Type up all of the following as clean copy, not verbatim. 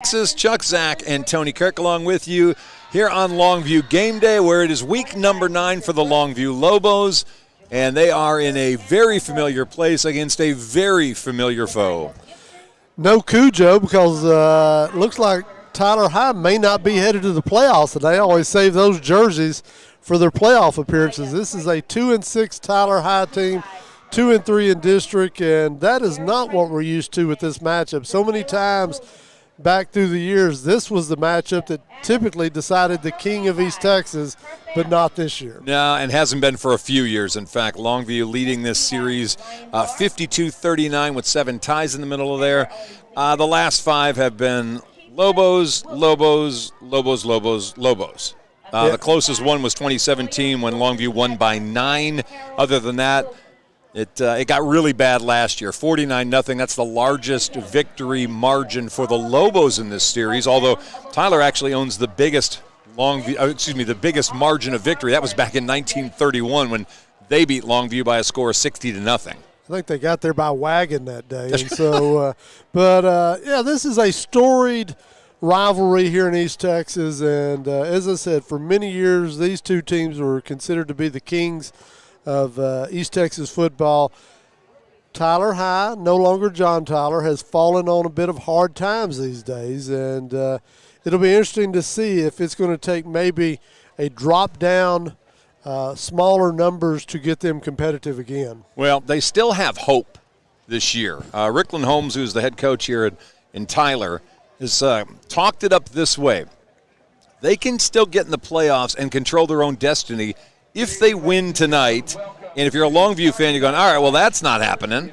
Texas, Chuck, Zach, and Tony Kirk along with you here on Longview Game Day, where it is week number 9 for the Longview Lobos, and they are in a very familiar place against a very familiar foe. No Cujo, because it looks like Tyler High may not be headed to the playoffs, and they always save those jerseys for their playoff appearances. This is a 2-6 Tyler High team, 2-3 in district, and that is not what we're used to with this matchup. So many times back through the years, this was the matchup that typically decided the king of East Texas, but not this year. No, and hasn't been for a few years. In fact, Longview leading this series 52-39 with 7 ties in the middle of there. The last 5 have been Lobos, Lobos, Lobos, Lobos, Lobos. The closest one was 2017 when Longview won by 9. Other than that, it got really bad last year, 49-0. That's the largest victory margin for the Lobos in this series, although Tyler actually owns the biggest the biggest margin of victory. That was back in 1931 when they beat Longview by a score of 60-0. I think they got there by wagon that day. And so, this is a storied rivalry here in East Texas, and as I said, for many years these two teams were considered to be the kings of East Texas football. Tyler High, no longer John Tyler, has fallen on a bit of hard times these days, and it'll be interesting to see if it's going to take maybe a drop down, smaller numbers to get them competitive again. Well, they still have hope this year. Rickland Holmes, who's the head coach here in Tyler, has talked it up this way. They can still get in the playoffs and control their own destiny if they win tonight. And if you're a Longview fan, you're going, all right, well, that's not happening.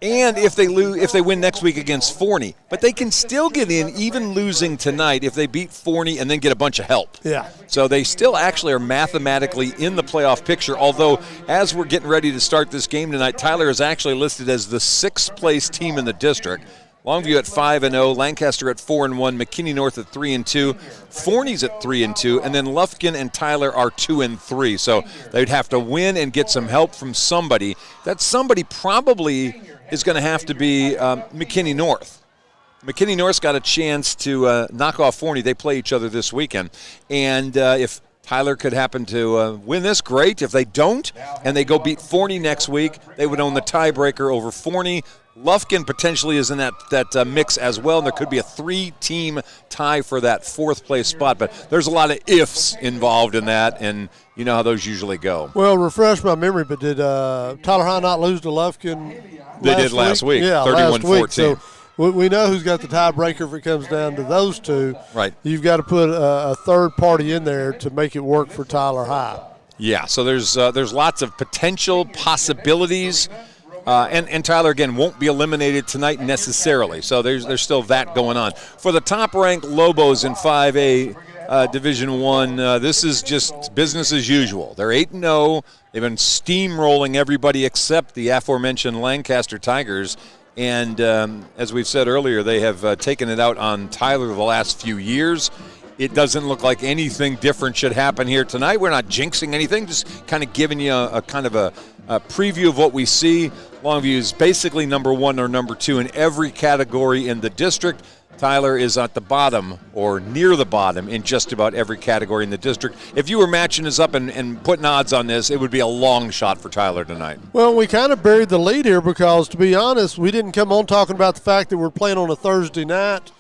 And if they win next week against Forney. But they can still get in, even losing tonight, if they beat Forney and then get a bunch of help. Yeah. So they still actually are mathematically in the playoff picture, although as we're getting ready to start this game tonight, Tyler is actually listed as the 6th-place team in the district. Longview at 5-0, Lancaster at 4-1, McKinney North at 3-2, Forney's at 3-2, and then Lufkin and Tyler are 2-3. So they'd have to win and get some help from somebody. That somebody probably is going to have to be McKinney North. McKinney North's got a chance to knock off Forney. They play each other this weekend. And if Tyler could happen to win this, great. If they don't and they go beat Forney next week, they would own the tiebreaker over Forney. Lufkin potentially is in that mix as well, and there could be a 3-team tie for that 4th-place spot. But there's a lot of ifs involved in that, and you know how those usually go. Well, refresh my memory, but did Tyler High not lose to Lufkin last week? Yeah, 31-14. So we know who's got the tiebreaker if it comes down to those two. Right. You've got to put a third party in there to make it work for Tyler High. Yeah, so there's lots of potential possibilities. And Tyler, again, won't be eliminated tonight necessarily. So there's still that going on. For the top-ranked Lobos in 5A Division I, this is just business as usual. They're 8-0. They've been steamrolling everybody except the aforementioned Lancaster Tigers. And as we've said earlier, they have taken it out on Tyler the last few years. It doesn't look like anything different should happen here tonight. We're not jinxing anything, just kind of giving you a kind of a preview of what we see. Longview is basically number 1 or number 2 in every category in the district. Tyler is at the bottom or near the bottom in just about every category in the district. If you were matching this up and putting odds on this, it would be a long shot for Tyler tonight. Well, we kind of buried the lead here because, to be honest, we didn't come on talking about the fact that we're playing on a Thursday night.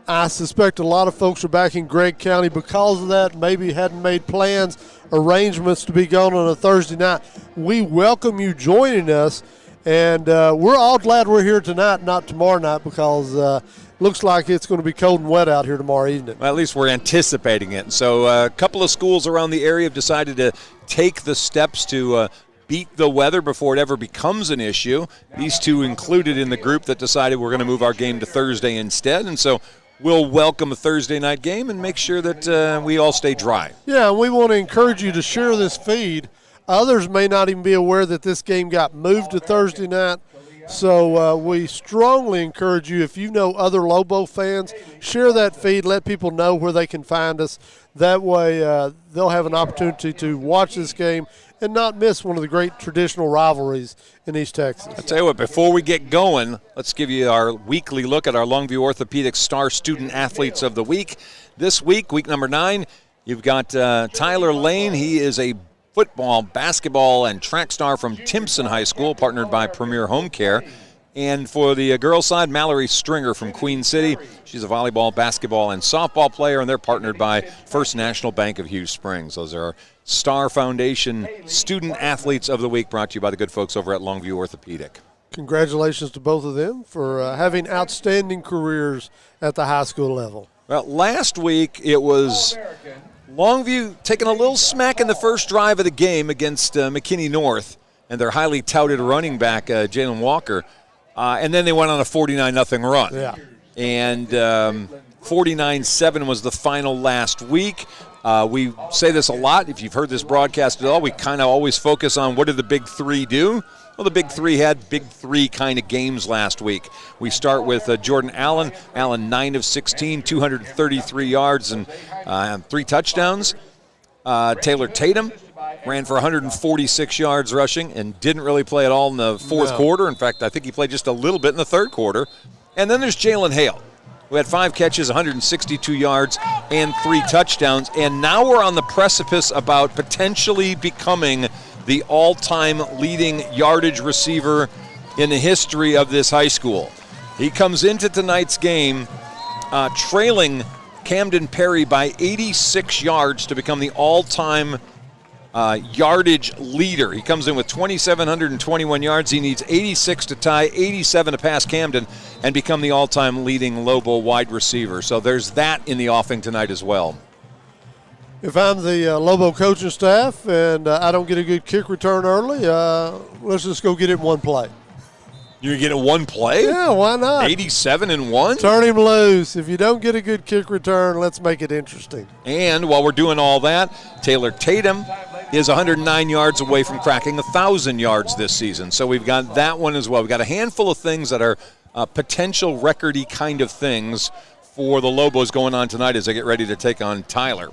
I suspect a lot of folks are back in Gregg County because of that, maybe hadn't made plans, arrangements to be gone on a Thursday night. We welcome you joining us, and we're all glad we're here tonight, not tomorrow night, because looks like it's going to be cold and wet out here tomorrow evening. Well, at least we're anticipating it. So a couple of schools around the area have decided to take the steps to beat the weather before it ever becomes an issue. These two included in the group that decided we're going to move our game to Thursday instead, and so we'll welcome a Thursday night game and make sure that we all stay dry. Yeah, and we want to encourage you to share this feed. Others may not even be aware that this game got moved to Thursday night. So we strongly encourage you, if you know other Lobo fans, share that feed, let people know where they can find us. That way they'll have an opportunity to watch this game and not miss one of the great traditional rivalries in East Texas. I'll tell you what, before we get going, let's give you our weekly look at our Longview Orthopedic Star Student Athletes of the Week. This week, week number 9, you've got Tyler Lane. He is a football, basketball, and track star from Timpson High School, partnered by Premier Home Care. And for the girls' side, Mallory Stringer from Queen City. She's a volleyball, basketball, and softball player, and they're partnered by First National Bank of Hughes Springs. Those are our Star Foundation Student Athletes of the Week, brought to you by the good folks over at Longview Orthopedic. Congratulations to both of them for having outstanding careers at the high school level. Well, last week it was Longview taking a little smack in the first drive of the game against McKinney North and their highly touted running back, Jalen Walker. And then they went on a 49-0 run. Yeah. And 49-7 was the final last week. We say this a lot. If you've heard this broadcast at all, we kind of always focus on what did the big three do. Well, the big three had big three kind of games last week. We start with Jordan Allen. Allen 9 of 16, 233 yards and 3 touchdowns. Taylor Tatum ran for 146 yards rushing and didn't really play at all in the fourth quarter. In fact, I think he played just a little bit in the third quarter. And then there's Jalen Hale, who had 5 catches, 162 yards, and 3 touchdowns. And now we're on the precipice about potentially becoming the all-time leading yardage receiver in the history of this high school. He comes into tonight's game trailing Camden Perry by 86 yards to become the all-time yardage leader. He comes in with 2,721 yards. He needs 86 to tie, 87 to pass Camden, and become the all-time leading Lobo wide receiver. So there's that in the offing tonight as well. If I'm the Lobo coaching staff and I don't get a good kick return early, let's just go get it in one play. You're going to get it one play? Yeah, why not? 87 and 1? Turn him loose. If you don't get a good kick return, let's make it interesting. And while we're doing all that, Taylor Tatum is 109 yards away from cracking 1,000 yards this season. So we've got that one as well. We've got a handful of things that are potential record-y kind of things for the Lobos going on tonight as they get ready to take on Tyler.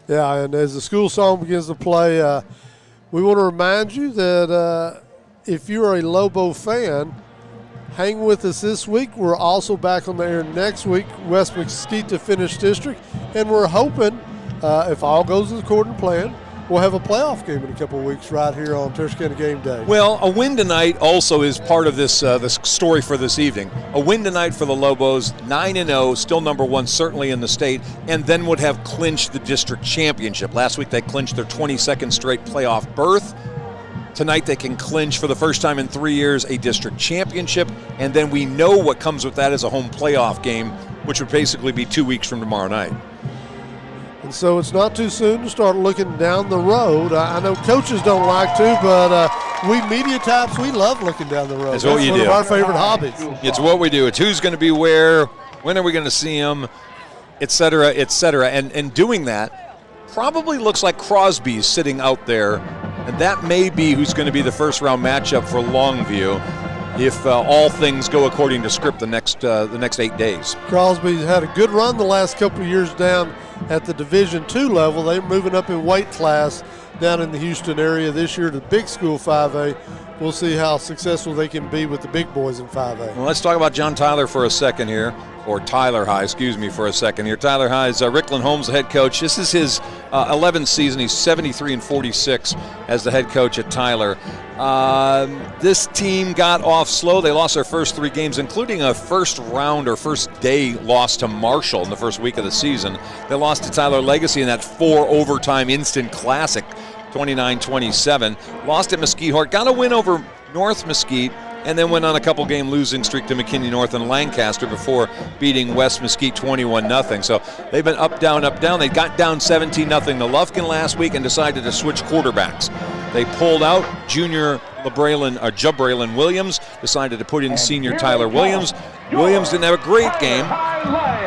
Yeah, and as the school song begins to play, we want to remind you that if you're a Lobo fan, hang with us this week. We're also back on the air next week, West Mesquite to finish district, and we're hoping, if all goes according to plan, we'll have a playoff game in a couple of weeks right here on Texarkana Game Day. Well, a win tonight also is part of this this story for this evening. A win tonight for the Lobos, 9-0, still number 1 certainly in the state, and then would have clinched the district championship. Last week they clinched their 22nd straight playoff berth. Tonight they can clinch for the first time in 3 years a district championship, and then we know what comes with that as a home playoff game, which would basically be 2 weeks from tomorrow night. And so it's not too soon to start looking down the road. I know coaches don't like to, but we media types, we love looking down the road. That's what you one do. of our favorite hobbies. It's what we do. It's who's going to be where, when are we going to see them, et cetera, et cetera. And doing that probably looks like Crosby's sitting out there, and that may be who's going to be the first-round matchup for Longview if all things go according to script the next 8 days. Crosby's had a good run the last couple of years down at the Division II level. They're moving up in weight class down in the Houston area this year to big school 5A. We'll see how successful they can be with the big boys in 5A. Well, let's talk about John Tyler for a second here, or Tyler High, excuse me, for a second here. Tyler High's Rickland Holmes, the head coach. This is his 11th season. He's 73-46 as the head coach at Tyler. This team got off slow. They lost their first 3 games, including a first round or first day loss to Marshall in the first week of the season. They lost to Tyler Legacy in that 4 overtime instant classic, 29-27. Lost at Mesquite Hort. Got a win over North Mesquite, and then went on a couple-game losing streak to McKinney North and Lancaster before beating West Mesquite 21-0. So they've been up, down, up, down. They got down 17-0 to Lufkin last week and decided to switch quarterbacks. They pulled out junior Jubraylin Williams, decided to put in senior Tyler Williams. Williams didn't have a great game,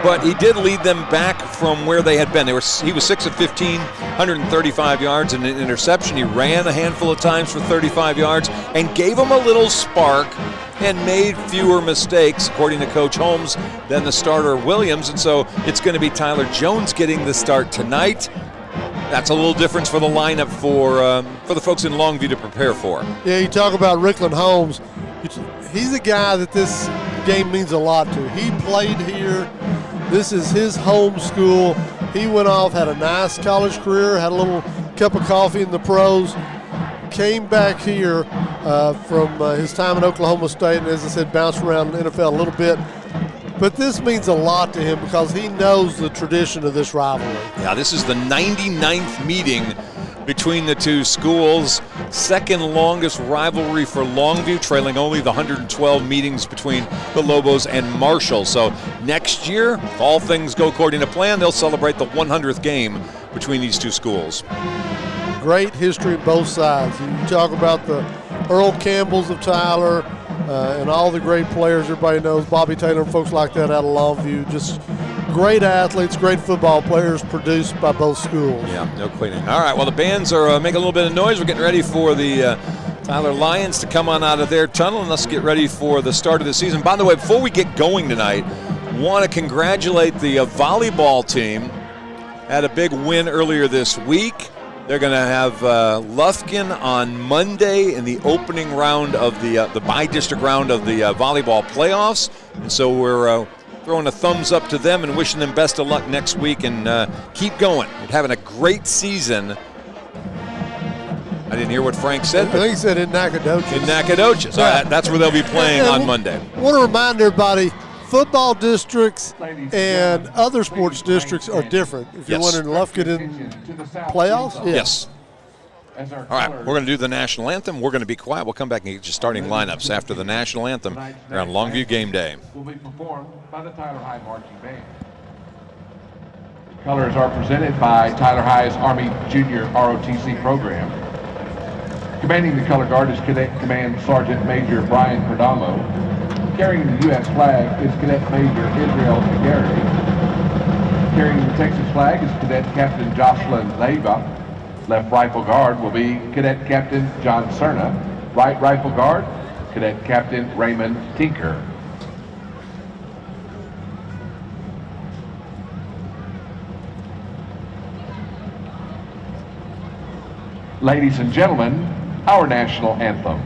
but he did lead them back from where they had been. He was 6 of 15, 135 yards and an interception. He ran a handful of times for 35 yards and gave them a little spark and made fewer mistakes, according to Coach Holmes, than the starter Williams. And so it's going to be Tyler Jones getting the start tonight. That's a little difference for the lineup for the folks in Longview to prepare for. Yeah, you talk about Rickland Holmes. He's a guy that this game means a lot to. He played here. This is his home school. He went off, had a nice college career, had a little cup of coffee in the pros, came back here from his time in Oklahoma State, and as I said, bounced around the NFL a little bit. But this means a lot to him because he knows the tradition of this rivalry. Yeah, this is the 99th meeting between the two schools. Second longest rivalry for Longview, trailing only the 112 meetings between the Lobos and Marshall. So next year, if all things go according to plan, they'll celebrate the 100th game between these two schools. Great history on both sides. You talk about the Earl Campbells of Tyler, and all the great players everybody knows, Bobby Taylor and folks like that out of Longview. Just great athletes, great football players produced by both schools. Yeah, no quitting. All right, well, the bands are making a little bit of noise. We're getting ready for the Tyler Lions to come on out of their tunnel, and let's get ready for the start of the season. By the way, before we get going tonight, want to congratulate the volleyball team. Had a big win earlier this week. They're going to have Lufkin on Monday in the opening round of the bi-district round of the volleyball playoffs. And so we're throwing a thumbs up to them and wishing them best of luck next week and keep going. They're having a great season. I didn't hear what Frank said. I think he said in Nacogdoches. In Nacogdoches. Yeah. That's where they'll be playing on Monday. I want to remind everybody, football districts and other sports districts are different. If you're wondering, Lufkin in playoffs? Yeah. Yes. All right, we're going to do the national anthem. We're going to be quiet. We'll come back and get you starting lineups after the national anthem here on Longview Game Day. Will be performed by the Tyler High Marching Band. Colors are presented by Tyler High's Army Junior ROTC program. Commanding the color guard is Cadet Command Sergeant Major Brian Perdomo. Carrying the U.S. flag is Cadet Major Israel Gary. Carrying the Texas flag is Cadet Captain Jocelyn Leyva. Left rifle guard will be Cadet Captain John Cerna. Right rifle guard, Cadet Captain Raymond Tinker. Ladies and gentlemen, our national anthem.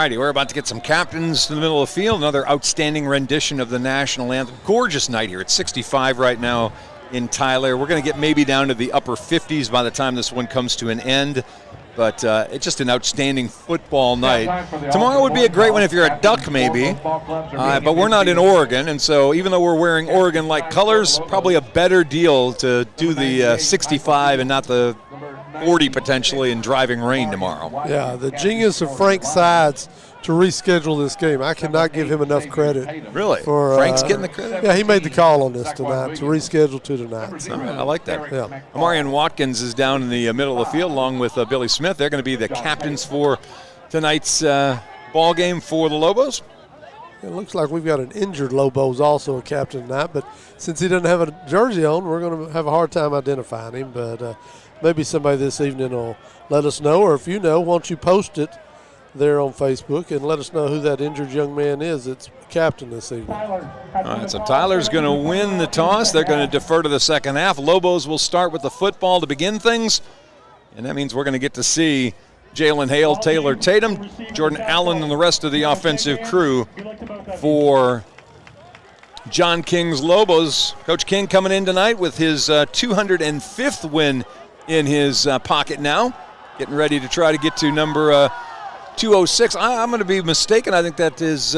We're about to get some captains in the middle of the field. Another outstanding rendition of the national anthem. Gorgeous night here. It's 65 right now in Tyler. We're going to get maybe down to the upper 50s by the time this one comes to an end. But it's just an outstanding football night. Tomorrow would be a great one if you're a Duck, maybe. But we're not in Oregon, and so even though we're wearing Oregon-like colors, probably a better deal to do the 65 and not the 40 potentially in driving rain tomorrow. Yeah, the genius of Frank Sides to reschedule this game. I cannot give him enough credit. Really? For, Frank's getting the credit? Yeah, he made the call on this tonight to reschedule to tonight. So. All right, I like that. Yeah. Amarian Watkins is down in the middle of the field along with Billy Smith. They're going to be the captains for tonight's ball game for the Lobos. It looks like we've got an injured Lobos also a captain tonight, but since he doesn't have a jersey on, we're going to have a hard time identifying him. But maybe somebody this evening will let us know, or if you know, why don't you post it there on Facebook and let us know who that injured young man is that's captain this evening. All right, so Tyler's going to win the toss. They're going to defer to the second half. Lobos will start with the football to begin things, and that means we're going to get to see Jalen Hale, Taylor Tatum, Jordan Allen, and the rest of the offensive crew for John King's Lobos. Coach King coming in tonight with his 205th win in his pocket now, getting ready to try to get to number 206. I'm going to be mistaken. I think that is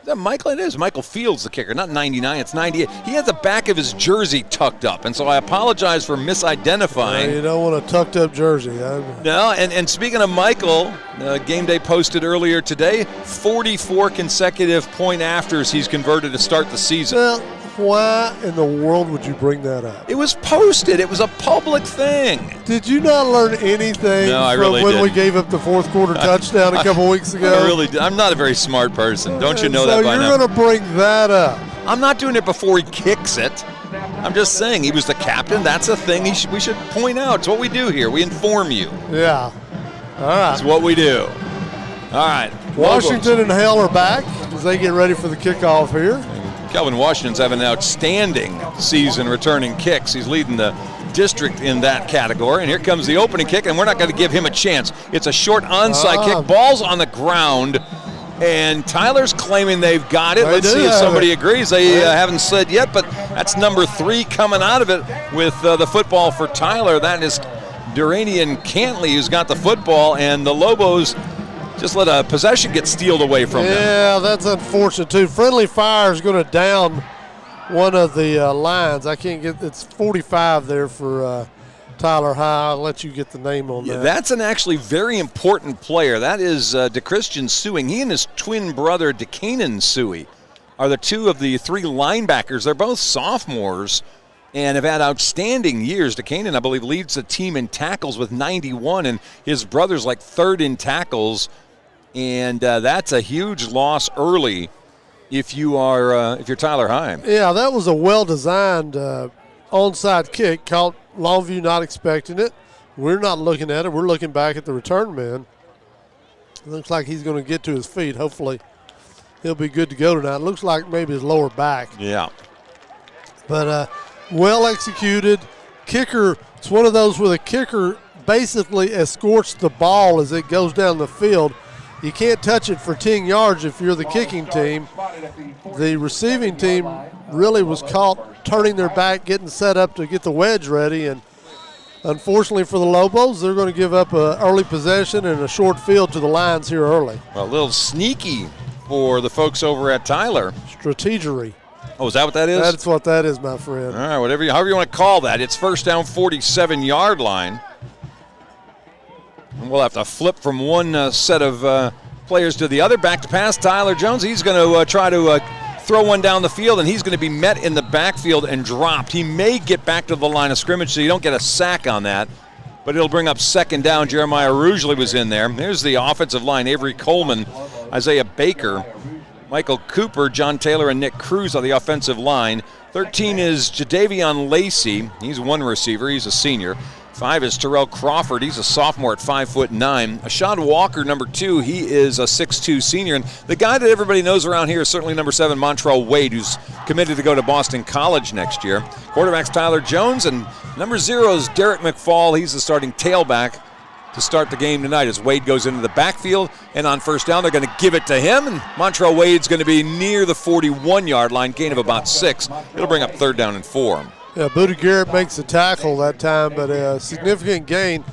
that Michael? It is Michael Fields, the kicker, not 99. It's 98. He has the back of his jersey tucked up, and so I apologize for misidentifying. You don't want a tucked up jersey. No, and speaking of Michael, Game Day posted earlier today, 44 consecutive point afters he's converted to start the season. Well, why in the world would you bring that up? It was posted. It was a public thing. Did you not learn anything from when didn't. we gave up the fourth quarter touchdown a couple weeks ago? I really did. I'm not a very smart person. Don't you know that by now? So you're going to bring that up. I'm not doing it before he kicks it. I'm just saying he was the captain. That's a thing we should point out. It's what we do here. We inform you. Yeah. All right. It's what we do. All right. Washington and Hale are back as they get ready for the kickoff here. Kelvin Washington's having an outstanding season returning kicks. He's leading the district in that category. And here comes the opening kick, and we're not going to give him a chance. It's a short onside kick. Ball's on the ground, and Tyler's claiming they've got it. Let's see if somebody agrees. They haven't said yet, but that's number 3 coming out of it with the football for Tyler. That is Duranian Cantley who's got the football, and the Lobos just let a possession get stealed away from them. Yeah, that's unfortunate, too. Friendly Fire is going to down one of the lines. I can't get – it's 45 there for Tyler High. I'll let you get the name on that. That's an actually very important player. That is DeChristian Suing. He and his twin brother, DeCanan Suey, are the 2 of the 3 linebackers. They're both sophomores and have had outstanding years. DeCanan, I believe, leads the team in tackles with 91, and his brother's like 3rd in tackles. And that's a huge loss early if you're Tyler High. Yeah, that was a well-designed onside kick. Caught Longview not expecting it. We're not looking at it. We're looking back at the return man. It looks like he's going to get to his feet. Hopefully he'll be good to go tonight. It looks like maybe his lower back. Yeah. But well executed. Kicker, it's one of those where the kicker basically escorts the ball as it goes down the field. You can't touch it for 10 yards if you're the kicking team. The receiving team really was caught turning their back, getting set up to get the wedge ready, and unfortunately for the Lobos, they're going to give up an early possession and a short field to the Lions here early. A little sneaky for the folks over at Tyler. Strategery. Oh, is that what that is? That's what that is, my friend. All right, however you want to call that. It's first down, 47-yard line. And we'll have to flip from one set of players to the other. Back to pass, Tyler Jones. He's going to try to throw one down the field, and he's going to be met in the backfield and dropped. He may get back to the line of scrimmage, so you don't get a sack on that. But it'll bring up second down. Jeremiah Rugeley was in there. There's the offensive line. Avery Coleman, Isaiah Baker, Michael Cooper, John Taylor, and Nick Cruz on the offensive line. 13 is Jadavion Lacey. He's one receiver. He's a senior. 5 is Terrell Crawford. He's a sophomore at 5'9". Ashad Walker, number 2, he is a 6'2" senior. And the guy that everybody knows around here is certainly number 7, Montrell Wade, who's committed to go to Boston College next year. Quarterback's Tyler Jones, and number 0 is Derek McFall. He's the starting tailback to start the game tonight as Wade goes into the backfield. And on first down, they're going to give it to him. And Montrell Wade's going to be near the 41-yard line, gain of about 6. It'll bring up third down and 4. Yeah, Booty Garrett makes the tackle that time, but a significant gain.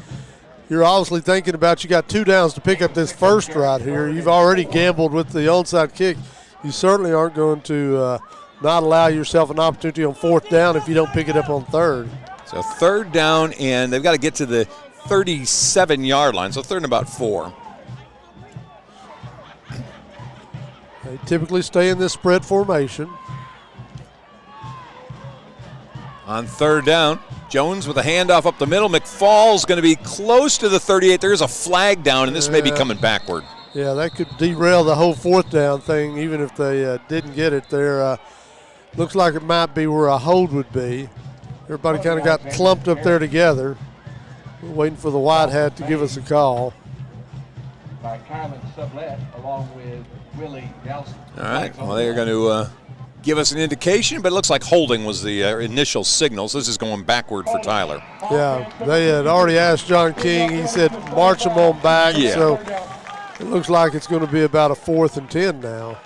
You're obviously thinking about you got 2 downs to pick up this first right here. You've already gambled with the onside kick. You certainly aren't going to not allow yourself an opportunity on 4th down if you don't pick it up on 3rd. So 3rd down, and they've got to get to the 37-yard line, so 3rd and about 4. They typically stay in this spread formation. On third down, Jones with a handoff up the middle. McFall's going to be close to the 38. There is a flag down, and this may be coming backward. Yeah, that could derail the whole fourth down thing, even if they didn't get it there. Looks like it might be where a hold would be. Everybody kind of got clumped up there together. We're waiting for the white hat to give us a call. By Kylan Sublette, along with Willie Nelson. All right, well, they're going to give us an indication, but it looks like holding was the initial signal, so this is going backward for Tyler. Yeah, they had already asked John King. He said march them on back, so it looks like it's going to be about a 4th and 10 now.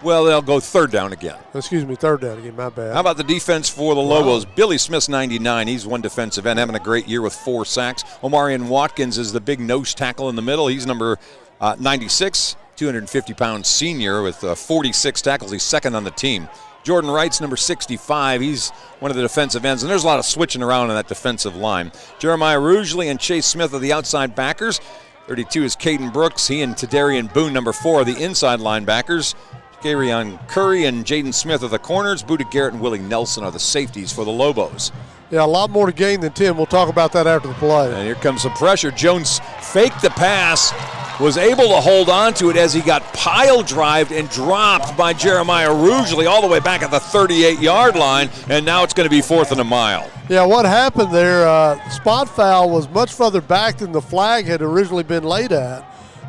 Well, they'll go third down again. Excuse me, third down again, my bad. How about the defense for the Lobos? Billy Smith's 99. He's one defensive end, having a great year with 4 sacks. Omarion Watkins is the big nose tackle in the middle. He's number 96, 250-pound senior with 46 tackles. He's second on the team. Jordan Wright's number 65. He's one of the defensive ends, and there's a lot of switching around in that defensive line. Jeremiah Rougeley and Chase Smith are the outside backers. 32 is Caden Brooks. He and Tadarian Boone, number 4, are the inside linebackers. Garion Curry and Jaden Smith are the corners. Buda Garrett and Willie Nelson are the safeties for the Lobos. Yeah, a lot more to gain than 10. We'll talk about that after the play. And here comes some pressure. Jones faked the pass, was able to hold on to it as he got pile-drived and dropped by Jeremiah Rougeley all the way back at the 38-yard line, and now it's going to be 4th and a mile. Yeah, what happened there, spot foul was much further back than the flag had originally been laid at.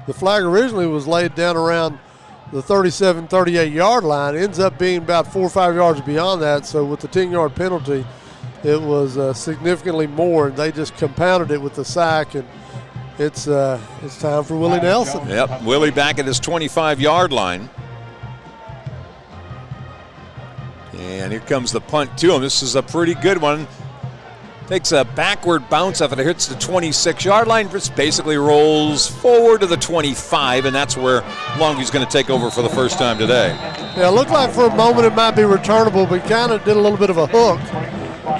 The flag originally was laid down around the 37, 38-yard line. Ends up being about 4 or 5 yards beyond that, so with the 10-yard penalty, it was significantly more, and they just compounded it with the sack, and it's time for Willie Nelson. Yep, Willie back at his 25-yard line. And here comes the punt to him. This is a pretty good one. Takes a backward bounce after it hits the 26-yard line. Just basically rolls forward to the 25, and that's where Longview's going to take over for the first time today. Yeah, it looked like for a moment it might be returnable, but kind of did a little bit of a hook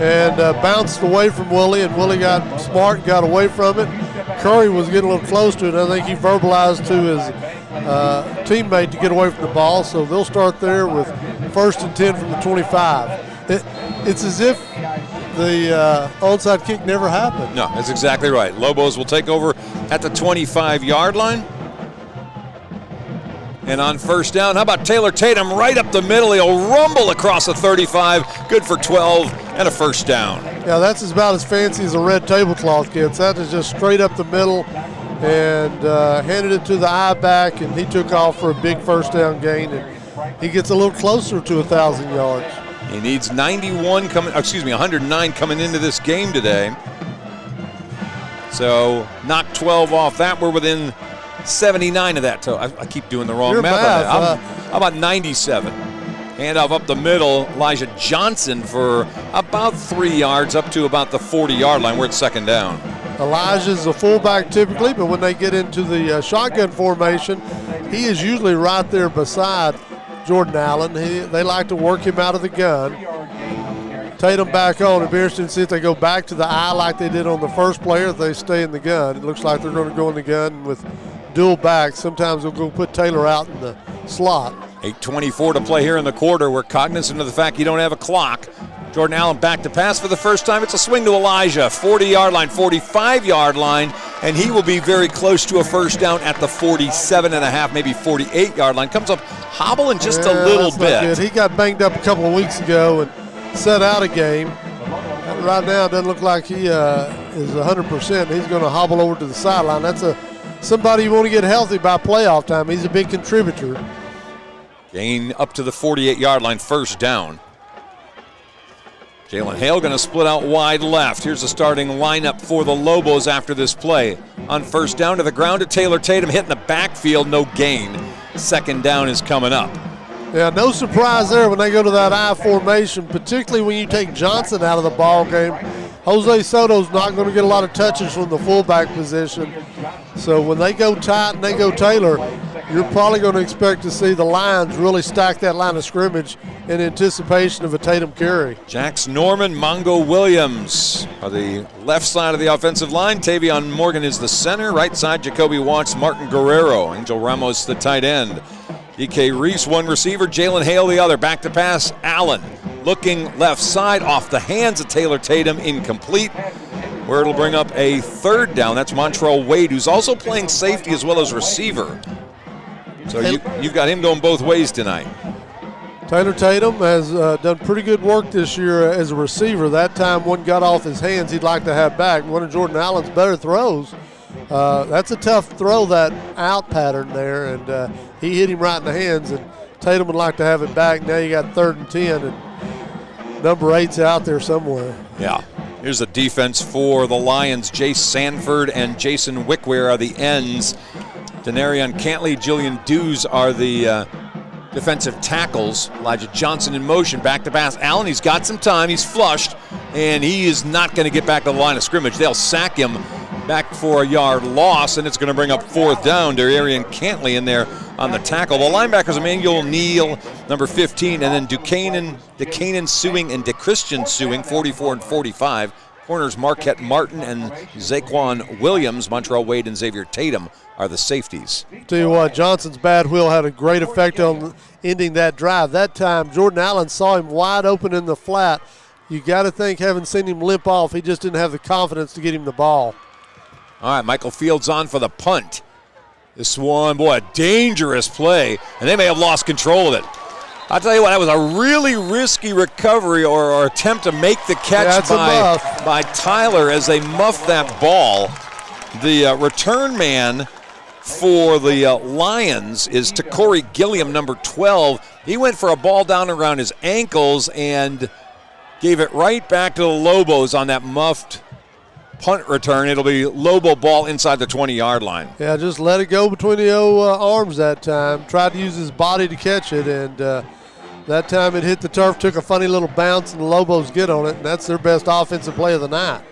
and bounced away from Willie, and Willie got smart and got away from it. Curry was getting a little close to it. I think he verbalized to his teammate to get away from the ball, so they'll start there with 1st and 10 from the 25. It's as if the onside kick never happened. No, that's exactly right. Lobos will take over at the 25-yard line. And on first down, how about Taylor Tatum right up the middle? He'll rumble across the 35. Good for 12 and a first down. Yeah, that's about as fancy as a red tablecloth gets. That is just straight up the middle and handed it to the eye back, and he took off for a big first down gain, and he gets a little closer to 1,000 yards. He needs 109 coming into this game today. So knock 12 off that. We're within 79 of that. So I keep doing the wrong math on that. How about 97? Handoff up the middle. Elijah Johnson for about 3 yards up to about the 40-yard line. We're at second down. Elijah's a fullback typically, but when they get into the shotgun formation, he is usually right there beside Jordan Allen. They like to work him out of the gun. Tatum back on. It'll be interesting to see if they go back to the eye like they did on the first play, or if they stay in the gun. It looks like they're going to go in the gun with dual backs. Sometimes they'll go put Taylor out in the slot. 8:24 to play here in the quarter. We're cognizant of the fact you don't have a clock. Jordan Allen back to pass for the first time. It's a swing to Elijah, 40-yard line, 45-yard line, and he will be very close to a first down at the 47.5, maybe 48-yard line. Comes up hobbling just a little bit. He got banged up a couple of weeks ago and set out a game. Right now, it doesn't look like he is 100%. He's going to hobble over to the sideline. That's somebody you want to get healthy by playoff time. He's a big contributor. Gain up to the 48-yard line, first down. Jalen Hale going to split out wide left. Here's the starting lineup for the Lobos after this play. On first down to the ground to Taylor Tatum, hitting the backfield, no gain. Second down is coming up. Yeah, no surprise there when they go to that I formation, particularly when you take Johnson out of the ball game. Jose Soto's not going to get a lot of touches from the fullback position. So when they go tight and they go Taylor, you're probably going to expect to see the Lions really stack that line of scrimmage in anticipation of a Tatum carry. Jax Norman, Mongo Williams are the left side of the offensive line. Tavion Morgan is the center. Right side, Jacoby Watts, Martin Guerrero. Angel Ramos, the tight end. DK Reese, one receiver, Jalen Hale the other. Back to pass, Allen looking left side off the hands of Taylor Tatum, incomplete. Where it'll bring up a third down. That's Montrell Wade, who's also playing safety as well as receiver. So you've got him going both ways tonight. Taylor Tatum has done pretty good work this year as a receiver. That time one got off his hands he'd like to have back. One of Jordan Allen's better throws. That's a tough throw, that out pattern there, and he hit him right in the hands, and Tatum would like to have it back. Now you got 3rd and 10, and number 8's out there somewhere. Yeah. Here's the defense for the Lions. Jace Sanford and Jason Wickware are the ends. Denarion Cantley, Jillian Dews are the defensive tackles. Elijah Johnson in motion, back to pass. Allen, he's got some time, he's flushed, and he is not going to get back to the line of scrimmage. They'll sack him back for a yard loss, and it's going to bring up 4th down. Denarion Cantley in there on the tackle. The linebackers, Emmanuel Neal, number 15, and then DeCanan Sewing and DeChristian Sewing, 44 and 45. Corners Marquette Martin and Zaquan Williams. Montrell Wade and Xavier Tatum are the safeties. Tell you what, Johnson's bad wheel had a great effect on ending that drive. That time, Jordan Allen saw him wide open in the flat. You got to think, having seen him limp off, he just didn't have the confidence to get him the ball. All right, Michael Fields on for the punt. This one, boy, a dangerous play, and they may have lost control of it. I'll tell you what, that was a really risky recovery or attempt to make the catch by Tyler as they muffed that ball. The return man for the Lions is Takori Gilliam, number 12. He went for a ball down around his ankles and gave it right back to the Lobos on that muffed punt return. It'll be Lobo ball inside the 20-yard line. Yeah, just let it go between the arms that time. Tried to use his body to catch it, and that time it hit the turf, took a funny little bounce, and the Lobos get on it, and that's their best offensive play of the night.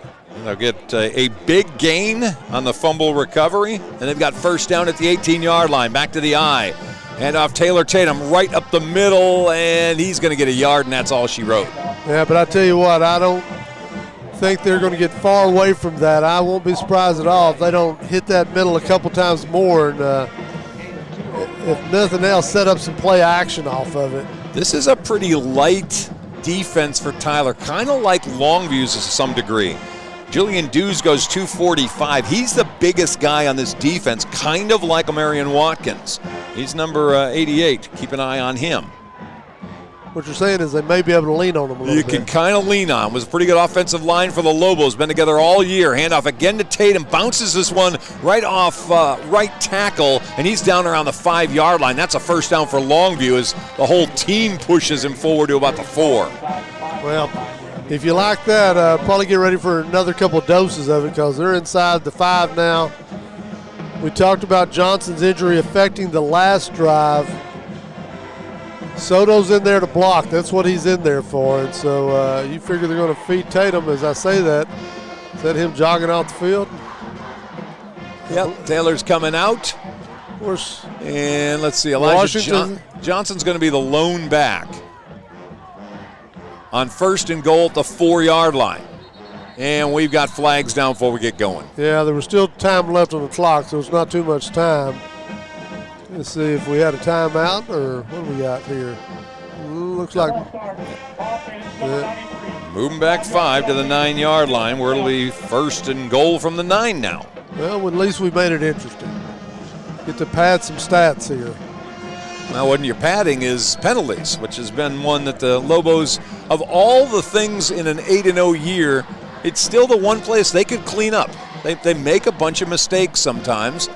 They'll get a big gain on the fumble recovery, and they've got 1st down at the 18-yard line. Back to the eye. Hand off Taylor Tatum right up the middle, and he's going to get a yard, and that's all she wrote. Yeah, but I tell you what, I don't think they're going to get far away from that. I won't be surprised at all if they don't hit that middle a couple times more, and if nothing else, set up some play action off of it. This is a pretty light defense for Tyler, kind of like Longview's to some degree. Jillian Dews goes 245. He's the biggest guy on this defense, kind of like Amarian Watkins. He's number 88. Keep an eye on him. What you're saying is they may be able to lean on him a little bit. You can kind of lean on him. It was a pretty good offensive line for the Lobos. Been together all year. Handoff again to Tatum. Bounces this one right off right tackle, and he's down around the 5-yard line. That's a 1st down for Longview as the whole team pushes him forward to about the 4. Well, if you like that, probably get ready for another couple of doses of it because they're inside the 5 now. We talked about Johnson's injury affecting the last drive. Soto's in there to block. That's what he's in there for. And so you figure they're going to feed Tatum as I say that. Is that him jogging off the field? Yep, Taylor's coming out. Of course. And let's see, Elijah Johnson's going to be the lone back on 1st and goal at the 4-yard line. And we've got flags down before we get going. Yeah, there was still time left on the clock, so it's not too much time. Let's see if we had a timeout or what do we got here. Looks like. Yeah. Moving back 5 to the 9-yard line where it'll be 1st and goal from the 9 now. Well, at least we made it interesting. Get to pad some stats here. Now, what you're padding is penalties, which has been one that the Lobos, of all the things in an 8-0 year, it's still the one place they could clean up. They make a bunch of mistakes sometimes.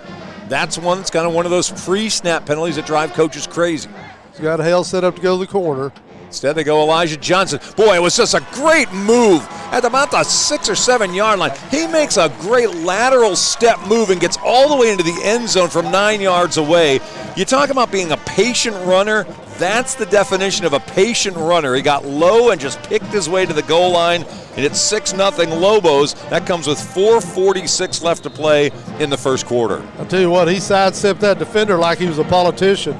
That's one that's kind of one of those pre-snap penalties that drive coaches crazy. He's got Hale set up to go to the corner. Instead, they go Elijah Johnson. Boy, it was just a great move at about the 6 or 7-yard line. He makes a great lateral step move and gets all the way into the end zone from 9 yards away. You talk about being a patient runner. That's the definition of a patient runner. He got low and just picked his way to the goal line, and it's 6-0 Lobos. That comes with 4:46 left to play in the first quarter. I'll tell you what, he sidestepped that defender like he was a politician.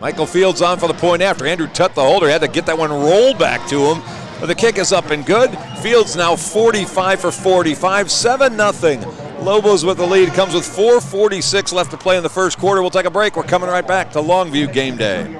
Michael Fields on for the point after. Andrew Tutt, the holder, had to get that one rolled back to him. But the kick is up and good. Fields now 45 for 45, 7-0 Lobos with the lead. Comes with 4:46 left to play in the first quarter. We'll take a break. We're coming right back to Longview Game Day.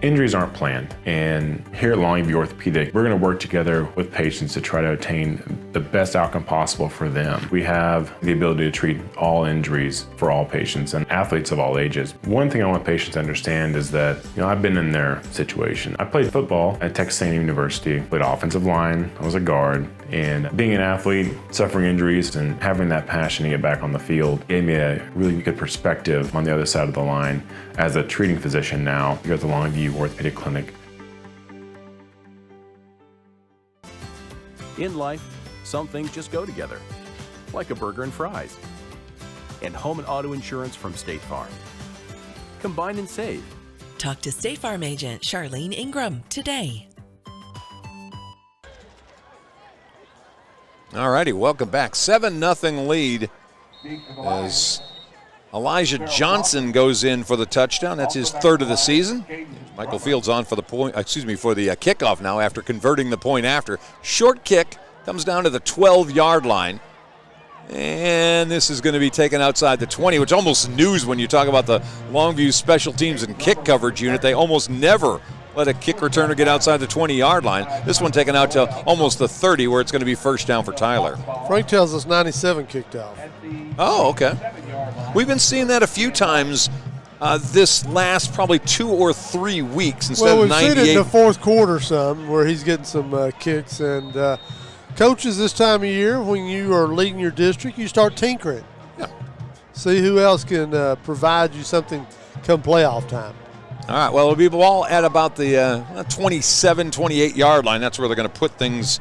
Injuries aren't planned, and here at Longview Orthopedic, we're going to work together with patients to try to attain the best outcome possible for them. We have the ability to treat all injuries for all patients and athletes of all ages. One thing I want patients to understand is that, I've been in their situation. I played football at Texas A&M University, played offensive line, I was a guard, and being an athlete, suffering injuries, and having that passion to get back on the field gave me a really good perspective on the other side of the line as a treating physician now here at the Longview Orthopedic Clinic. In life, some things just go together, like a burger and fries. And home and auto insurance from State Farm. Combine and save. Talk to State Farm agent Charlene Ingram today. All righty, welcome back. 7-0 lead as Elijah Johnson goes in for the touchdown. That's his third of the season. Michael Fields on for the kickoff now after converting the point after. Short kick comes down to the 12-yard line. And this is going to be taken outside the 20, which almost news when you talk about the Longview special teams and kick coverage unit. They almost never let a kick returner get outside the 20-yard line. This one taken out to almost the 30, where it's going to be first down for Tyler. Frank tells us 97 kicked off. Oh, okay. We've been seeing that a few times this last probably 2 or 3 weeks instead of 98. Well, we've seen it in the fourth quarter some where he's getting some kicks. And coaches this time of year, when you are leading your district, you start tinkering. Yeah. See who else can provide you something come playoff time. All right, well, it'll be ball at about the 27, 28-yard line. That's where they're going to put things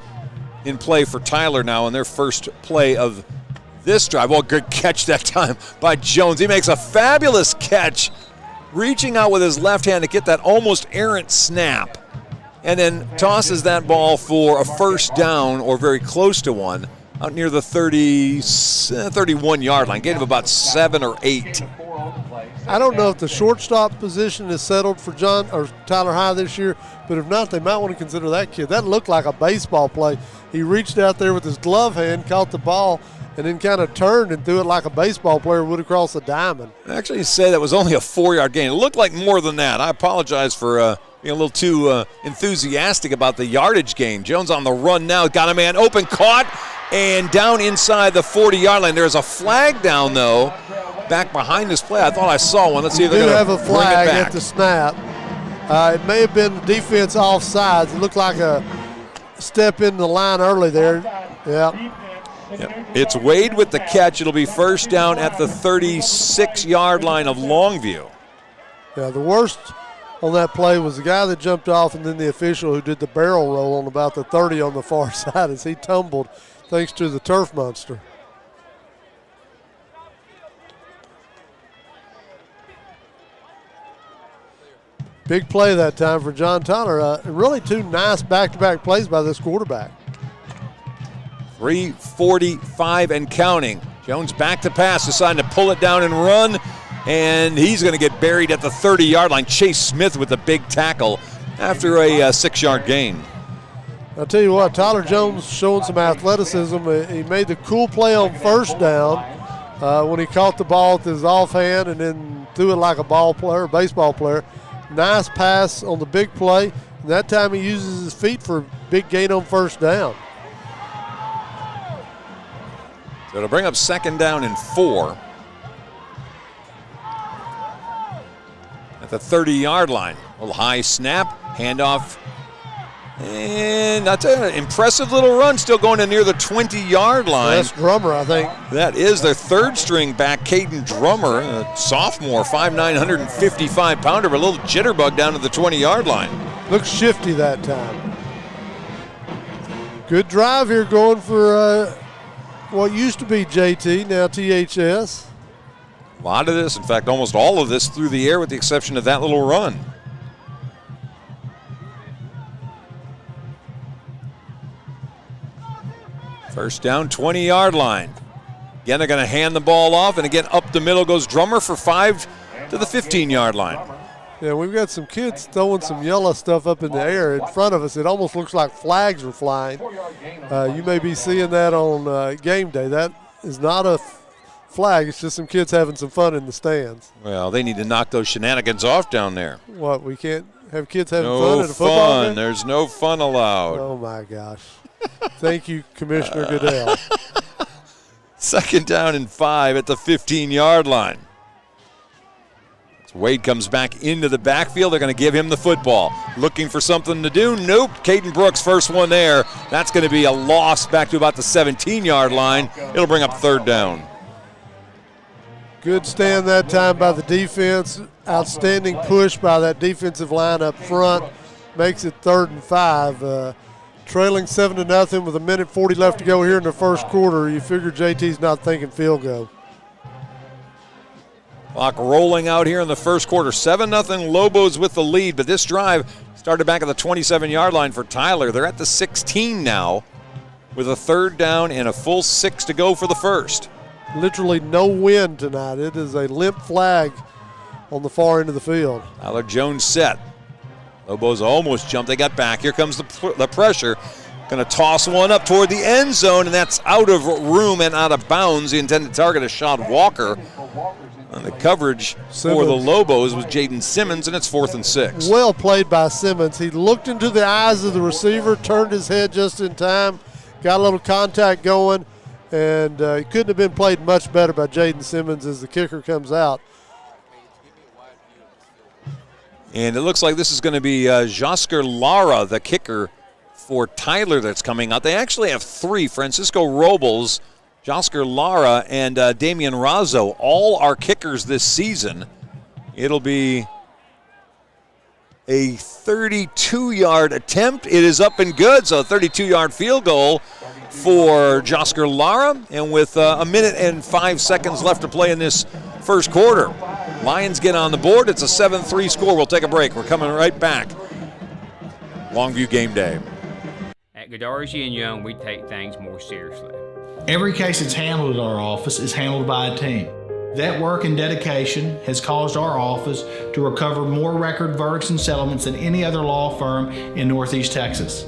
in play for Tyler now in their first play of this drive. Well, good catch that time by Jones. He makes a fabulous catch, reaching out with his left hand to get that almost errant snap, and then tosses that ball for a first down or very close to one out near the 31-yard line. Gain of about 7 or 8. I don't know if the shortstop position is settled for Tyler High this year, but if not, they might want to consider that kid. That looked like a baseball play. He reached out there with his glove hand, caught the ball, and then kind of turned and threw it like a baseball player would across the diamond. Actually, say that was only a 4-yard gain. It looked like more than that. I apologize for being a little too enthusiastic about the yardage gain. Jones on the run now, got a man open, caught, and down inside the 40-yard line. There's a flag down, though, back behind this play. I thought I saw one. Let's see if they're going to bring it back. Have a flag at the snap. It may have been defense offsides. It looked like a step in the line early there. Yeah. Yep. It's Wade with the catch. It'll be first down at the 36-yard line of Longview. Yeah, the worst on that play was the guy that jumped off and then the official who did the barrel roll on about the 30 on the far side as he tumbled thanks to the turf monster. Big play that time for John Tyler. Really two nice back-to-back plays by this quarterback. 3:45 and counting. Jones back to pass, deciding to pull it down and run, and he's going to get buried at the 30-yard line. Chase Smith with a big tackle after a 6-yard gain. I'll tell you what, Tyler Jones showing some athleticism. He made the cool play on first down when he caught the ball with his offhand and then threw it like a baseball player. Nice pass on the big play. And that time he uses his feet for a big gain on first down. So it'll bring up second down and 4 at the 30-yard line. A little high snap, handoff, and that's an impressive little run, still going to near the 20-yard line. That's Drummer, I think. That is their third string back, Caden Drummer, a sophomore, 5'9", 155-pounder, but a little jitterbug down to the 20-yard line. Looks shifty that time. Good drive here going for what used to be JT, now THS. A lot of this, in fact, almost all of this through the air with the exception of that little run. First down, 20-yard line. Again, they're going to hand the ball off, and again, up the middle goes Drummer for 5 to the 15-yard line. Yeah, we've got some kids throwing some yellow stuff up in the air in front of us. It almost looks like flags are flying. You may be seeing that on game day. That is not a flag. It's just some kids having some fun in the stands. Well, they need to knock those shenanigans off down there. What, we can't have kids having No fun at a football game? There's no fun allowed. Oh, my gosh. Thank you, Commissioner Goodell. 2nd down and 5 at the 15-yard line. Wade comes back into the backfield. They're going to give him the football. Looking for something to do. Nope. Caden Brooks, first one there. That's going to be a loss back to about the 17-yard line. It'll bring up 3rd down. Good stand that time by the defense. Outstanding push by that defensive line up front. Makes it 3rd and 5. Trailing 7-0 with 1:40 left to go here in the first quarter. You figure JT's not thinking field goal. Clock rolling out here in the first quarter. 7-0 Lobos with the lead, but this drive started back at the 27-yard line for Tyler. They're at the 16 now with a 3rd down and a full 6 to go for the first. Literally no wind tonight. It is a limp flag on the far end of the field. Tyler Jones set. Lobos almost jumped. They got back. Here comes the pressure. Going to toss one up toward the end zone, and that's out of room and out of bounds. The intended target is Sean Walker. And the coverage for the Lobos was Jaden Simmons, and it's 4th and 6. Well played by Simmons. He looked into the eyes of the receiver, turned his head just in time, got a little contact going, and it couldn't have been played much better by Jaden Simmons as the kicker comes out. And it looks like this is going to be Jasker Lara, the kicker for Tyler that's coming out. They actually have 3, Francisco Robles, Jasker Lara, and Damian Razzo. All are kickers this season. It'll be a 32-yard attempt. It is up and good, so a 32-yard field goal for Jasker Lara. And with 1 minute and 5 seconds left to play in this first quarter, Lions get on the board. It's a 7-3 score. We'll take a break. We're coming right back. Longview game day. At Godarzi and Young, we take things more seriously. Every case that's handled at our office is handled by a team. That work and dedication has caused our office to recover more record verdicts and settlements than any other law firm in Northeast Texas.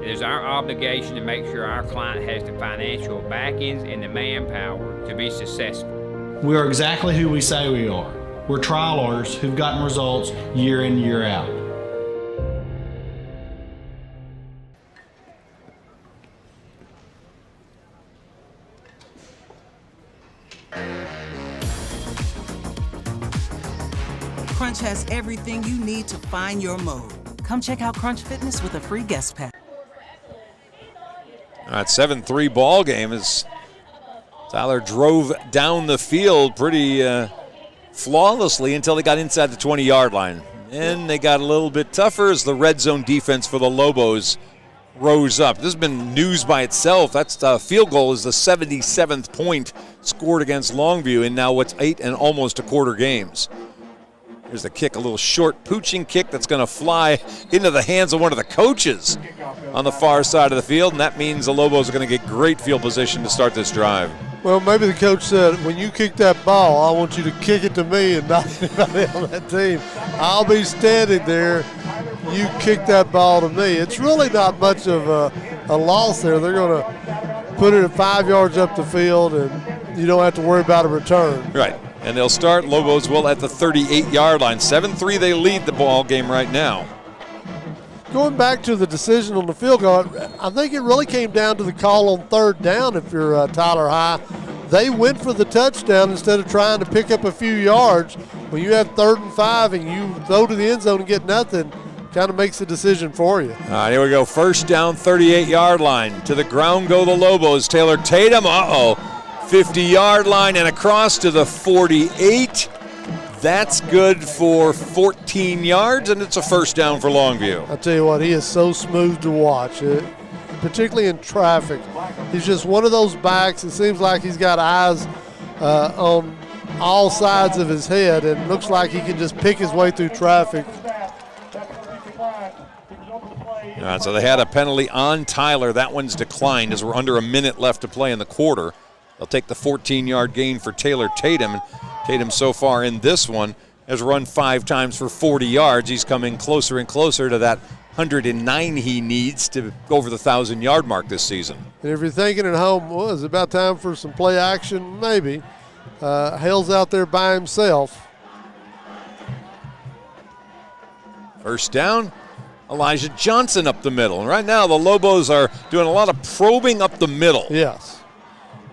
It is our obligation to make sure our client has the financial backings and the manpower to be successful. We are exactly who we say we are. We're trial lawyers who've gotten results year in, year out. Crunch has everything you need to find your mode. Come check out Crunch Fitness with a free guest pack. All right, 7-3 ball game as Tyler drove down the field pretty flawlessly until they got inside the 20-yard line. Then they got a little bit tougher as the red zone defense for the Lobos rose up. This has been news by itself. That's the field goal is the 77th point scored against Longview in now what's 8 and almost a quarter games. Here's the kick, a little short pooching kick that's going to fly into the hands of one of the coaches on the far side of the field, and that means the Lobos are going to get great field position to start this drive. Well, maybe the coach said, when you kick that ball, I want you to kick it to me and not anybody on that team. I'll be standing there. You kick that ball to me. It's really not much of a loss there. They're going to put it at 5 yards up the field, and you don't have to worry about a return. Right. And they'll start Lobos will at the 38-yard line. 7-3, they lead the ball game right now. Going back to the decision on the field goal, I think it really came down to the call on 3rd down if you're Tyler High. They went for the touchdown instead of trying to pick up a few yards. When you have 3rd and 5 and you throw to the end zone and get nothing, kind of makes the decision for you. All right, here we go. First down, 38-yard line. To the ground go the Lobos. Taylor Tatum, 50-yard line and across to the 48. That's good for 14 yards, and it's a first down for Longview. I tell you what, he is so smooth to watch, particularly in traffic. He's just one of those backs. It seems like he's got eyes on all sides of his head, and looks like he can just pick his way through traffic. All right, so they had a penalty on Tyler. That one's declined as we're under a minute left to play in the quarter. They'll take the 14-yard gain for Taylor Tatum. Tatum so far in this one has run 5 times for 40 yards. He's coming closer and closer to that 109 he needs to go over the 1,000-yard mark this season. And if you're thinking at home, well, is it about time for some play action? Maybe. Hale's out there by himself. First down, Elijah Johnson up the middle. And right now the Lobos are doing a lot of probing up the middle. Yes.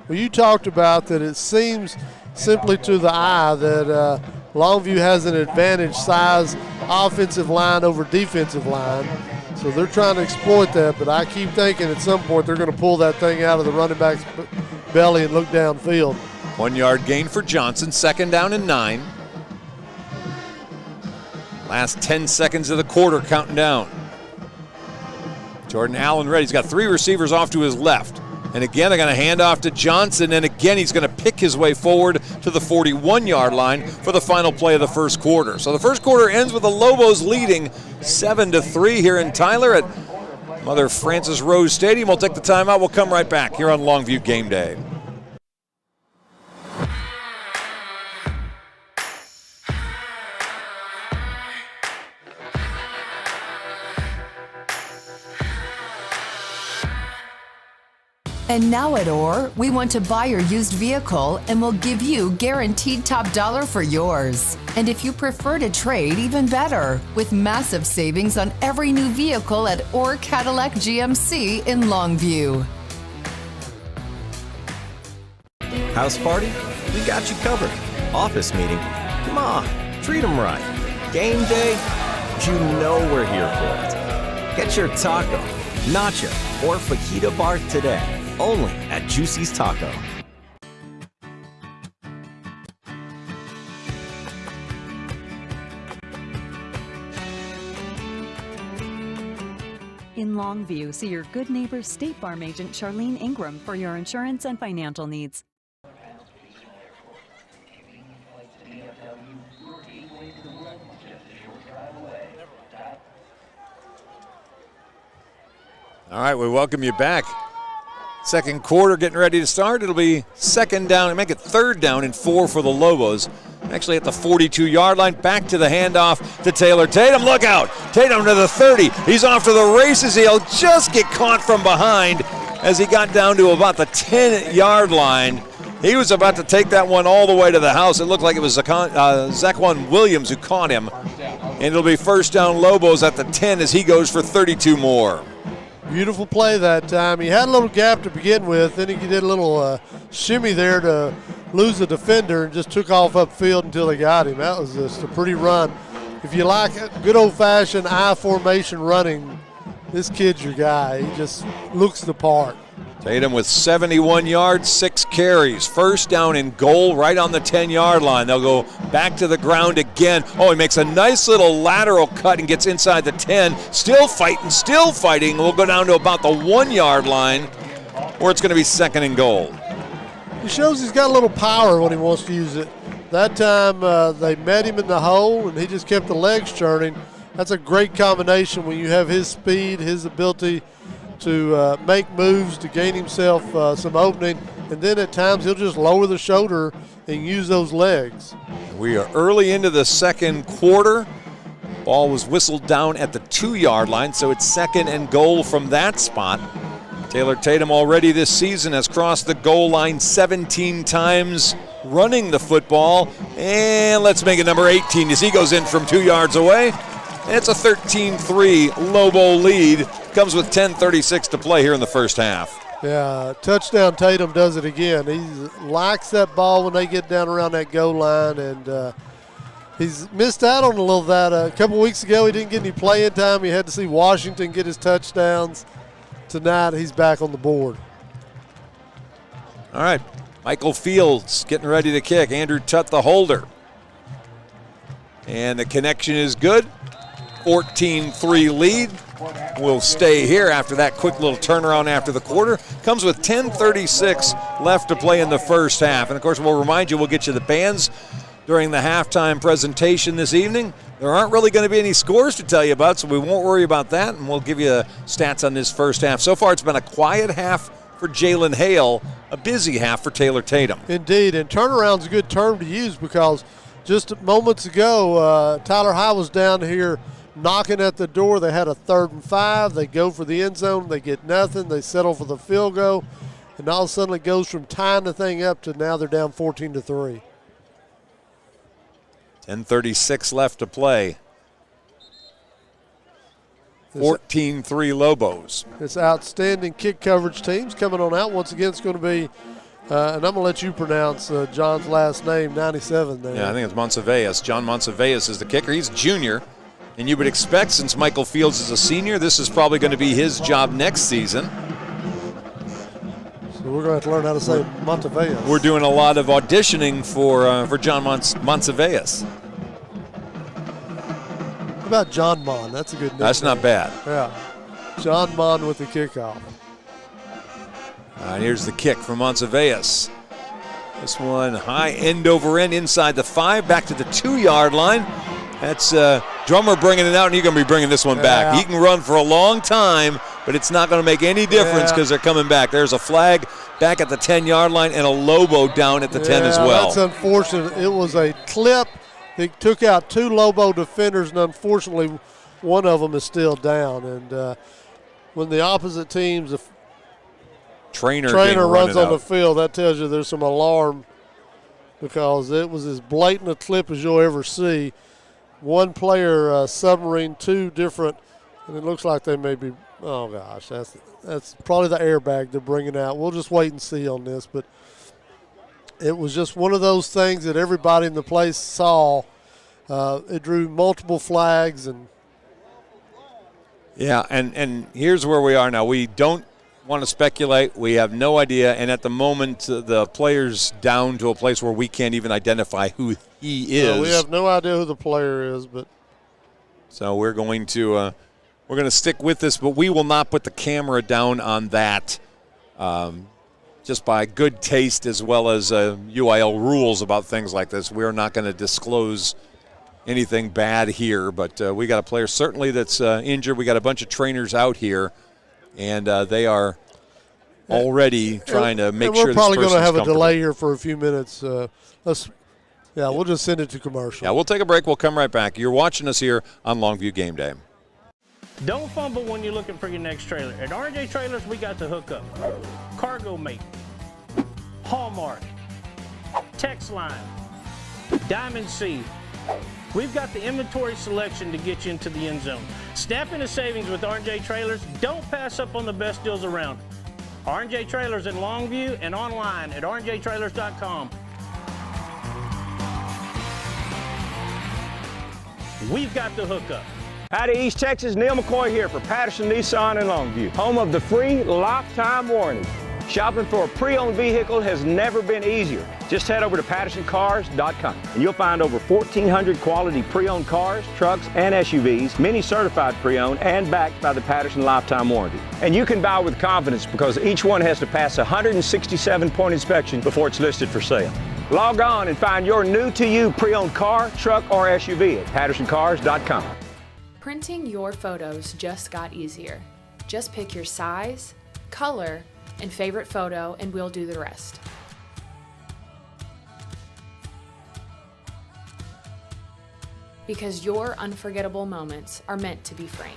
Well, you talked about that it seems simply to the eye that Longview has an advantage size offensive line over defensive line. So they're trying to exploit that, but I keep thinking at some point they're going to pull that thing out of the running back's belly and look downfield. 1 yard gain for Johnson, 2nd down and 9. Last 10 seconds of the quarter counting down. Jordan Allen ready. He's got 3 receivers off to his left. And again, they're going to hand off to Johnson, and again, he's going to pick his way forward to the 41-yard line for the final play of the first quarter. So the first quarter ends with the Lobos leading 7-3 here in Tyler at Mother Frances Rose Stadium. We'll take the timeout. We'll come right back here on Longview Game Day. And now at Orr, we want to buy your used vehicle and we'll give you guaranteed top dollar for yours. And if you prefer to trade, even better, with massive savings on every new vehicle at Orr Cadillac GMC in Longview. House party? We got you covered. Office meeting? Come on, treat them right. Game day? You know we're here for it. Get your taco, nacho, or fajita bar today. Only at Juicy's Taco. In Longview, see your good neighbor State Farm agent Charlene Ingram for your insurance and financial needs. All right, we welcome you back. Second quarter getting ready to start. It'll be 2nd down and make it 3rd down and 4 for the Lobos. Actually at the 42-yard line, back to the handoff to Taylor Tatum. Look out! Tatum to the 30. He's off to the races. He'll just get caught from behind as he got down to about the 10-yard line. He was about to take that one all the way to the house. It looked like it was Zaquan Williams who caught him. And it'll be 1st down Lobos at the 10 as he goes for 32 more. Beautiful play that time. He had a little gap to begin with. Then he did a little shimmy there to lose the defender and just took off upfield until they got him. That was just a pretty run. If you like good old-fashioned I formation running, this kid's your guy. He just looks the part. Tatum with 71 yards, 6 carries. 1st down and goal right on the 10-yard line. They'll go back to the ground again. Oh, he makes a nice little lateral cut and gets inside the 10. Still fighting. We'll go down to about the 1-yard line where it's going to be 2nd and goal. He shows he's got a little power when he wants to use it. That time they met him in the hole and he just kept the legs churning. That's a great combination when you have his speed, his ability to make moves to gain himself some opening, and then at times he'll just lower the shoulder and use those legs. We are early into the second quarter. Ball was whistled down at the 2-yard line, so it's 2nd and goal from that spot. Taylor Tatum already this season has crossed the goal line 17 times running the football, and let's make it number 18 as he goes in from 2 yards away. And it's a 13-3 Lobo lead. Comes with 10:36 to play here in the first half. Yeah, touchdown Tatum does it again. He likes that ball when they get down around that goal line, and he's missed out on a little of that. A couple weeks ago he didn't get any playing time. He had to see Washington get his touchdowns. Tonight he's back on the board. All right, Michael Fields getting ready to kick. Andrew Tutt the holder. And the connection is good. 14-3 lead. Will stay here after that quick little turnaround after the quarter. Comes with 10:36 left to play in the first half. And, of course, we'll remind you, we'll get you the bands during the halftime presentation this evening. There aren't really going to be any scores to tell you about, so we won't worry about that, and we'll give you stats on this first half. So far, it's been a quiet half for Jalen Hale, a busy half for Taylor Tatum. Indeed, and turnaround's a good term to use because just moments ago, Tyler High was down here knocking at the door. They had a 3rd and 5. They go for the end zone. They get nothing. They settle for the field goal. And all of a sudden it goes from tying the thing up to now they're down 14-3. 10:36 left to play. 14-3 Lobos. It's outstanding kick coverage teams coming on out. Once again, it's going to be, and I'm going to let you pronounce John's last name, 97 there. Yeah, I think it's Monteveus. John Monteveus is the kicker. He's a junior, and you would expect, since Michael Fields is a senior, this is probably going to be his job next season. So we're going to have to learn how to say Monteveus. We're doing a lot of auditioning for John Monteveus. How about John Mon? That's a good name. That's not bad. Yeah. John Mon with the kickoff. All right, here's the kick from Monteveus. This one high end over end inside the 5, back to the 2-yard line. That's Drummer bringing it out, and he's going to be bringing this one back. He can run for a long time, but it's not going to make any difference because they're coming back. There's a flag back at the 10-yard line and a Lobo down at the 10 as well. That's unfortunate. It was a clip. They took out 2 Lobo defenders, and unfortunately one of them is still down. And when the opposite team's trainer runs on the field, that tells you there's some alarm, because it was as blatant a clip as you'll ever see. One player submarine, 2 different, and it looks like they may be, oh gosh, that's probably the airbag they're bringing out. We'll just wait and see on this, but it was just one of those things that everybody in the place saw. It drew multiple flags. Yeah, and here's where we are now. We don't want to speculate. We have no idea. And at the moment, the player's down to a place where we can't even identify who he is. We have no idea who the player is. But so we're going to stick with this, but we will not put the camera down on that. Just by good taste, as well as UIL rules about things like this. We're not going to disclose anything bad here, but we got a player certainly that's injured. We got a bunch of trainers out here, and they are already trying to make sure this person's comfortable. We're probably going to have a delay here for a few minutes. We'll just send it to commercial. Yeah, we'll take a break. We'll come right back. You're watching us here on Longview Game Day. Don't fumble when you're looking for your next trailer. At R&J Trailers, we got the hookup. Cargo Mate, Hallmark, Text Line, Diamond Seed. We've got the inventory selection to get you into the end zone. Step into savings with R&J Trailers. Don't pass up on the best deals around. R&J Trailers in Longview and online at rnjtrailers.com. We've got the hookup. Howdy, East Texas. Neil McCoy here for Patterson Nissan in Longview, home of the free lifetime warranty. Shopping for a pre-owned vehicle has never been easier. Just head over to PattersonCars.com and you'll find over 1,400 quality pre-owned cars, trucks, and SUVs, many certified pre-owned and backed by the Patterson Lifetime Warranty. And you can buy with confidence because each one has to pass a 167-point inspection before it's listed for sale. Log on and find your new-to-you pre-owned car, truck, or SUV at PattersonCars.com. Printing your photos just got easier. Just pick your size, color, and favorite photo, and we'll do the rest. Because your unforgettable moments are meant to be framed.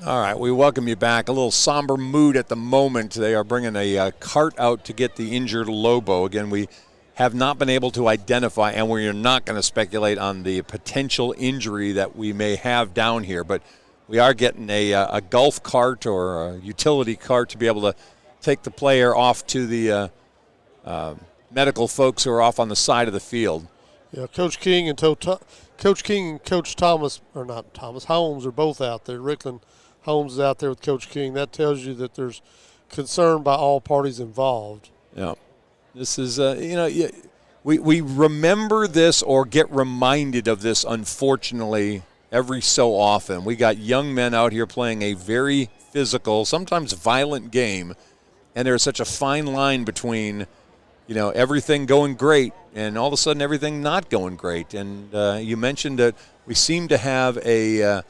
All right, we welcome you back. A little somber mood at the moment. They are bringing a cart out to get the injured Lobo. Again, we have not been able to identify, and we are not going to speculate on the potential injury that we may have down here, but we are getting a golf cart or a utility cart to be able to take the player off to the medical folks who are off on the side of the field. Yeah, Coach King and Coach Thomas, or not Thomas, Holmes are both out there. Rickland Holmes is out there with Coach King. That tells you that there's concern by all parties involved. Yeah. This is, we remember this or get reminded of this, unfortunately, every so often. We got young men out here playing a very physical, sometimes violent game, and there's such a fine line between, everything going great and all of a sudden everything not going great. And you mentioned that we seem to have a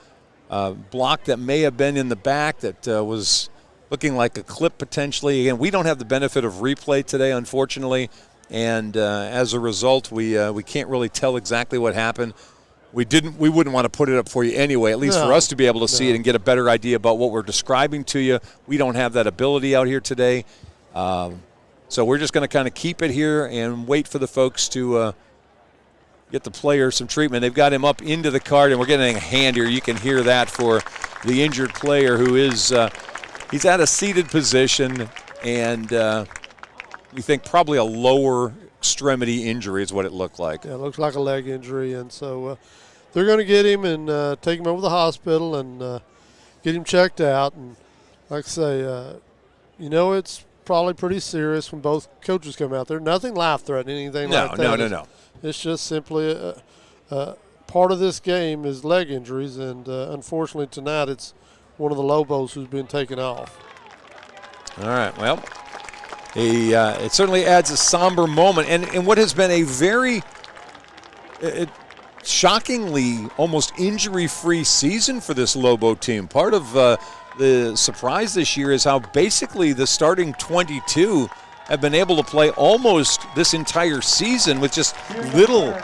block that may have been in the back that was looking like a clip potentially. Again, we don't have the benefit of replay today, unfortunately, and as a result, we can't really tell exactly what happened. we wouldn't want to put it up for you anyway, at least for us to be able to see it and get a better idea about what we're describing to you. We don't have that ability out here today. So we're just going to kind of keep it here and wait for the folks to get the player some treatment. They've got him up into the cart, and we're getting a hand here. You can hear that for the injured player who is he's at a seated position, and we think probably a lower extremity injury is what it looked like. Yeah, it looks like a leg injury, and so they're going to get him and take him over to the hospital and get him checked out. And like I say, it's probably pretty serious when both coaches come out there. Nothing life-threatening, anything like that. No. It's just simply part of this game is leg injuries, and unfortunately tonight it's one of the Lobos who's been taken off. All right, well, it certainly adds a somber moment, and what has been a very shockingly almost injury-free season for this Lobo team. Part of the surprise this year is how basically the starting 22 have been able to play almost this entire season with just little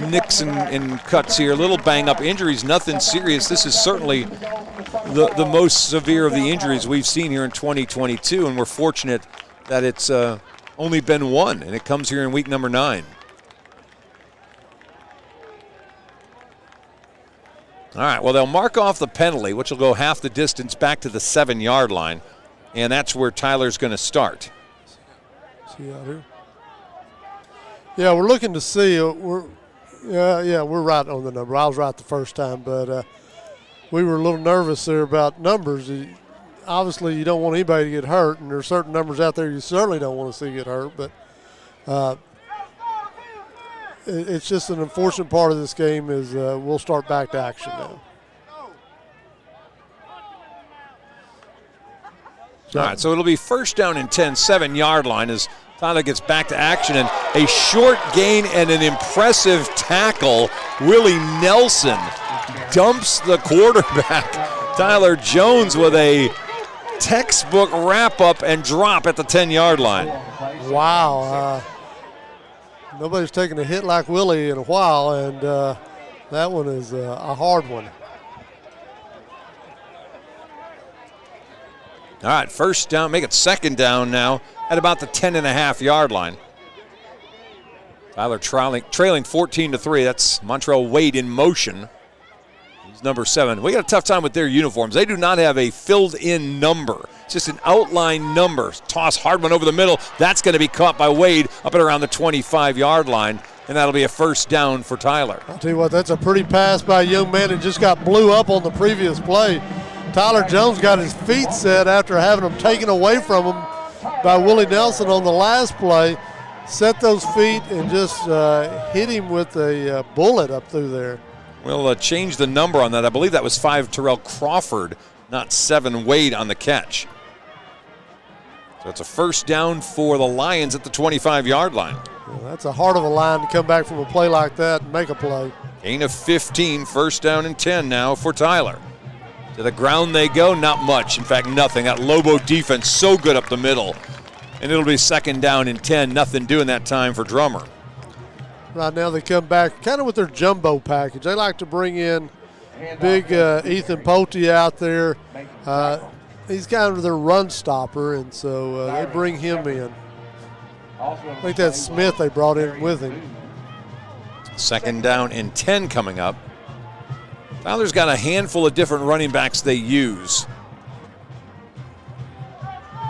nicks and cuts here, little bang-up injuries, nothing serious. This is certainly the most severe of the injuries we've seen here in 2022, and we're fortunate that it's only been one, and it comes here in week number 9. All right, well, they'll mark off the penalty, which will go half the distance back to the 7-yard line, and that's where Tyler's going to start. See out here? Yeah, we're looking to see. We're right on the number. I was right the first time, but we were a little nervous there about numbers. Obviously, you don't want anybody to get hurt, and there are certain numbers out there you certainly don't want to see get hurt, but it's just an unfortunate part of this game is we'll start back to action now. All right, so it'll be first down and 10, 7-yard line as Tyler gets back to action, and a short gain and an impressive tackle. Willie Nelson dumps the quarterback. Tyler Jones with a textbook wrap-up and drop at the 10-yard line. Wow. Nobody's taken a hit like Willie in a while, and that one is a hard one. All right, first down, make it second down now at about the 10.5-yard line. Tyler trailing 14-3. That's Montrell Wade in motion. He's number 7. We got a tough time with their uniforms. They do not have a filled-in number. It's just an outline number. Toss Hardman over the middle. That's going to be caught by Wade up at around the 25-yard line, and that'll be a first down for Tyler. I'll tell you what, that's a pretty pass by a young man that just got blew up on the previous play. Tyler Jones got his feet set after having them taken away from him by Willie Nelson on the last play. Set those feet and just hit him with a bullet up through there. We'll change the number on that. I believe that was 5 Terrell Crawford, not 7 Wade on the catch. So it's a first down for the Lions at the 25-yard line. Well, that's a heart of a line to come back from a play like that and make a play. Gain of 15, first down and 10 now for Tyler. To the ground they go, not much. In fact, nothing. That Lobo defense so good up the middle. And it'll be second down and 10. Nothing doing that time for Drummer. Right now they come back kind of with their jumbo package. They like to bring in big Ethan Pote out there. He's kind of their run stopper, and so they bring him in. I think that's Smith they brought in with him. Second down and 10 coming up. Tyler's got a handful of different running backs they use.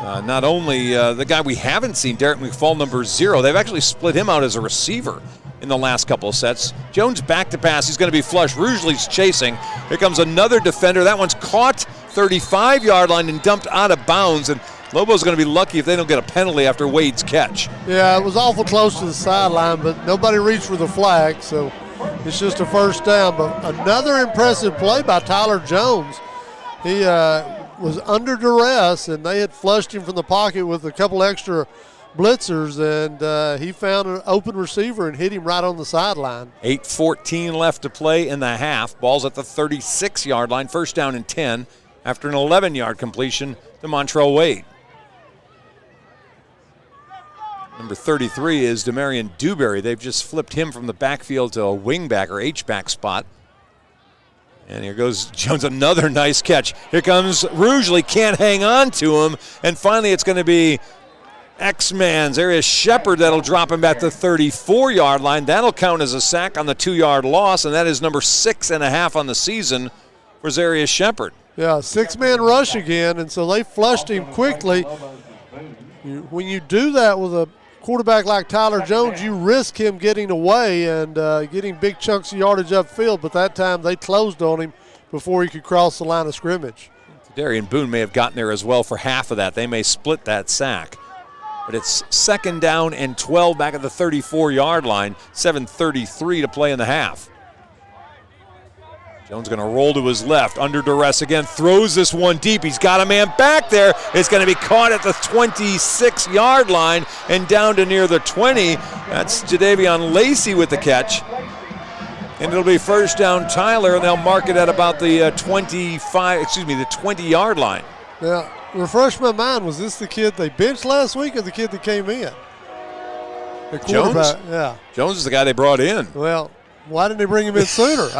Not only the guy we haven't seen, Derek McFall, number 0, they've actually split him out as a receiver in the last couple of sets. Jones back to pass. He's going to be flush. Rugeley's chasing. Here comes another defender. That one's caught 35-yard line and dumped out of bounds. And Lobo's going to be lucky if they don't get a penalty after Wade's catch. Yeah, it was awful close to the sideline, but nobody reached for the flag, so it's just a first down. But another impressive play by Tyler Jones. He was under duress, and they had flushed him from the pocket with a couple extra blitzers, and he found an open receiver and hit him right on the sideline. 8:14 left to play in the half. Ball's at the 36-yard line, first down and 10 after an 11-yard completion to Montrell Wade. Number 33 is Demarion Dewberry. They've just flipped him from the backfield to a wingback or H-back spot. And here goes Jones, another nice catch. Here comes Rugeley, can't hang on to him. And finally it's going to be X-Man's Arius Shepard that'll drop him back to the 34-yard line. That'll count as a sack on the 2-yard loss, and that is number 6.5 on the season for Arius Shepard. Yeah, 6-man rush again, and so they flushed him quickly. When you do that with a quarterback like Tyler Jones, you risk him getting away and getting big chunks of yardage upfield, but that time they closed on him before he could cross the line of scrimmage. Darian Boone may have gotten there as well for half of that. They may split that sack. But it's 2nd down and 12 back at the 34-yard line, 7:33 to play in the half. Jones going to roll to his left, under duress again, throws this one deep. He's got a man back there. It's going to be caught at the 26-yard line and down to near the 20. That's Jadavion Lacey with the catch. And it'll be first down Tyler, and they'll mark it at about the 20-yard line. Now, refresh my mind, was this the kid they benched last week or the kid that came in? The Jones? Yeah. Jones is the guy they brought in. Well, why didn't they bring him in sooner?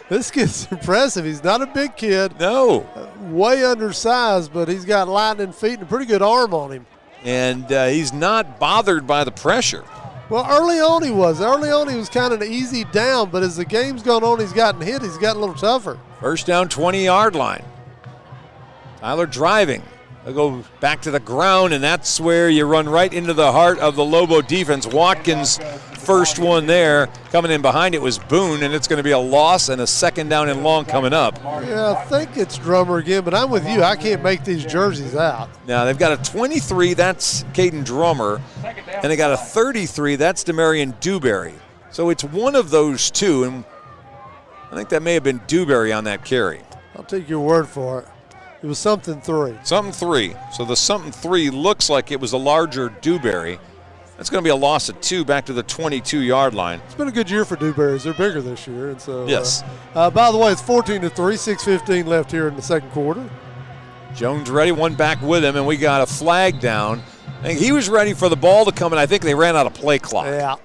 This kid's impressive. He's not a big kid. No. Way undersized, but he's got lightning feet and a pretty good arm on him. And he's not bothered by the pressure. Well, early on he was. Early on he was kind of an easy down, but as the game's gone on, he's gotten hit. He's gotten a little tougher. First down, 20-yard line. Tyler driving. They'll go back to the ground, and that's where you run right into the heart of the Lobo defense. Watkins, first one there. Coming in behind it was Boone, and it's going to be a loss and a 2nd down and long coming up. Yeah, I think it's Drummer again, but I'm with you. I can't make these jerseys out. Now, they've got a 23, that's Caden Drummer, and they got a 33, that's Demarion Dewberry. So it's one of those two, and I think that may have been Dewberry on that carry. I'll take your word for it. It was something 3. Something 3. So the something 3 looks like it was a larger Dewberry. That's going to be a loss of 2 back to the 22-yard line. It's been a good year for Dewberries. They're bigger this year. And so, yes. By the way, it's 14-3, 6:15 left here in the second quarter. Jones ready, one back with him, and we got a flag down. I think he was ready for the ball to come, and I think they ran out of play clock. Yeah.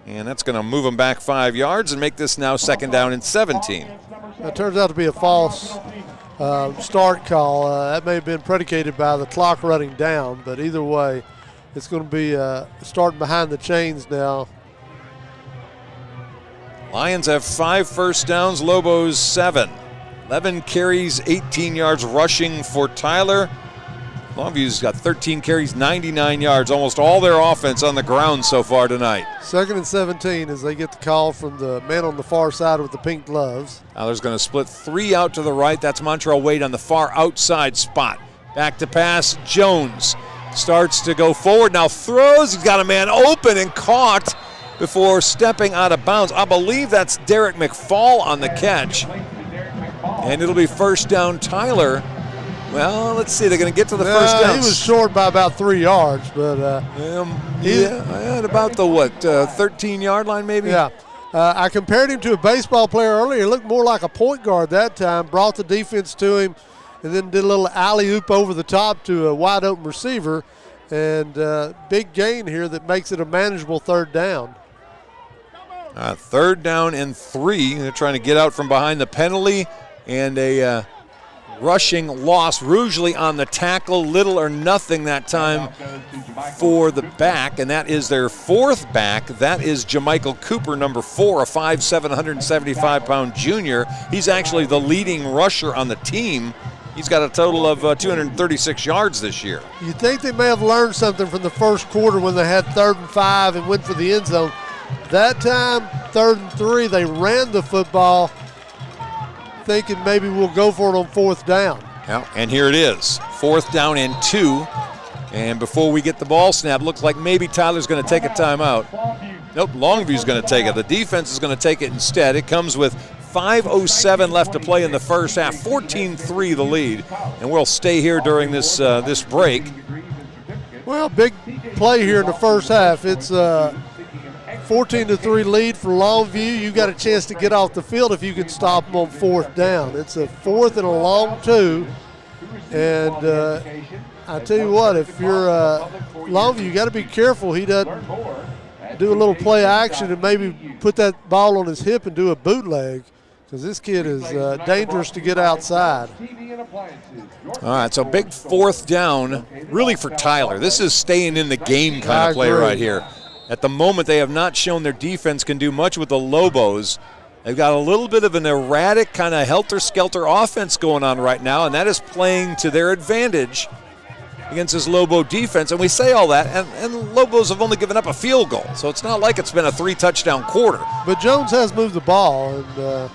And that's going to move him back 5 yards and make this now 2nd down and 17. That turns out to be a false start call. That may have been predicated by the clock running down, but either way, it's going to be starting behind the chains now. Lions have 5 first downs, Lobos 7. 11 carries, 18 yards rushing for Tyler. Longview's got 13 carries, 99 yards, almost all their offense on the ground so far tonight. 2nd and 17 as they get the call from the man on the far side with the pink gloves. Tyler's going to split 3 out to the right. That's Montrell Wade on the far outside spot. Back to pass, Jones starts to go forward, now throws. He's got a man open and caught before stepping out of bounds. I believe that's Derek McFall on the catch. And it'll be first down Tyler. Well, let's see. They're going to get to the first down. He was short by about 3 yards, but at about the 13-yard line maybe. Yeah. I compared him to a baseball player earlier. He looked more like a point guard that time. Brought the defense to him, and then did a little alley-oop over the top to a wide-open receiver, and big gain here that makes it a manageable 3rd down. 3rd down and 3. They're trying to get out from behind the penalty, and a rushing loss. Rugeley on the tackle, little or nothing that time for the back, and that is their 4th back. That is Jamichael Cooper, number 4, a 5'7", 175-pound junior. He's actually the leading rusher on the team. He's got a total of 236 yards this year. You think they may have learned something from the first quarter when they had 3rd and 5 and went for the end zone. That time, 3rd and 3, they ran the football, thinking maybe we'll go for it on 4th down. Yeah, and here it is, 4th down and 2. And before we get the ball snap, looks like maybe Tyler's going to take a timeout. Nope, Longview's going to take it. The defense is going to take it instead. It comes with 5:07 left to play in the first half, 14-3 the lead. And we'll stay here during this this break. Well, big play here in the first half. It's 14-3 lead for Longview. You got a chance to get off the field if you can stop them on 4th down. It's a 4th and a long 2. And I tell you what, if you're Longview, you got to be careful he doesn't do a little play action and maybe put that ball on his hip and do a bootleg, because this kid is dangerous to get outside. All right, so big 4th down really for Tyler. This is staying in the game kind of play right here. At the moment, they have not shown their defense can do much with the Lobos. They've got a little bit of an erratic kind of helter-skelter offense going on right now, and that is playing to their advantage against this Lobo defense. And we say all that, and Lobos have only given up a field goal, so it's not like it's been a 3-touchdown quarter. But Jones has moved the ball, and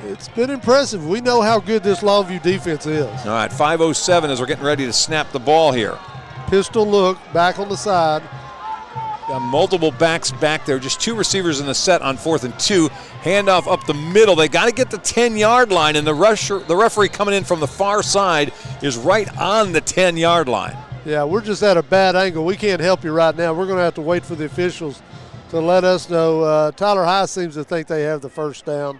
it's been impressive. We know how good this Longview defense is. All right, 5:07 as we're getting ready to snap the ball here. Pistol look, back on the side. Got multiple backs back there, just 2 receivers in the set on 4th and 2. Handoff up the middle. They got to get the 10-yard line, and the referee coming in from the far side is right on the 10-yard line. Yeah, we're just at a bad angle. We can't help you right now. We're going to have to wait for the officials to let us know. Tyler High seems to think they have the first down.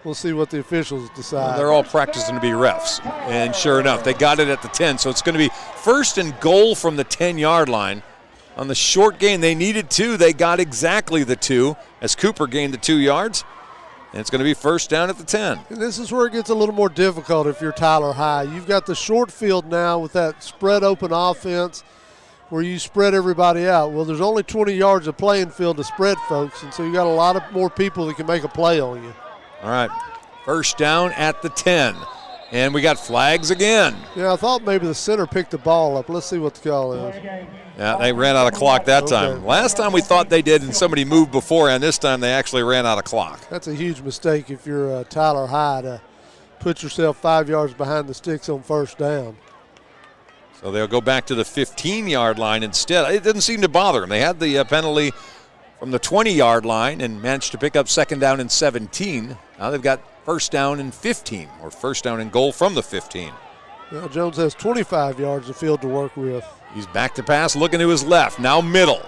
We'll see what the officials decide. They're all practicing to be refs, and sure enough, they got it at the 10. So it's going to be 1st and goal from the 10-yard line. On the short gain, they needed 2. They got exactly the 2 as Cooper gained the 2 yards. And it's going to be 1st down at the 10. And this is where it gets a little more difficult if you're Tyler High. You've got the short field now with that spread open offense where you spread everybody out. Well, there's only 20 yards of playing field to spread, folks, and so you got a lot of more people that can make a play on you. All right, 1st down at the 10. And we got flags again. Yeah, I thought maybe the center picked the ball up. Let's see what the call is. Yeah, they ran out of clock that time. Last time we thought they did and somebody moved before, and this time they actually ran out of clock. That's a huge mistake if you're Tyler High to put yourself 5 yards behind the sticks on 1st down. So they'll go back to the 15-yard line instead. It didn't seem to bother them. They had the penalty from the 20-yard line and managed to pick up 2nd down and 17. Now they've got 1st down and 15, or 1st down and goal from the 15. Well, Jones has 25 yards of field to work with. He's back to pass, looking to his left. Now middle.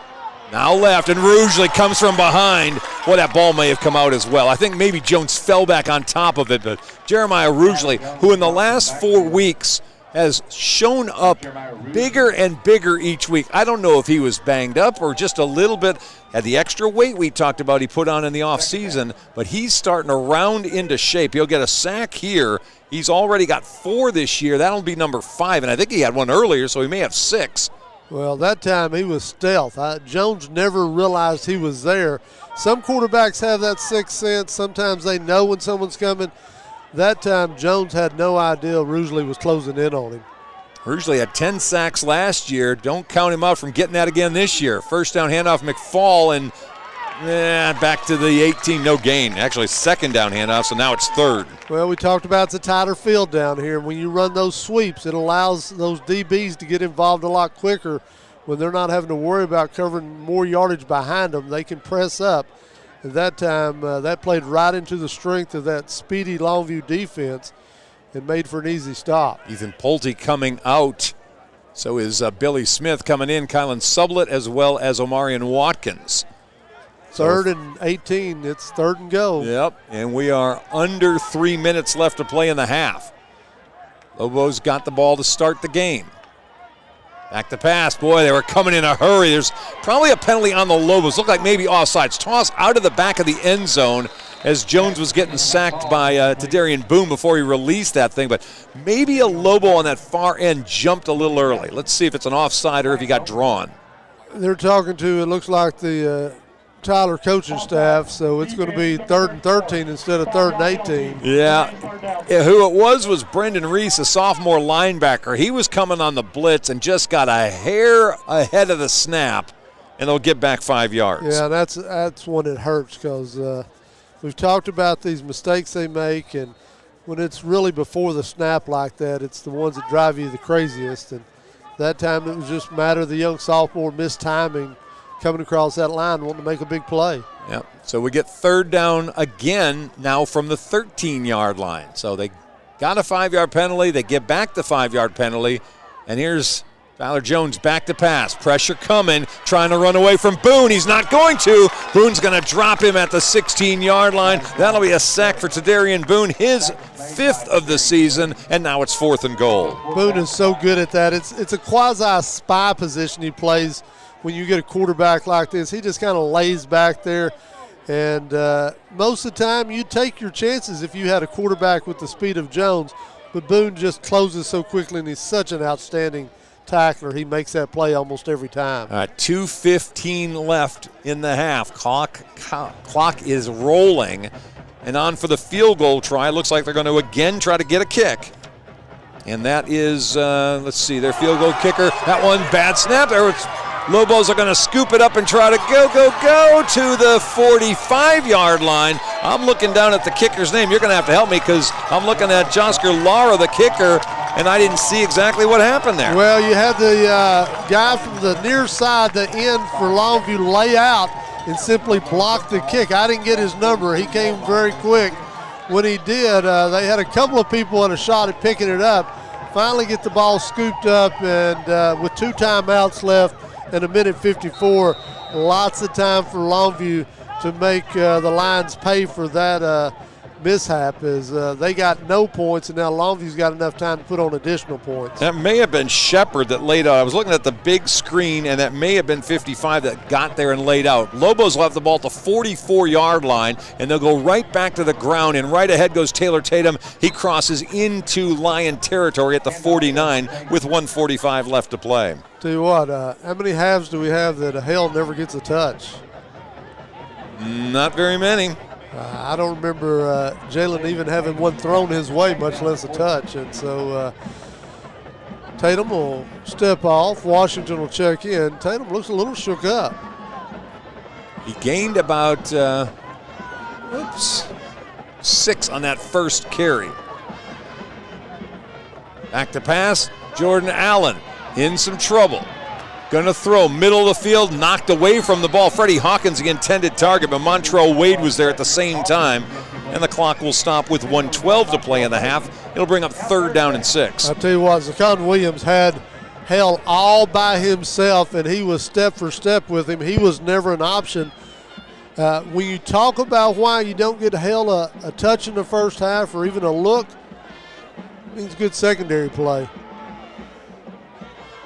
Now left, and Rougeley comes from behind. Well, that ball may have come out as well. I think maybe Jones fell back on top of it, but Jeremiah Rougeley, who in the last 4 weeks has shown up bigger and bigger each week. I don't know if he was banged up or just a little bit, had the extra weight we talked about he put on in the offseason, but he's starting to round into shape. He'll get a sack here. He's already got 4 this year. That'll be number 5, and I think he had one earlier, so he may have 6. Well, that time he was stealth. Jones never realized he was there. Some quarterbacks have that sixth sense. Sometimes they know when someone's coming. That time, Jones had no idea Rougeley was closing in on him. Rougeley had 10 sacks last year. Don't count him out from getting that again this year. 1st down handoff, McFall, and back to the 18, no gain. Actually, 2nd down handoff, so now it's 3rd. Well, we talked about the tighter field down here. When you run those sweeps, it allows those DBs to get involved a lot quicker. When they're not having to worry about covering more yardage behind them, they can press up. At that time, that played right into the strength of that speedy Longview defense and made for an easy stop. Ethan Pulte coming out. So is Billy Smith coming in, Kylan Sublett, as well as Omarion Watkins. 3rd and 18. It's 3rd and goal. Yep, and we are under 3 minutes left to play in the half. Lobos got the ball to start the game. Back to pass. Boy, they were coming in a hurry. There's probably a penalty on the Lobos. Looked like maybe offsides. Toss out of the back of the end zone as Jones was getting sacked by Tadarian Boone before he released that thing. But maybe a Lobo on that far end jumped a little early. Let's see if it's an offside or if he got drawn. They're talking to, it looks like the Tyler coaching staff, so it's going to be 3rd and 13 instead of 3rd and 18. Yeah, who it was Brendan Reese, a sophomore linebacker. He was coming on the blitz and just got a hair ahead of the snap, and they'll get back 5 yards. Yeah, that's when it hurts, because we've talked about these mistakes they make, and when it's really before the snap like that, it's the ones that drive you the craziest. And that time it was just a matter of the young sophomore missed timing, coming across that line, wanting to make a big play. Yep. So we get 3rd down again now from the 13-yard line. So they got a 5-yard penalty. They get back the 5-yard penalty. And here's Tyler Jones back to pass. Pressure coming, trying to run away from Boone. He's not going to. Boone's going to drop him at the 16-yard line. That'll be a sack for Tadarian Boone, his 5th of the season, and now it's 4th and goal. Boone is so good at that. It's a quasi-spy position he plays when you get a quarterback like this. He just kind of lays back there, and most of the time you take your chances if you had a quarterback with the speed of Jones, but Boone just closes so quickly, and he's such an outstanding tackler. He makes that play almost every time. 2:15 left in the half. Clock is rolling, and on for the field goal try. Looks like they're going to again try to get a kick. And that is, let's see, their field goal kicker. That one, bad snap. Lobos are going to scoop it up and try to go to the 45-yard line. I'm looking down at the kicker's name. You're going to have to help me because I'm looking at Josker Lara, the kicker, and I didn't see exactly what happened there. Well, you had the guy from the near side, the end for Longview, lay out and simply block the kick. I didn't get his number. He came very quick. When he did, they had a couple of people at a shot at picking it up. Finally get the ball scooped up, and with 2 timeouts left and 1:54, lots of time for Longview to make the Lions pay for that mishap, as they got no points, and now Longview's got enough time to put on additional points. That may have been Shepard that laid out. I was looking at the big screen, and that may have been 55 that got there and laid out. Lobos left the ball at the 44-yard line, and they'll go right back to the ground, and right ahead goes Taylor Tatum. He crosses into Lion territory at the 49 with 1:45 left to play. Tell you what, how many halves do we have that Hale never gets a touch? Not very many. I don't remember Jalen even having one thrown his way, much less a touch. And so Tatum will step off. Washington will check in. Tatum looks a little shook up. He gained about 6 on that first carry. Back to pass, Jordan Allen in some trouble. Going to throw middle of the field, knocked away from the ball. Freddie Hawkins, the intended target, but Montrell Wade was there at the same time. And the clock will stop with 1:12 to play in the half. It'll bring up 3rd down and 6. I'll tell you what, Zaquan Williams had Hale all by himself, and he was step for step with him. He was never an option. When you talk about why you don't get Hale a touch in the first half or even a look, it means good secondary play.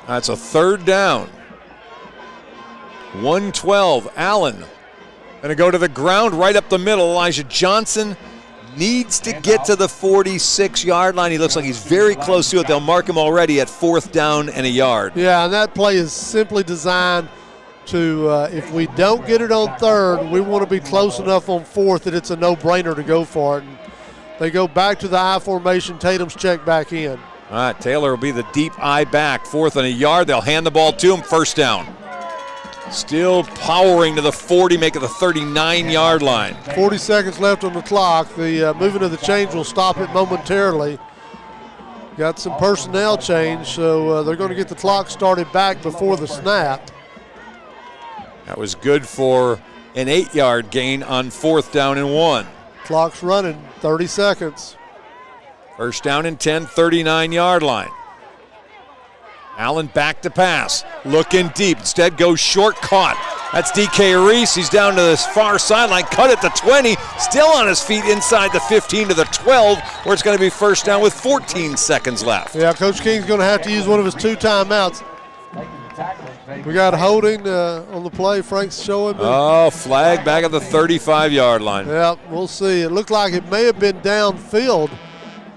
That's a 3rd down. 1:12. Allen going to go to the ground right up the middle. Elijah Johnson needs to get to the 46-yard line. He looks like he's very close to it. They'll mark him already at 4th down and a yard. Yeah, and that play is simply designed to, if we don't get it on 3rd, we want to be close enough on 4th that it's a no-brainer to go for it. And they go back to the I formation. Tatum's checked back in. All right, Taylor will be the deep I back. 4th and a yard. They'll hand the ball to him. 1st down. Still powering to the 40, make it the 39-yard line. 40 seconds left on the clock. The movement of the change will stop it momentarily. Got some personnel change, so they're going to get the clock started back before the snap. That was good for an 8-yard gain on 4th down and 1. Clock's running, 30 seconds. 1st down and 10, 39-yard line. Allen back to pass, looking deep. Instead goes short, caught. That's DK Reese. He's down to this far sideline, cut at the 20, still on his feet inside the 15 to the 12, where it's going to be 1st down with 14 seconds left. Yeah, Coach King's going to have to use one of his 2 timeouts. We got holding on the play. Frank's showing me. Oh, flag back at the 35-yard line. Yeah, we'll see. It looked like it may have been downfield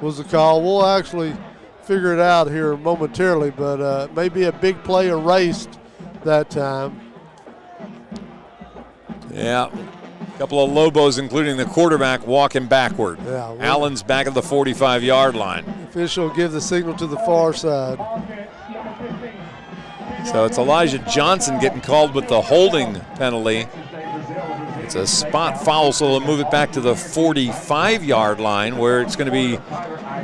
was the call. We'll actually figure it out here momentarily, but maybe a big play erased that time. Yeah, a couple of Lobos, including the quarterback, walking backward. Yeah, Allen's back at the 45-yard line. Official give the signal to the far side. So it's Elijah Johnson getting called with the holding penalty. It's a spot foul, so they'll move it back to the 45-yard line, where it's going to be,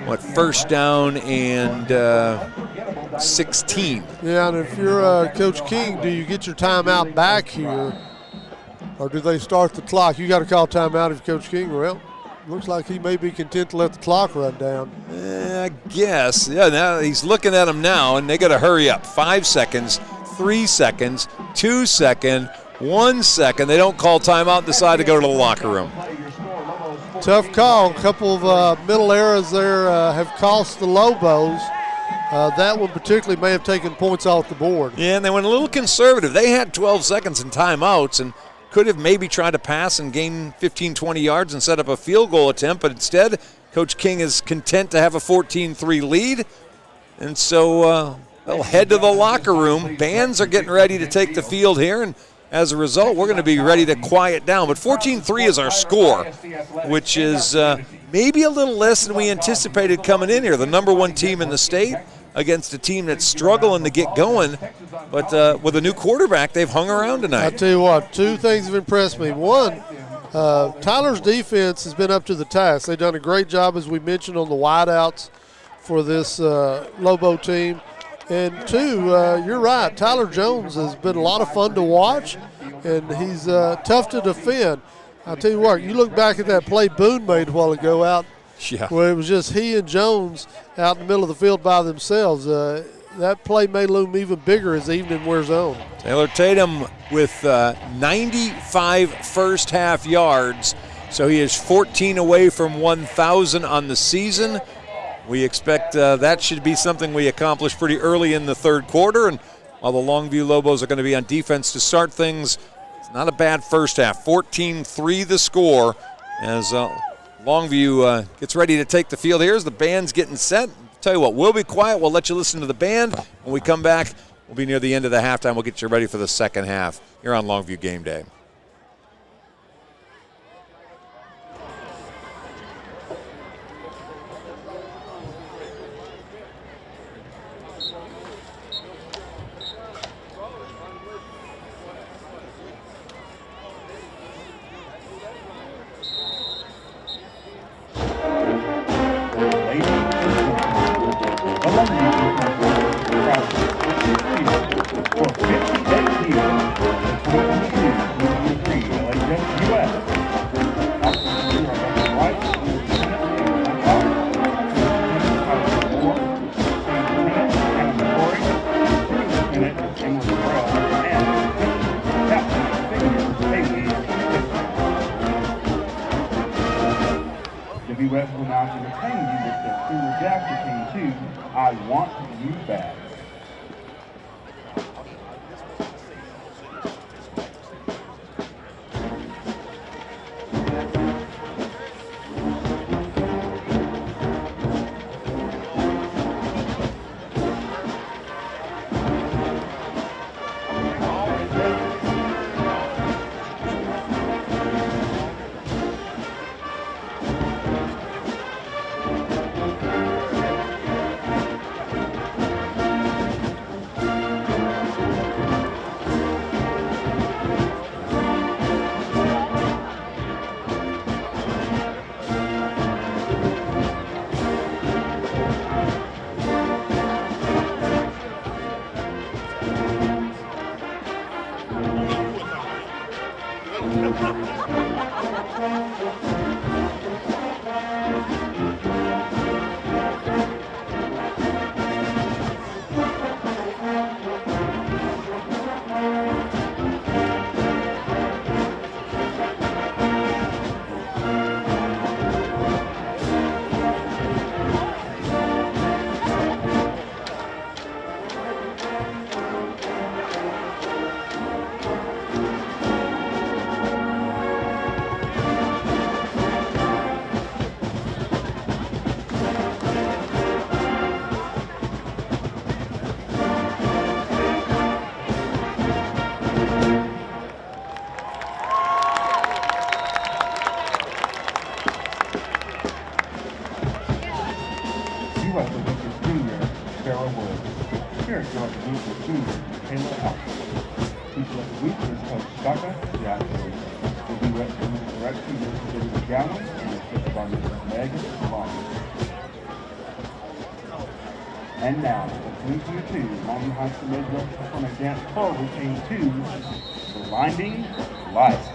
1st down and 16. Yeah, and if you're Coach King, do you get your timeout back here, or do they start the clock? You got to call timeout if Coach King. Well, looks like he may be content to let the clock run down. I guess. Yeah, now he's looking at them now, and they got to hurry up. 5 seconds, 3 seconds, 2 seconds, 1 second. They don't call timeout and decide to go to the locker room. Tough call. A couple of middle errors there have cost the Lobos. That one particularly may have taken points off the board. Yeah, and they went a little conservative. They had 12 seconds in timeouts and could have maybe tried to pass and gain 15, 20 yards and set up a field goal attempt, but instead, Coach King is content to have a 14-3 lead. And so they'll head to the locker room. Bands are getting ready to take the field here, and as a result, we're going to be ready to quiet down. But 14-3 is our score, which is maybe a little less than we anticipated coming in here. The number one team in the state against a team that's struggling to get going. But with a new quarterback, they've hung around tonight. I'll tell you what, two things have impressed me. One, Tyler's defense has been up to the task. They've done a great job, as we mentioned, on the wideouts for this Lobo team. And two, you're right, Tyler Jones has been a lot of fun to watch, and he's tough to defend. I'll tell you what, you look back at that play Boone made a while ago out where it was just he and Jones out in the middle of the field by themselves. That play may loom even bigger as the evening wears on. Taylor Tatum with 95 first half yards, so he is 14 away from 1,000 on the season. We expect that should be something we accomplish pretty early in the third quarter, and while the Longview Lobos are going to be on defense to start things, it's not a bad first half. 14-3 the score as Longview gets ready to take the field here as the band's getting set. Tell you what, we'll be quiet. We'll let you listen to the band. When we come back, we'll be near the end of the halftime. We'll get you ready for the second half here on Longview Game Day. WS will now entertain you with their Cooler Jack Team 2, I Want You Back. And now, the 3-2, Longview High School Midwest from a dance floor routine 2, Blinding Lights.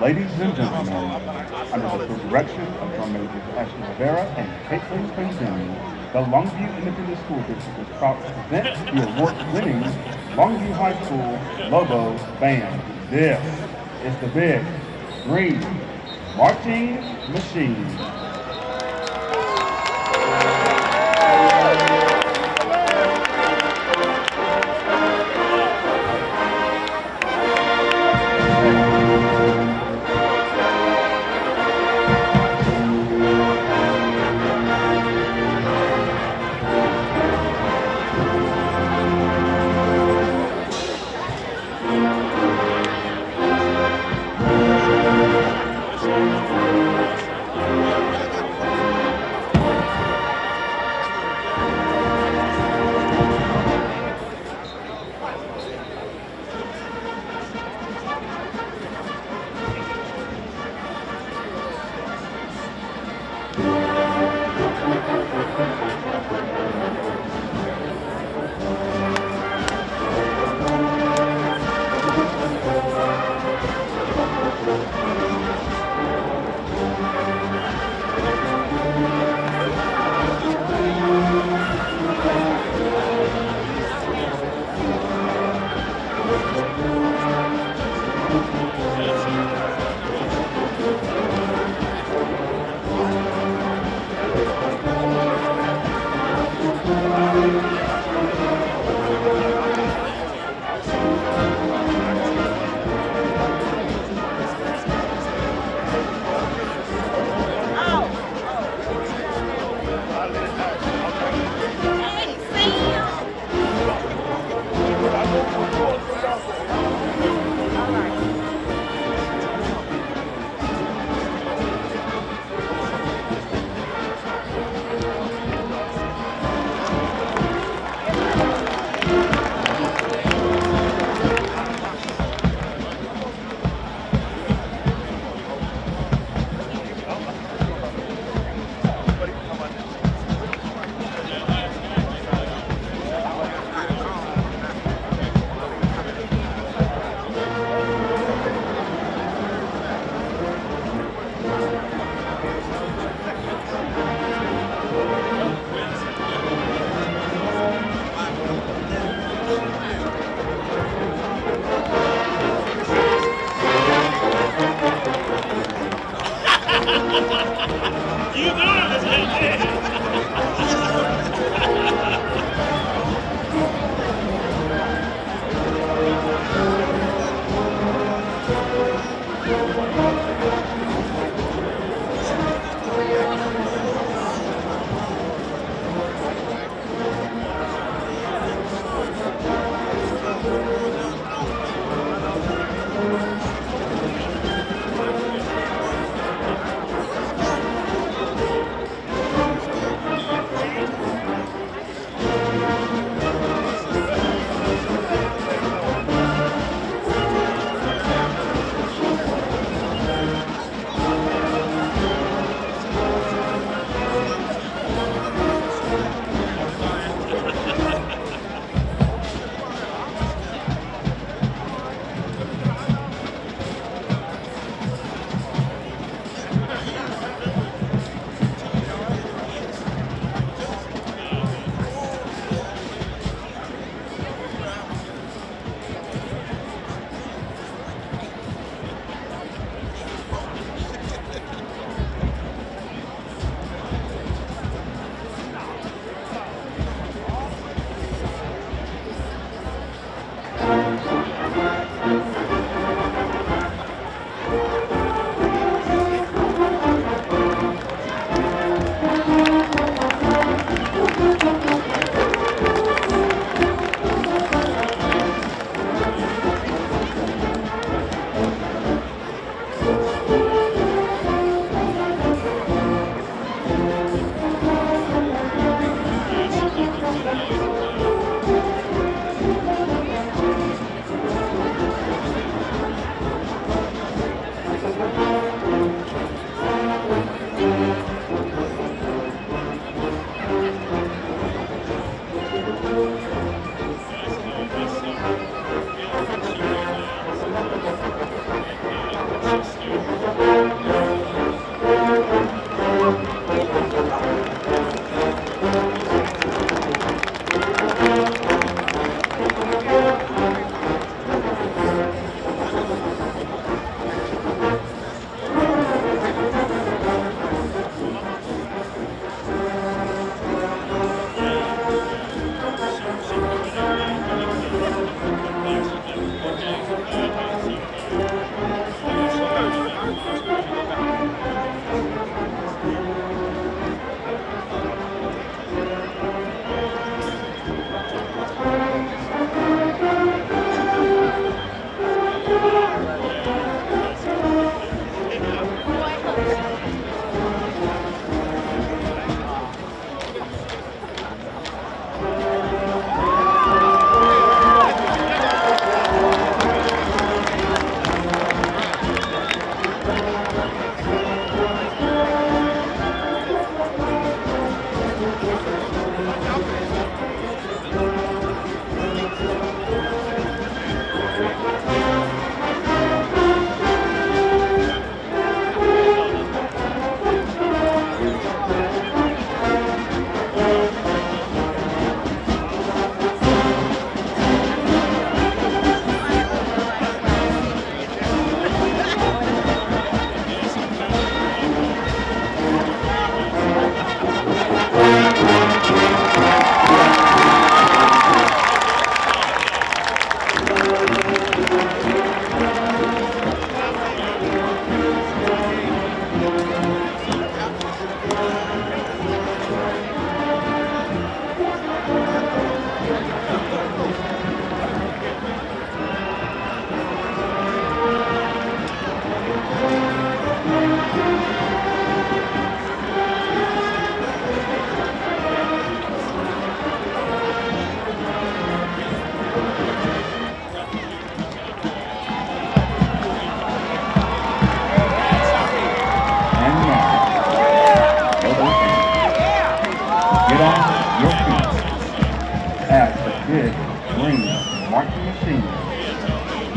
Ladies and gentlemen, under the direction of Drum Majors Ashley Rivera and Caitlin Quintin, the Longview Independent School District is proud to present the award-winning Longview High School Lobos Band. This is the Big Green Marching Machine.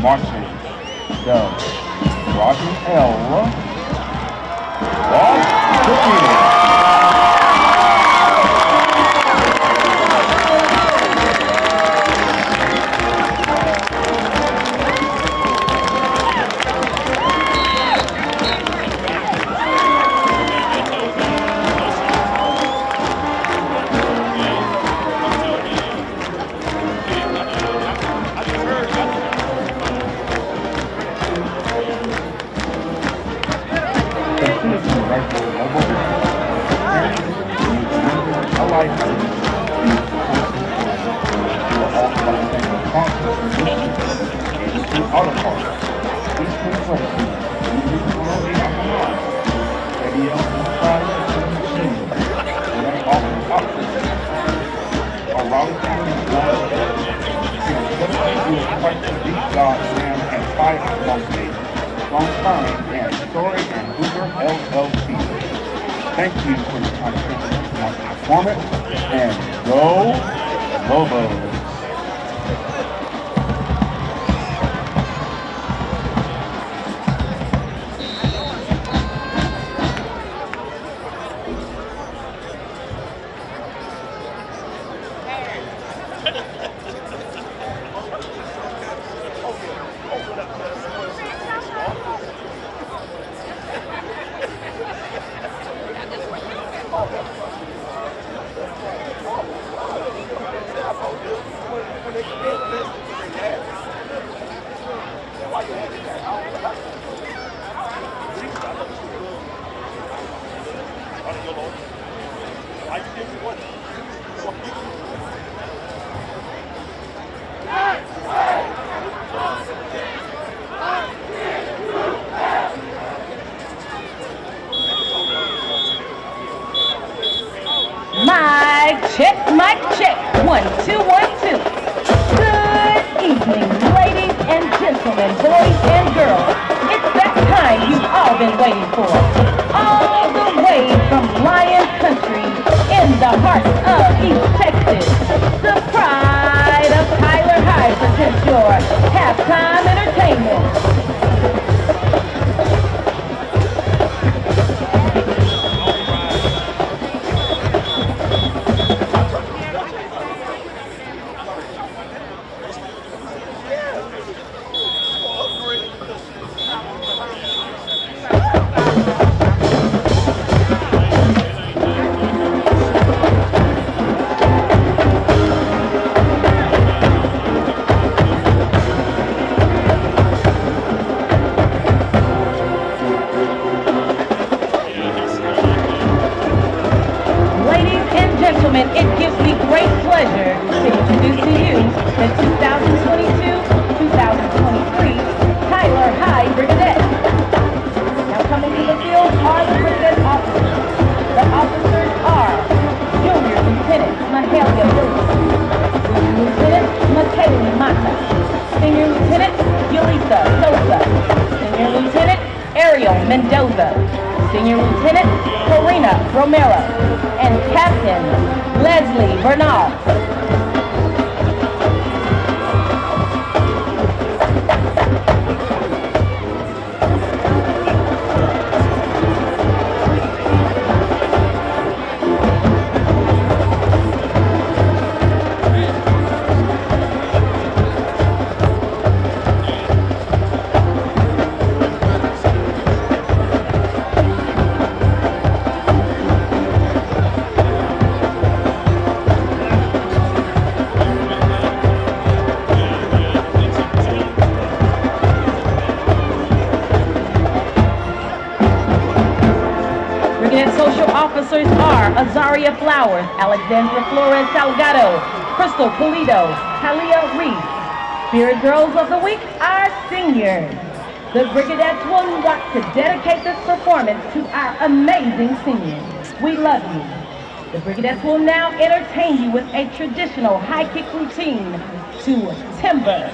marching the Roger L. Lost Cookie. Thank you for your contribution to my performance, and go Lobos! Mic check. 1, 2, 1, 2. Good evening, ladies and gentlemen, boys and girls. It's that time you've all been waiting for. All the way from Lion Country in the heart of East Texas. The pride of Tyler High presents your halftime entertainment. It gives me great pleasure to introduce to you the 2022-2023 Tyler High Brigade. Now coming to the field are the Brigade officers. The officers are Junior Lieutenant Mahalia Lewis, Junior Lieutenant Michaeli Mata, Senior Lieutenant Yulisa Sosa, Senior Lieutenant Ariel Mendoza, Senior Lieutenant Karina Romero, and Captain Leslie Bernal. Officers are Azaria Flowers, Alexandra Flores Salgado, Crystal Pulido, Talia Reese. Spirit Girls of the Week are seniors. The Brigadettes will want to dedicate this performance to our amazing seniors. We love you. The Brigadettes will now entertain you with a traditional high kick routine to Timber.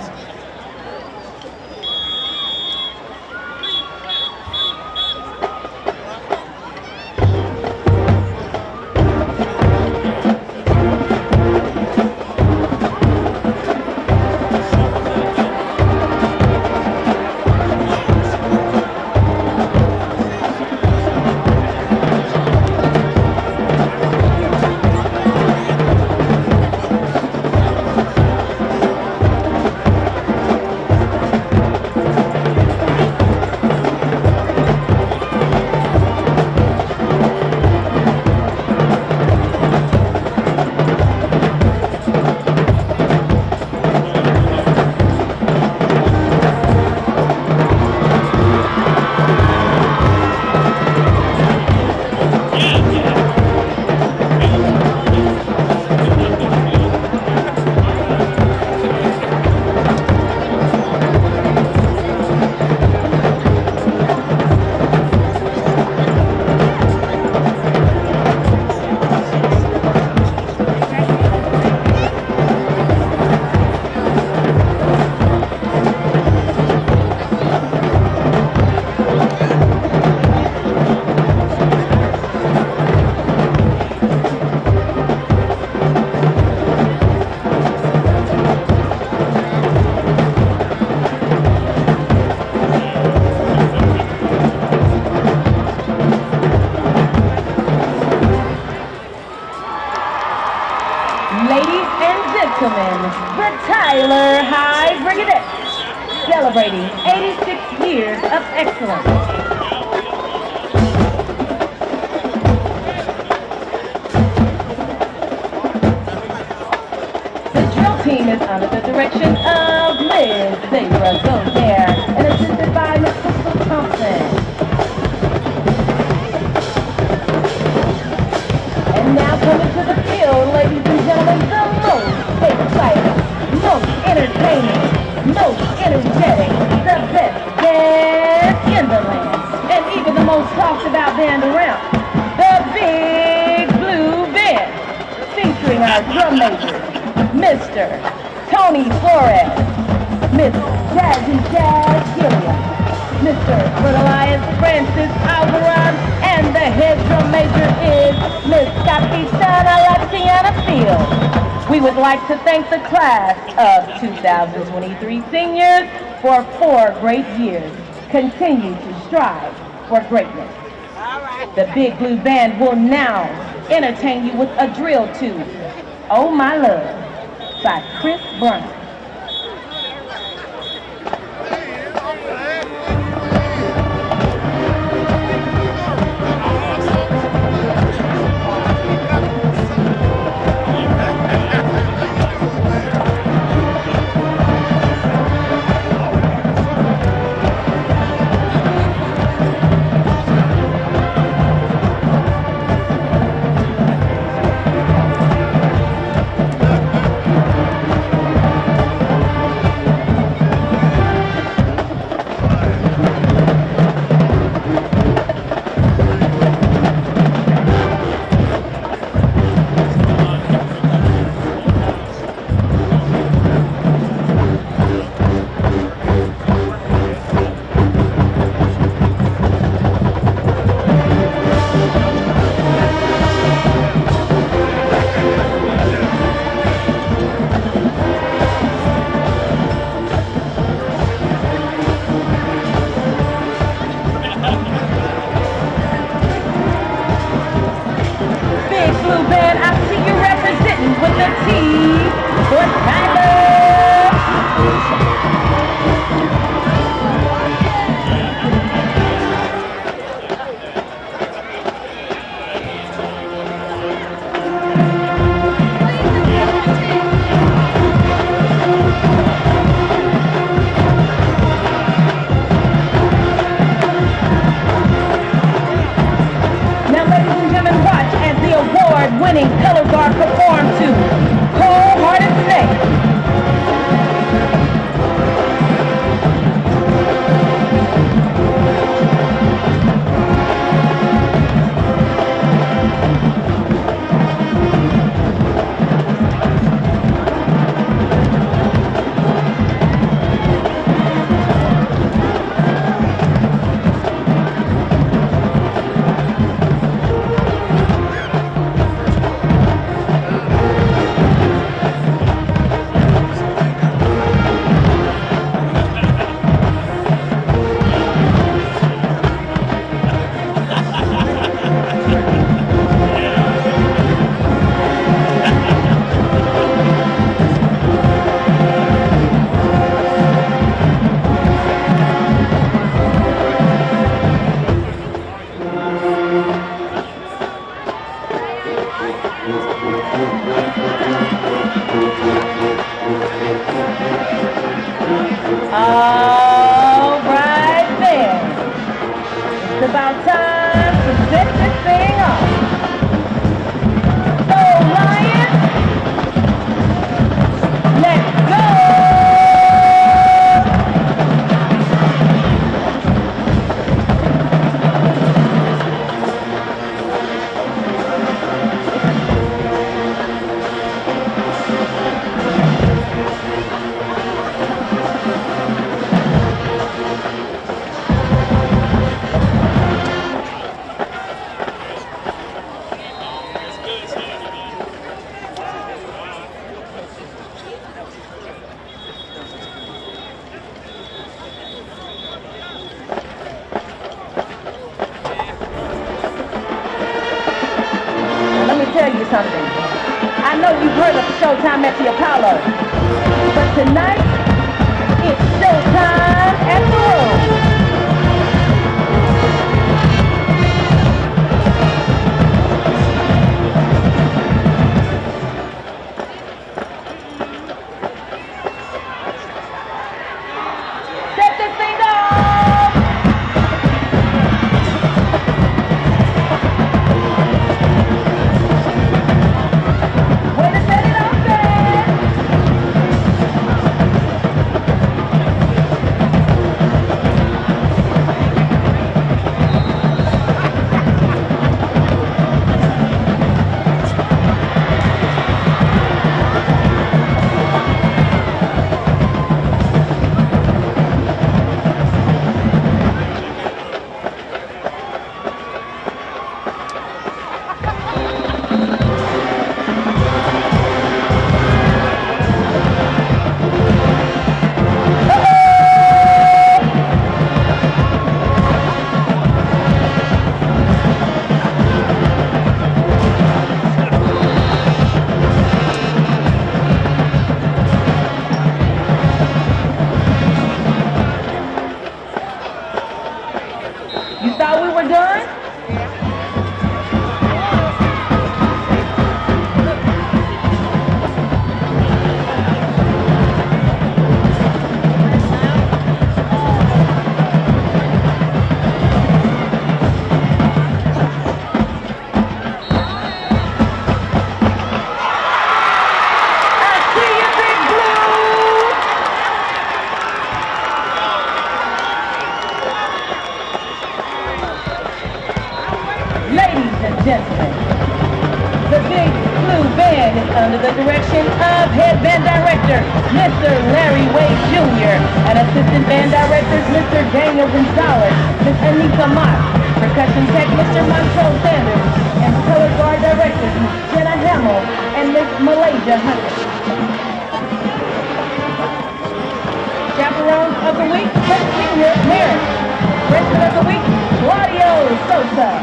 celebrating 86 years of excellence. The drill team is under the direction of Liz Zebra Gozaire and assisted by Ms. Crystal Thompson. And now coming to the field, ladies and gentlemen, the most exciting, most entertaining, most energetic, the best band in the land, and even the most talked about band around, the Big Blue Band, featuring our drum major, Mr. Tony Flores, Miss Jazzy Jazz Gilliam, Mr. Elias Francis Alvarez, and the head drum major is Miss Capitana Latiana Field. We would like to thank the class of 2023 seniors for 4 great years. Continue to strive for greatness. The Big Blue Band will now entertain you with a drill tune, Oh My Love, by Chris Brown. Winning color guard perform to Cold-Hearted Snake. All right then, it's about time to set this thing off. So Lions, let's go! Tell you something. I know you've heard of Showtime at the Apollo, but tonight It's showtime at the Rose. Set this thing up! Way to set it up, man! You thought we were done? I see you, Big Blue! Ladies and gentlemen, the Big Blue Band is under the direction of Head Band Director, Mr. Larry Wade Jr., and Assistant Band Directors, Mr. Daniel Gonzalez, Ms. Anita Mott, Percussion Tech, Mr. Montrell Sanders, and Color Guard Directors, Ms. Jenna Hamill and Ms. Malaysia Hunter. Chaperones of the Week, Senior Mary. Freshman of the Week, Claudio Sosa.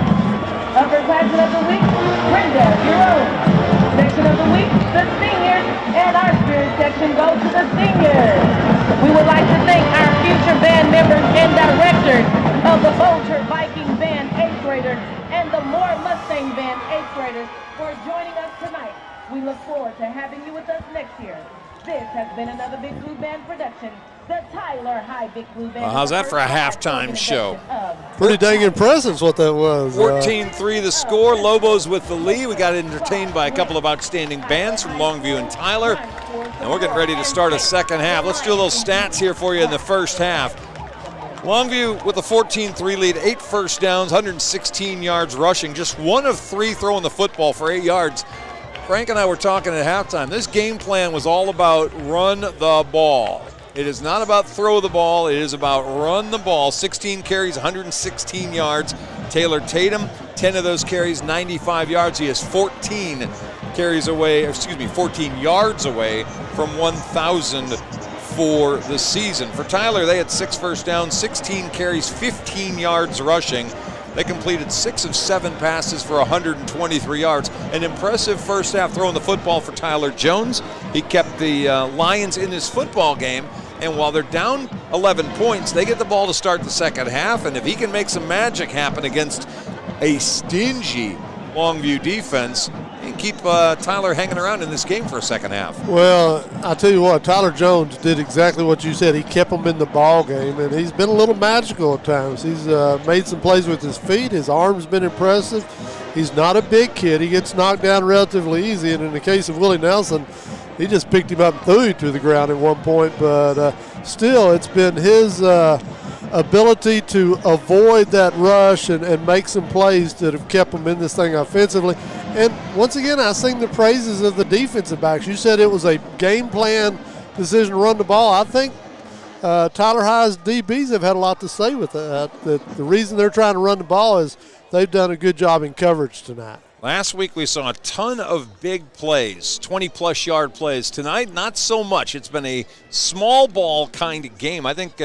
Upperclassmen of the Week, Brenda Jerome. Section of the Week, the seniors, and our spirit section goes to the seniors. We would like to thank our future band members and directors of the Bolger Viking Band 8th graders and the Moore Mustang Band 8th graders for joining us tonight. We look forward to having you with us next year. This has been another Big Blue Band production. The Tyler High Big Blue Band. Well, how's that for a halftime show? Pretty dang impressive is what that was. 14-3 the score. Lobos with the lead. We got entertained by a couple of outstanding bands from Longview and Tyler. And we're getting ready to start a second half. Let's do a little stats here for you in the first half. Longview with a 14-3 lead, 8 first downs, 116 yards rushing, just 1 of 3 throwing the football for 8 yards. Frank and I were talking at halftime. This game plan was all about run the ball. It is not about throw the ball. It is about run the ball. 16 carries, 116 yards. Taylor Tatum, 10 of those carries, 95 yards. He is 14 yards away from 1,000 for the season. For Tyler, they had 6 first downs, 16 carries, 15 yards rushing. They completed 6 of 7 passes for 123 yards. An impressive first half throwing the football for Tyler Jones. He kept the Lions in this football game. And while they're down 11 points, they get the ball to start the second half. And if he can make some magic happen against a stingy Longview defense, he can keep Tyler hanging around in this game for a second half. Well, I'll tell you what, Tyler Jones did exactly what you said. He kept them in the ball game, and he's been a little magical at times. He's made some plays with his feet. His arm's been impressive. He's not a big kid. He gets knocked down relatively easy, and in the case of Willie Nelson, he just picked him up and threw him to the ground at one point. But still, it's been his ability to avoid that rush and make some plays that have kept him in this thing offensively. And once again, I sing the praises of the defensive backs. You said it was a game plan decision to run the ball. I think Tyler High's DBs have had a lot to say with that. The reason they're trying to run the ball is they've done a good job in coverage tonight. Last week we saw a ton of big plays, 20-plus yard plays. Tonight, not so much. It's been a small ball kind of game. I think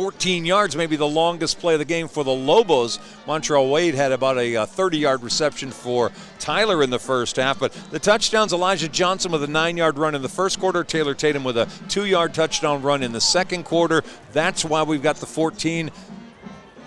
14 yards, maybe the longest play of the game for the Lobos. Montreal Wade had about a 30-yard reception for Tyler in the first half. But the touchdowns, Elijah Johnson with a 9-yard run in the first quarter, Taylor Tatum with a 2-yard touchdown run in the second quarter. That's why we've got the 14.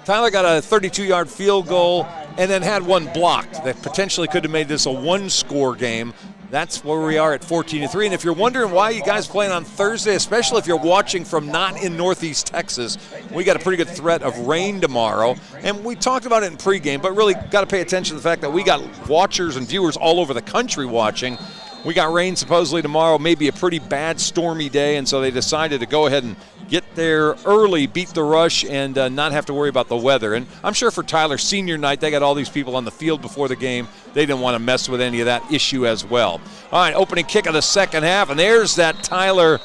Tyler got a 32-yard field goal and then had one blocked that potentially could have made this a one-score game. That's where we are at 14-3. And if you're wondering why you guys playing on Thursday, especially if you're watching from not in Northeast Texas, we got a pretty good threat of rain tomorrow. And we talked about it in pregame, but really got to pay attention to the fact that we got watchers and viewers all over the country watching. We got rain supposedly tomorrow, maybe a pretty bad stormy day, and so they decided to go ahead and get there early, beat the rush, and not have to worry about the weather. And I'm sure for Tyler's senior night, they got all these people on the field before the game. They didn't want to mess with any of that issue as well. All right, opening kick of the second half, and there's that Tyler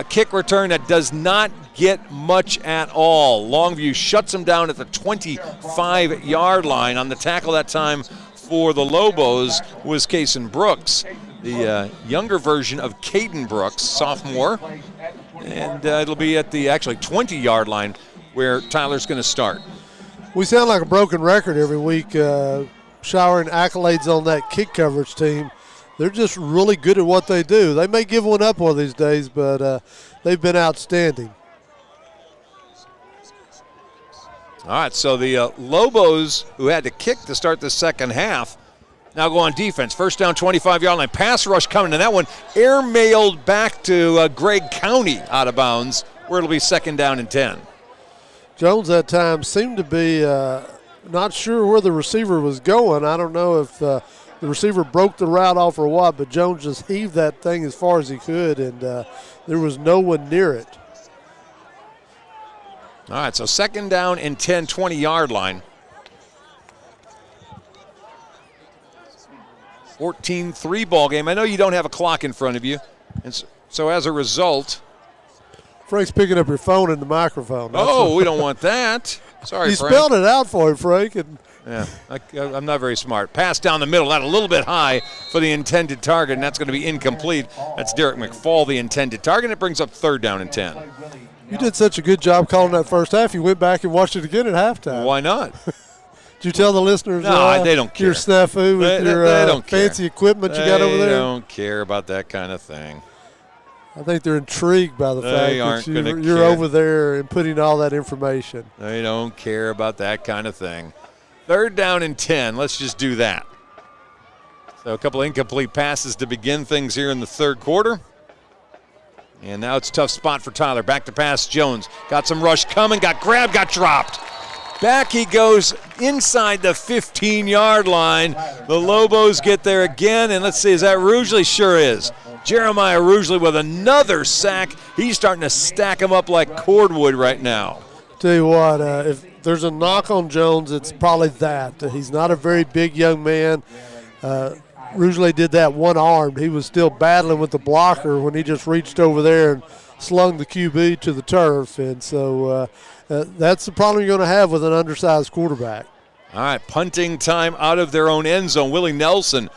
kick return that does not get much at all. Longview shuts him down at the 25-yard line. On the tackle that time for the Lobos was Kason Brooks, the younger version of Caden Brooks, sophomore. And it'll be at the actually 20-yard line where Tyler's going to start. We sound like a broken record every week, showering accolades on that kick coverage team. They're just really good at what they do. They may give one up one of these days, but they've been outstanding. All right, so the Lobos, who had to kick to start the second half, now go on defense. First down, 25-yard line. Pass rush coming, and that one air-mailed back to Gregg County out of bounds, where it'll be second down and 10. Jones that time seemed to be not sure where the receiver was going. I don't know if the receiver broke the route off or what, but Jones just heaved that thing as far as he could, and there was no one near it. All right, so second down and 10, 20-yard line. 14-3 ball game. I know you don't have a clock in front of you, and so as a result, Frank's picking up your phone and the microphone. We don't want that. Sorry, you Frank. spelled it out for him, Frank. And yeah, I'm not very smart. Pass down the middle, that a little bit high for the intended target, and that's going to be incomplete. That's Derek McFall, the intended target. It brings up third down and 10. You did such a good job calling that first half. You went back and watched it again at halftime. Why not? Did you tell the listeners they don't care. Your snafu with your fancy equipment you got over there? They don't care about that kind of thing. I think they're intrigued by the fact that you're over there and putting all that information. They don't care about that kind of thing. Third down and 10. Let's just do that. So a couple of incomplete passes to begin things here in the third quarter. And now it's a tough spot for Tyler. Back to pass, Jones. Got some rush coming, got grabbed, got dropped. Back he goes inside the 15-yard line. The Lobos get there again, and let's see, is that Rugeley? Sure is. Jeremiah Rugeley with another sack. He's starting to stack them up like cordwood right now. Tell you what, if there's a knock on Jones, it's probably that. He's not a very big young man. Rugeley did that one-armed. He was still battling with the blocker when he just reached over there and slung the QB to the turf. And so that's the problem you're going to have with an undersized quarterback. All right, punting time out of their own end zone. Willie Nelson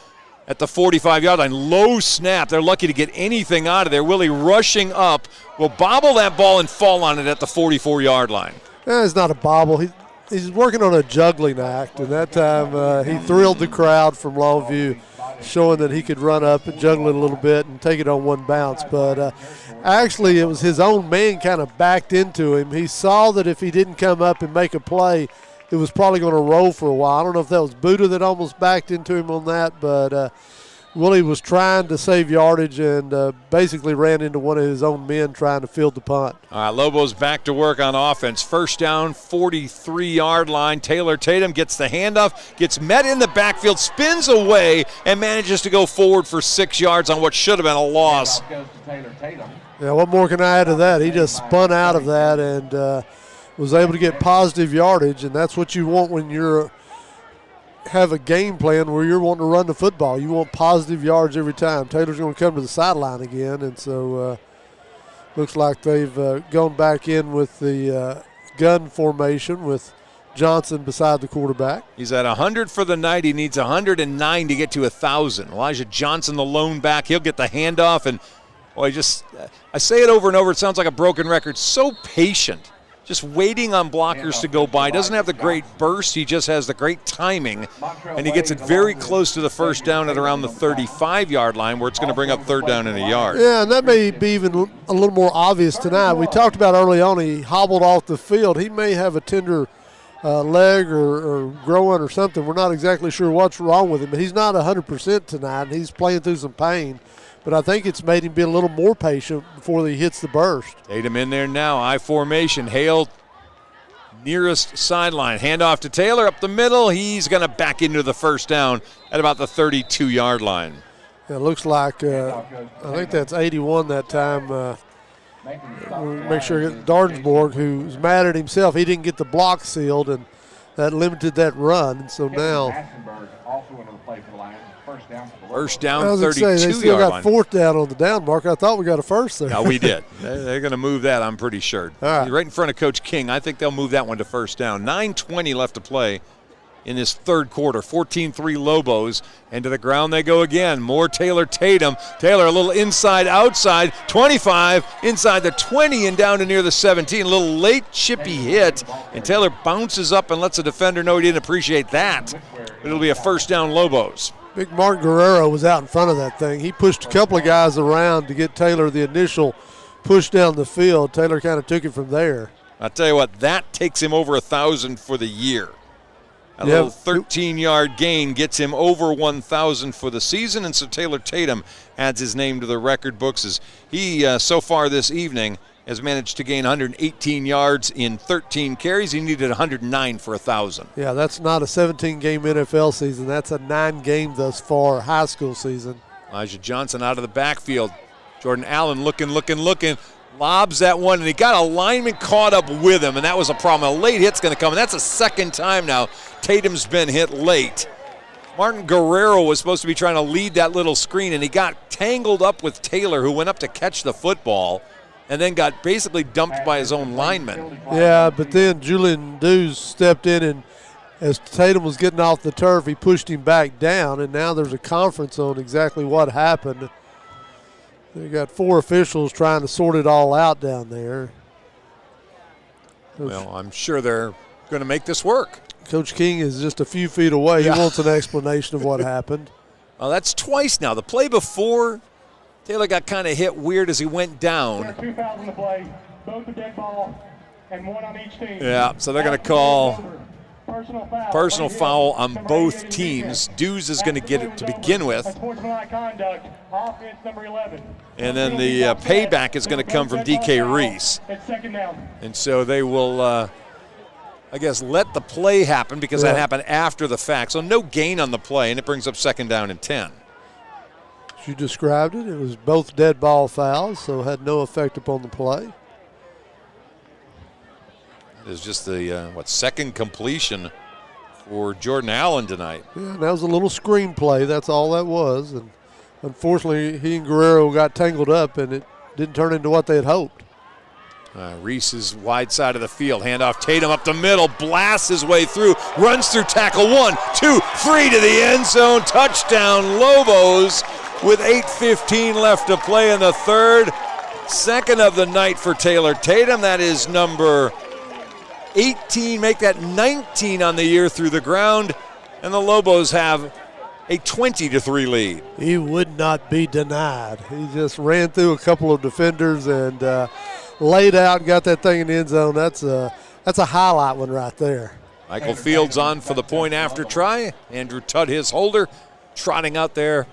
at the 45-yard line. Low snap. They're lucky to get anything out of there. Willie rushing up will bobble that ball and fall on it at the 44-yard line. It's not a bobble. He's working on a juggling act, and that time he thrilled the crowd from Longview, showing that he could run up and juggle it a little bit and take it on one bounce. But actually it was his own man kind of backed into him. He saw that if he didn't come up and make a play, it was probably going to roll for a while. I don't know if that was Buddha that almost backed into him on that, but Willie was trying to save yardage and basically ran into one of his own men trying to field the punt. All right, Lobos back to work on offense. First down, 43-yard line. Taylor Tatum gets the handoff, gets met in the backfield, spins away, and manages to go forward for 6 yards on what should have been a loss. Yeah, what more can I add to that? He just spun out of that and was able to get positive yardage, and that's what you want when you're have a game plan where you're wanting to run the football. You want positive yards every time. Taylor's going to come to the sideline again, and so looks like they've gone back in with the gun formation with Johnson beside the quarterback. He's at 100 for the night. He needs 109 to get to 1,000. Elijah Johnson, the lone back, he'll get the handoff, and I say it over and over. It sounds like a broken record. So patient. just waiting on blockers to go by. Doesn't have the great burst. He just has the great timing, and he gets it very close to the first down at around the 35-yard line, where it's going to bring up third down and a yard. Yeah, and that may be even a little more obvious tonight. We talked about early on he hobbled off the field. He may have a tender leg or growing or something. We're not exactly sure what's wrong with him, but he's not 100% tonight. He's playing through some pain. But I think it's made him be a little more patient before he hits the burst. Tatum in there now, I formation. Hale nearest sideline. Handoff to Taylor up the middle. He's going to back into the first down at about the 32-yard line. It looks like, I think that's 81 that time. Make sure Dardensborg, who's mad at himself, he didn't get the block sealed, and that limited that run. And so now, first down, I was going to say, they still got fourth down on the down marker. I thought we got a first there. No, we did. They're going to move that, I'm pretty sure. All right. Right in front of Coach King. I think they'll move that one to first down. 9:20 left to play in this third quarter. 14-3 Lobos, and to the ground they go again. More Taylor Tatum. Taylor a little inside, outside, 25, inside the 20 and down to near the 17. A little late chippy hit, and Taylor bounces up and lets the defender know he didn't appreciate that. It'll be a first down Lobos. Big Martin Guerrero was out in front of that thing. He pushed a couple of guys around to get Taylor the initial push down the field. Taylor kind of took it from there. I'll tell you what, that takes him over 1,000 for the year. A little 13-yard gain gets him over 1,000 for the season, and so Taylor Tatum adds his name to the record books as he, so far this evening, has managed to gain 118 yards in 13 carries. He needed 109 for 1,000. Yeah, that's not a 17-game NFL season. That's a 9-game thus far high school season. Elijah Johnson out of the backfield. Jordan Allen looking. Lobs that one, and he got a lineman caught up with him, and that was a problem. A late hit's going to come, and that's the second time now Tatum's been hit late. Martin Guerrero was supposed to be trying to lead that little screen, and he got tangled up with Taylor, who went up to catch the football, and then got basically dumped by his own lineman. Yeah, but then Julian Dews stepped in, and as Tatum was getting off the turf, he pushed him back down, and now there's a conference on exactly what happened. They got 4 officials trying to sort it all out down there. Well, I'm sure they're going to make this work. Coach King is just a few feet away. He wants an explanation of what happened. Well, that's twice now. The play before, Taylor got kind of hit weird as he went down. 2 fouls in the play, both a dead ball, and 1 on each team. Yeah, so they're going to call personal foul on both teams. Dews is going to get it to begin with. And then the payback is going to come from DK Reese. And so they will, I guess, let the play happen because that happened after the fact. So no gain on the play, and it brings up second down and 10. As you described it, it was both dead ball fouls, so had no effect upon the play. It was just the, second completion for Jordan Allen tonight. Yeah, that was a little screen play. That's all that was. And unfortunately, he and Guerrero got tangled up, and it didn't turn into what they had hoped. Reese's wide side of the field. Handoff Tatum up the middle. Blasts his way through. Runs through tackle. 1, 2, 3 to the end zone. Touchdown Lobos with 8:15 left to play in the third. Second of the night for Taylor Tatum. That is number 18, make that 19 on the year through the ground, and the Lobos have a 20-3 lead. He would not be denied. He just ran through a couple of defenders and laid out and got that thing in the end zone. That's a highlight one right there. Michael Fields on for the point after try. Andrew Tutt, his holder, trotting out there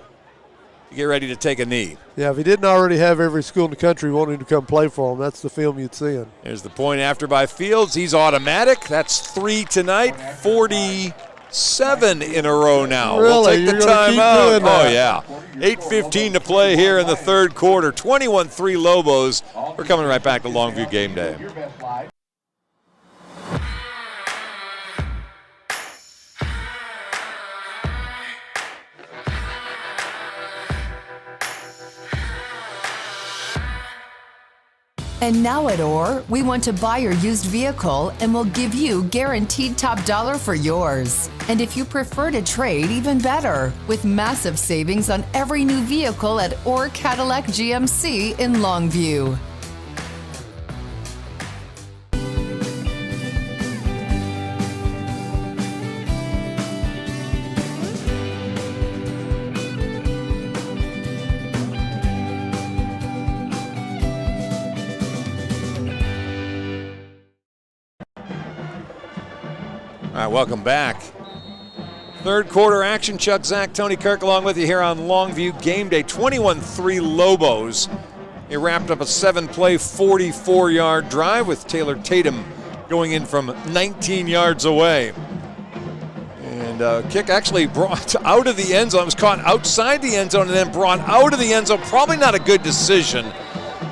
to get ready to take a knee. Yeah, if he didn't already have every school in the country wanting to come play for him, that's the film you'd see him. There's the point after by Fields. He's automatic. That's 3 tonight. 47 in a row now. Really? We'll take the timeout. Oh, yeah. 8:15 to play here in the third quarter. 21-3 Lobos. We're coming right back to Longview Game Day. And now at Orr, we want to buy your used vehicle and we'll give you guaranteed top dollar for yours. And if you prefer to trade, even better, with massive savings on every new vehicle at Orr Cadillac GMC in Longview. right, welcome back. Third quarter action. Chuck, Zach, Tony Kirk along with you here on Longview Game Day. 21-3 Lobos. He wrapped up a 7-play, 44-yard drive with Taylor Tatum going in from 19 yards away. And kick actually brought out of the end zone. It was caught outside the end zone and then brought out of the end zone. Probably not a good decision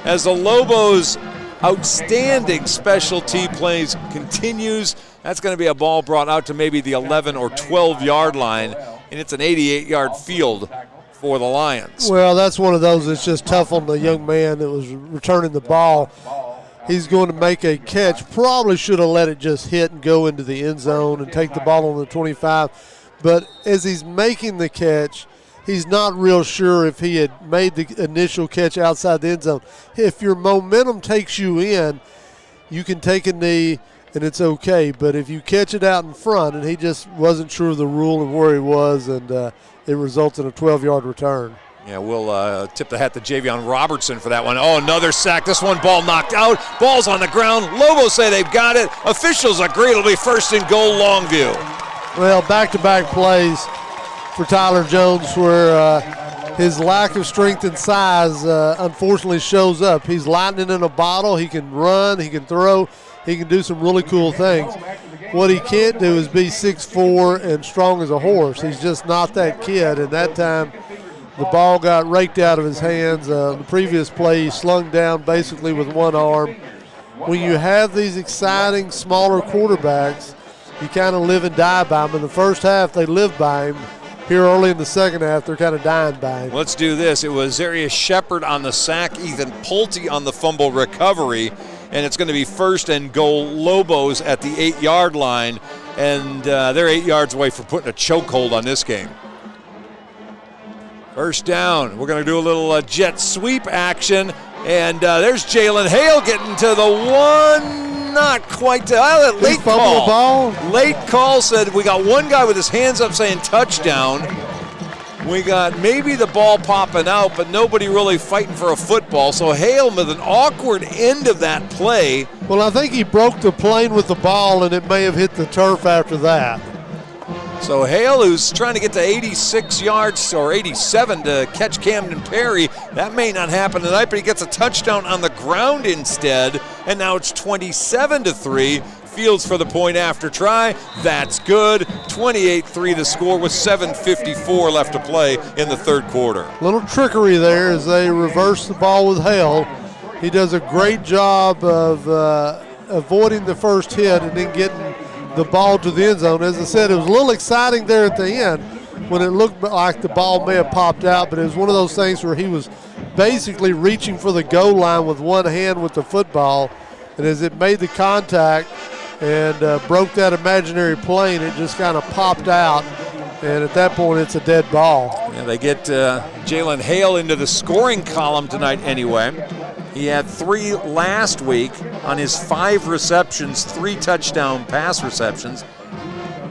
as the Lobos' outstanding specialty plays continues. That's going to be a ball brought out to maybe the 11 or 12-yard line, and it's an 88-yard field for the Lions. Well, that's one of those that's just tough on the young man that was returning the ball. He's going to make a catch. Probably should have let it just hit and go into the end zone and take the ball on the 25. But as he's making the catch, he's not real sure if he had made the initial catch outside the end zone. If your momentum takes you in, you can take a knee and it's okay. But if you catch it out in front, and he just wasn't sure of the rule and where he was, and it results in a 12-yard return. Yeah, we'll tip the hat to Javion Robertson for that one. Oh, another sack. This one ball knocked out. Ball's on the ground. Lobos say they've got it. Officials agree it'll be first and goal, Longview. Well, back-to-back plays for Tyler Jones where his lack of strength and size unfortunately shows up. He's lightning in a bottle. He can run. He can throw. He can do some really cool things. What he can't do is be 6'4" and strong as a horse. He's just not that kid. And that time, the ball got raked out of his hands. The previous play, he slung down basically with one arm. When you have these exciting, smaller quarterbacks, you kind of live and die by them. In the first half, they lived by him. Here early in the second half, they're kind of dying by him. Let's do this. It was Zarius Shepard on the sack, Ethan Pulte on the fumble recovery, and it's going to be first and goal Lobos at the 8-yard line, and they're 8 yards away from putting a chokehold on this game. First down. We're going to do a little jet sweep action, and there's Jalen Hale getting to the one. Not quite. Late call. Ball. Late call said we got one guy with his hands up saying touchdown. We got maybe the ball popping out, but nobody really fighting for a football. So Hale with an awkward end of that play. Well, I think he broke the plane with the ball, and it may have hit the turf after that. So Hale, who's trying to get to 86 yards or 87 to catch Camden Perry, that may not happen tonight, but he gets a touchdown on the ground instead, and now it's 27-3. Fields for the point after try. That's good. 28-3 the score with 7:54 left to play in the third quarter. Little trickery there as they reverse the ball with Hale. He does a great job of avoiding the first hit and then getting the ball to the end zone. As I said, it was a little exciting there at the end when it looked like the ball may have popped out, but it was one of those things where he was basically reaching for the goal line with one hand with the football, and as it made the contact and broke that imaginary plane, it just kind of popped out, and at that point it's a dead ball. Yeah, they get Jalen Hale into the scoring column tonight anyway. He had 3 last week on his 5 receptions, 3 touchdown pass receptions.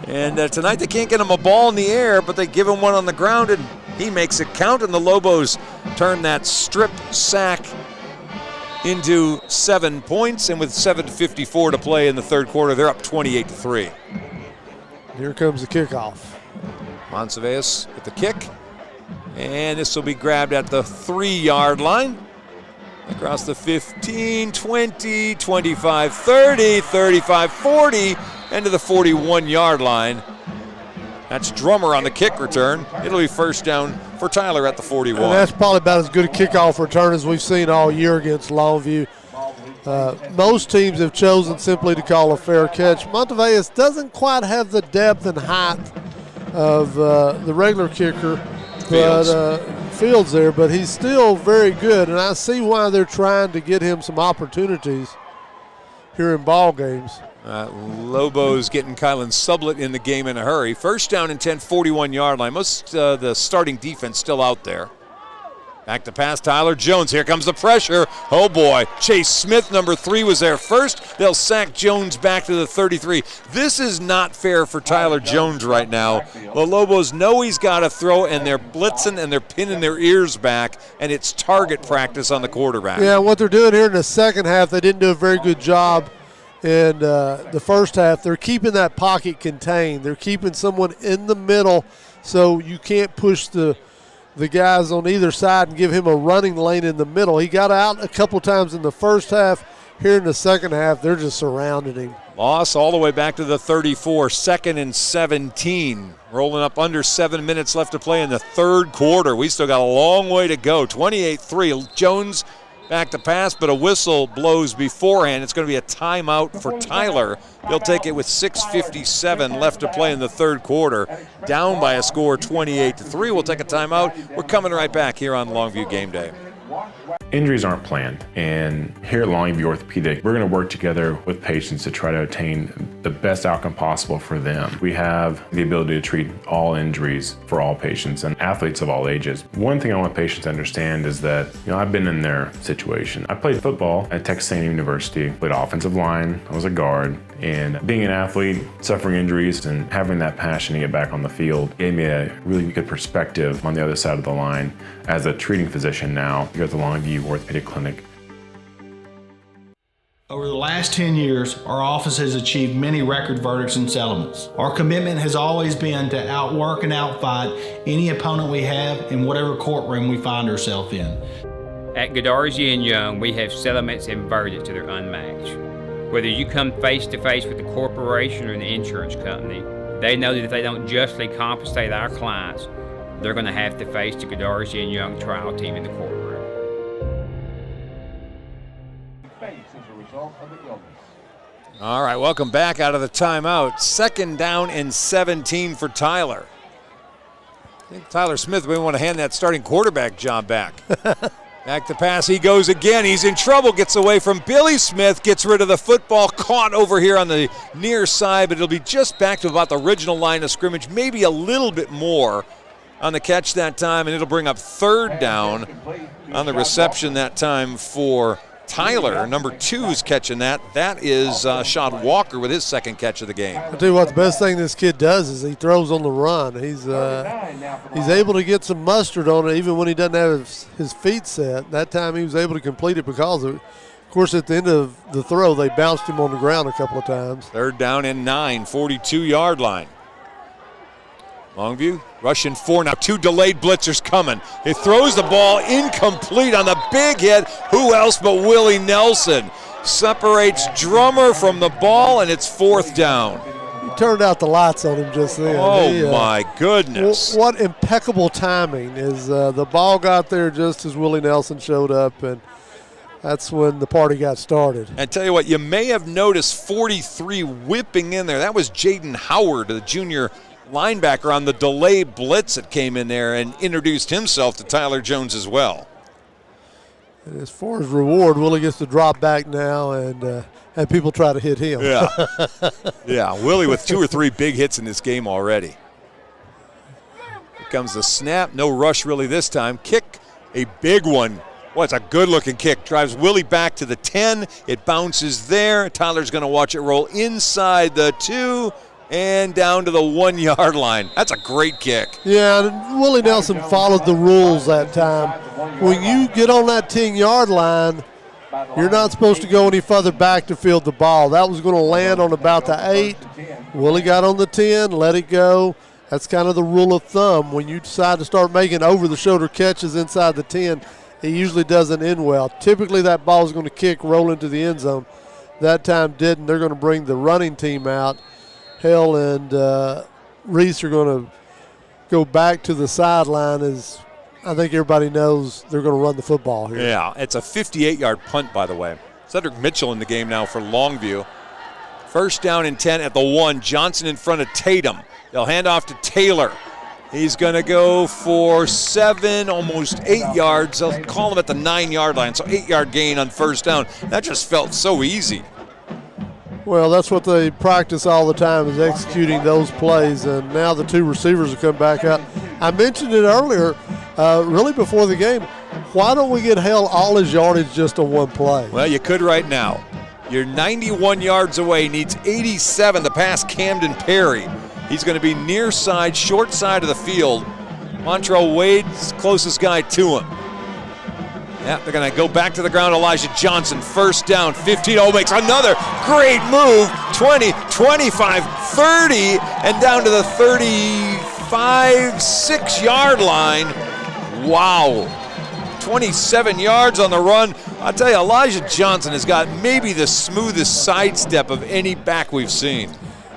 And tonight they can't get him a ball in the air, but they give him one on the ground, and he makes it count. And the Lobos turn that strip sack into 7 points. And with 7:54 to play in the third quarter, they're up 28-3. Here comes the kickoff. Monsevius with the kick. And this will be grabbed at the 3-yard line. Across the 15, 20, 25, 30, 35, 40, and to the 41-yard line. That's Drummer on the kick return. It'll be first down for Tyler at the 41. And that's probably about as good a kickoff return as we've seen all year against Longview. Most teams have chosen simply to call a fair catch. Montevious doesn't quite have the depth and height of the regular kicker. Fields there, but he's still very good, and I see why they're trying to get him some opportunities here in ball games. Lobos getting Kylan Sublett in the game in a hurry. First down and 10, 41-yard line. Most the starting defense still out there. Back to pass, Tyler Jones. Here comes the pressure. Oh, boy. Chase Smith, number 3, was there first. They'll sack Jones back to the 33. This is not fair for Tyler Jones right now. The Lobos know he's got to throw, and they're blitzing, and they're pinning their ears back, and it's target practice on the quarterback. Yeah, what they're doing here in the second half, they didn't do a very good job in the first half. They're keeping that pocket contained. They're keeping someone in the middle so you can't push the guys on either side and give him a running lane in the middle. He got out a couple times in the first half. Here in the second half, they're just surrounding him. Loss all the way back to the 34, 2nd and 17. Rolling up under 7 minutes left to play in the third quarter. We still got a long way to go. 28-3. Jones back to pass, but a whistle blows beforehand. It's going to be a timeout for Tyler. They'll take it with 6:57 left to play in the third quarter. Down by a score 28-3. We'll take a timeout. We're coming right back here on Longview Game Day. Injuries aren't planned, and here at Longview Orthopedic, we're going to work together with patients to try to obtain the best outcome possible for them. We have the ability to treat all injuries for all patients and athletes of all ages. One thing I want patients to understand is that, I've been in their situation. I played football at Texas A&M University, played offensive line, I was a guard, and being an athlete, suffering injuries, and having that passion to get back on the field gave me a really good perspective on the other side of the line as a treating physician now here at the Longview Orthopedic Clinic. Over the last 10 years, our office has achieved many record verdicts and settlements. Our commitment has always been to outwork and outfight any opponent we have in whatever courtroom we find ourselves in. At Godarzi & Young, we have settlements and verdicts that are unmatched. Whether you come face to face with the corporation or the insurance company, they know that if they don't justly compensate our clients, they're going to have to face the Godarzi & Young trial team in the courtroom. All right, welcome back out of the timeout. 2nd down and 17 for Tyler. I think Tyler Smith may want to hand that starting quarterback job back. Back to pass, he goes again. He's in trouble, gets away from Billy Smith, gets rid of the football, caught over here on the near side, but it'll be just back to about the original line of scrimmage, maybe a little bit more on the catch that time, and it'll bring up 3rd down on the reception that time for Tyler. Number 2 is catching that. That is Sean Walker with his 2nd catch of the game. I'll tell you what, the best thing this kid does is he throws on the run. He's able to get some mustard on it even when he doesn't have his feet set. That time he was able to complete it because of course, at the end of the throw, they bounced him on the ground a couple of times. 3rd down and 9, 42-yard line. Longview rushing 4 now. 2 delayed blitzers coming. He throws the ball incomplete on the big hit. Who else but Willie Nelson? Separates Drummer from the ball, and it's 4th down. He turned out the lights on him just then. Oh, my goodness. What impeccable timing is the ball got there just as Willie Nelson showed up, and that's when the party got started. And tell you what, you may have noticed 43 whipping in there. That was Jaden Howard, the junior linebacker on the delay blitz that came in there and introduced himself to Tyler Jones as well. And as far as reward, Willie gets to drop back now and people try to hit him. Yeah. Yeah, Willie with 2 or 3 big hits in this game already. Here comes the snap. No rush really this time. Kick, a big one. Well, it's a good-looking kick. Drives Willie back to the 10. It bounces there. Tyler's going to watch it roll inside the 2. And down to the 1-yard line. That's a great kick. Yeah, and Willie Nelson followed the rules that time. When you get on that 10-yard line, you're not supposed to go any further back to field the ball. That was going to land on about the 8. Willie got on the 10, let it go. That's kind of the rule of thumb. When you decide to start making over-the-shoulder catches inside the 10, it usually doesn't end well. Typically that ball is going to kick, roll into the end zone. That time didn't. They're going to bring the running team out. Hell and Reese are going to go back to the sideline as I think everybody knows they're going to run the football here. Yeah, it's a 58-yard punt, by the way. Cedric Mitchell in the game now for Longview. 1st down and 10 at the 1. Johnson in front of Tatum. They'll hand off to Taylor. He's going to go for 7, almost 8 yards. They'll call him at the 9-yard line, so 8-yard gain on 1st down. That just felt so easy. Well, that's what they practice all the time is executing those plays, and now the 2 receivers have come back up. I mentioned it earlier, really before the game. Why don't we get Hale all his yardage just on one play? Well, you could right now. You're 91 yards away, needs 87 to pass Camden Perry. He's going to be near side, short side of the field. Montrell Wade's closest guy to him. Yeah, they're going to go back to the ground. Elijah Johnson, first down, 15. Oh, makes another great move. 20, 25, 30, and down to the 35, 6-yard line. Wow. 27 yards on the run. I'll tell you, Elijah Johnson has got maybe the smoothest sidestep of any back we've seen.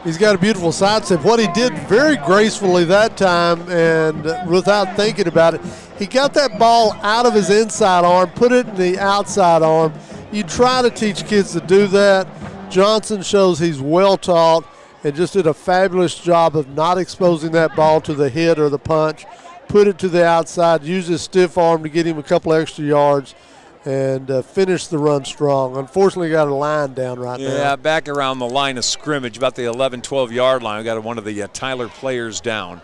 He's got a beautiful sidestep. What he did very gracefully that time and without thinking about it, he got that ball out of his inside arm, put it in the outside arm. You try to teach kids to do that. Johnson shows he's well taught and just did a fabulous job of not exposing that ball to the hit or the punch. Put it to the outside, use his stiff arm to get him a couple extra yards, and finish the run strong. Unfortunately, got a line down right now. Yeah, back around the line of scrimmage, about the 11, 12-yard line. We got one of the Tyler players down.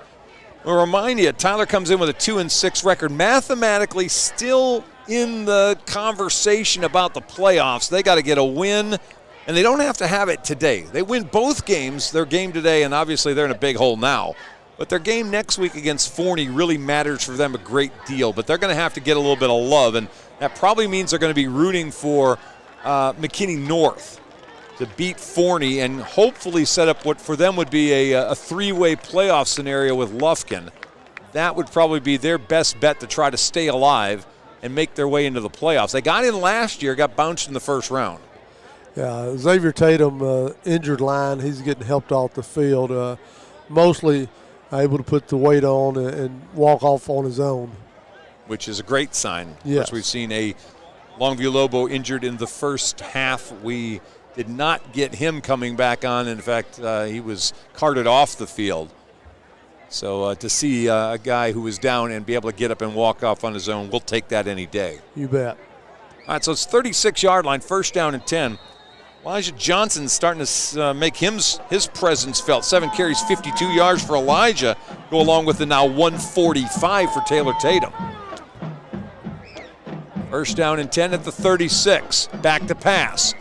We'll remind you, Tyler comes in with a 2-6 record, mathematically still in the conversation about the playoffs. They got to get a win, and they don't have to have it today. They win both games, their game today, and obviously they're in a big hole now. But their game next week against Forney really matters for them a great deal. But they're going to have to get a little bit of love, and that probably means they're going to be rooting for McKinney North to beat Forney and hopefully set up what for them would be a three-way playoff scenario with Lufkin. That would probably be their best bet to try to stay alive and make their way into the playoffs. They got in last year, got bounced in the first round. Yeah, Xavier Tatum, injured line. He's getting helped off the field. Mostly able to put the weight on and walk off on his own. Which is a great sign. Yes. Of course, we've seen a Longview Lobo injured in the first half. We did not get him coming back on. In fact, he was carted off the field. So to see a guy who was down and be able to get up and walk off on his own, we'll take that any day. You bet. All right, so it's 36-yard line, first down and 10. Elijah Johnson's starting to make his presence felt. 7 carries, 52 yards for Elijah, go along with the now 145 for Taylor Tatum. First down and 10 at the 36. Back to pass.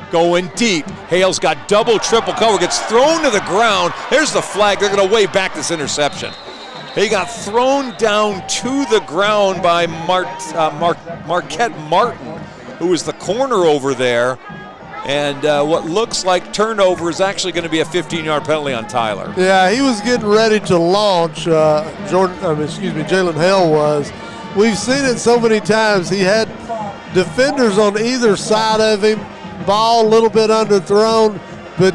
Going deep. Hale's got double, triple cover. Gets thrown to the ground. There's the flag. They're going to wave back this interception. He got thrown down to the ground by Marquette Martin, who was the corner over there. And what looks like turnover is actually going to be a 15-yard penalty on Tyler. Yeah, he was getting ready to launch. Jalen Hale was. We've seen it so many times. He had defenders on either side of him, ball a little bit underthrown, but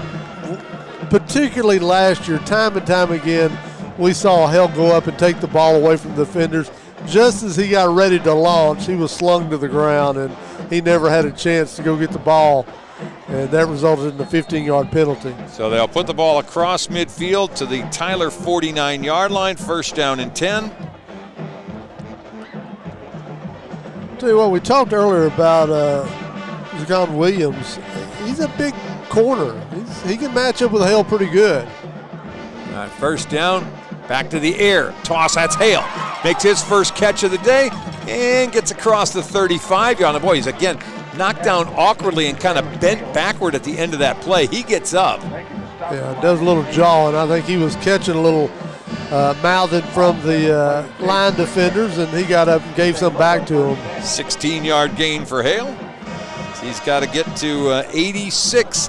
particularly last year, time and time again, we saw Hale go up and take the ball away from the defenders. Just as he got ready to launch, he was slung to the ground, and he never had a chance to go get the ball. And that resulted in a 15-yard penalty. So they'll put the ball across midfield to the Tyler 49-yard line, first down and 10. Tell you what, we talked earlier about Zagon Williams. He's a big corner. He can match up with Hale pretty good. All right, first down, back to the air. Toss, that's Hale. Makes his first catch of the day and gets across the 35-yard line. Boy, he's again knocked down awkwardly and kind of bent backward at the end of that play. He gets up. Yeah, does a little jawing. I think he was catching a little mouthing from the line defenders, and he got up and gave some back to him. 16-yard gain for Hale. He's got to get to 86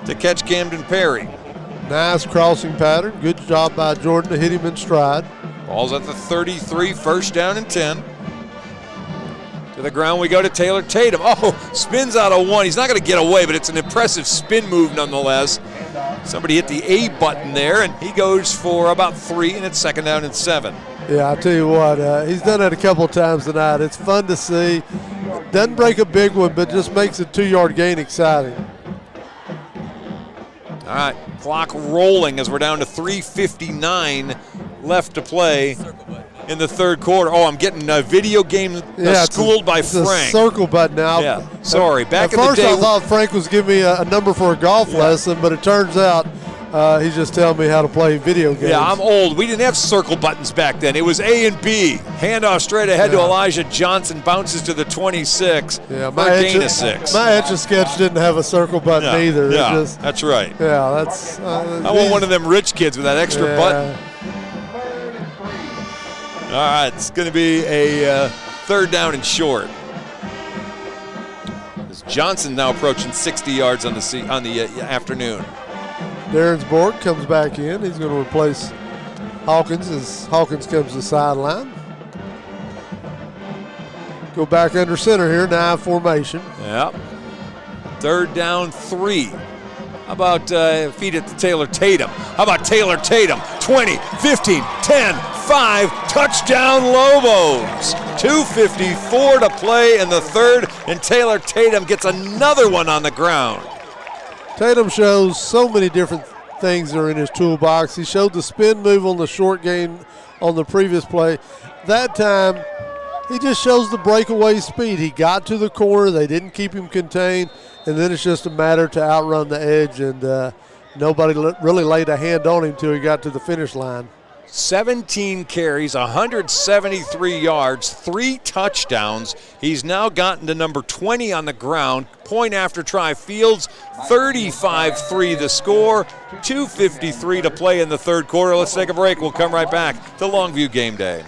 to catch Camden Perry. Nice crossing pattern. Good job by Jordan to hit him in stride. Ball's at the 33, first down and 10. To the ground we go to Taylor Tatum. Oh, spins out of one. He's not going to get away, but it's an impressive spin move nonetheless. Somebody hit the A button there, and he goes for about 3, and it's second down and 7. Yeah, I tell you what, he's done that a couple of times tonight. It's fun to see. Doesn't break a big one, but just makes a 2-yard gain exciting. All right, clock rolling as we're down to 3:59 left to play in the third quarter. Oh, I'm getting a video game schooled by Frank. It's a circle button now. Yeah, sorry. Back at in the day, first I thought Frank was giving me a number for a golf lesson, but it turns out he's just telling me how to play video games. Yeah, I'm old. We didn't have circle buttons back then. It was A and B. Handoff straight ahead to Elijah Johnson. Bounces to the 26. Yeah, my gain of 6. My Etch-a-Sketch didn't have a circle button either. Yeah, that's right. Yeah, that's. I want one of them rich kids with that extra button. All right, it's going to be a Third down and short. As Johnson now approaching 60 yards on the afternoon. Darren Borg comes back in. He's going to replace Hawkins as Hawkins comes to the sideline. Go back under center here, 9 formation. Yep. Third down 3. How about feed it to Taylor Tatum? How about Taylor Tatum? 20, 15, 10, 5, touchdown Lobos. 2:54 to play in the third, and Taylor Tatum gets another one on the ground. Tatum shows so many different things that are in his toolbox. He showed the spin move on the short game on the previous play. That time, he just shows the breakaway speed. He got to the corner. They didn't keep him contained, and then it's just a matter to outrun the edge, and nobody really laid a hand on him until he got to the finish line. 17 carries, 173 yards, 3 touchdowns. He's now gotten to number 20 on the ground. Point after try Fields, 35-3 the score, 2:53 to play in the third quarter. Let's take a break. We'll come right back to Longview Game Day.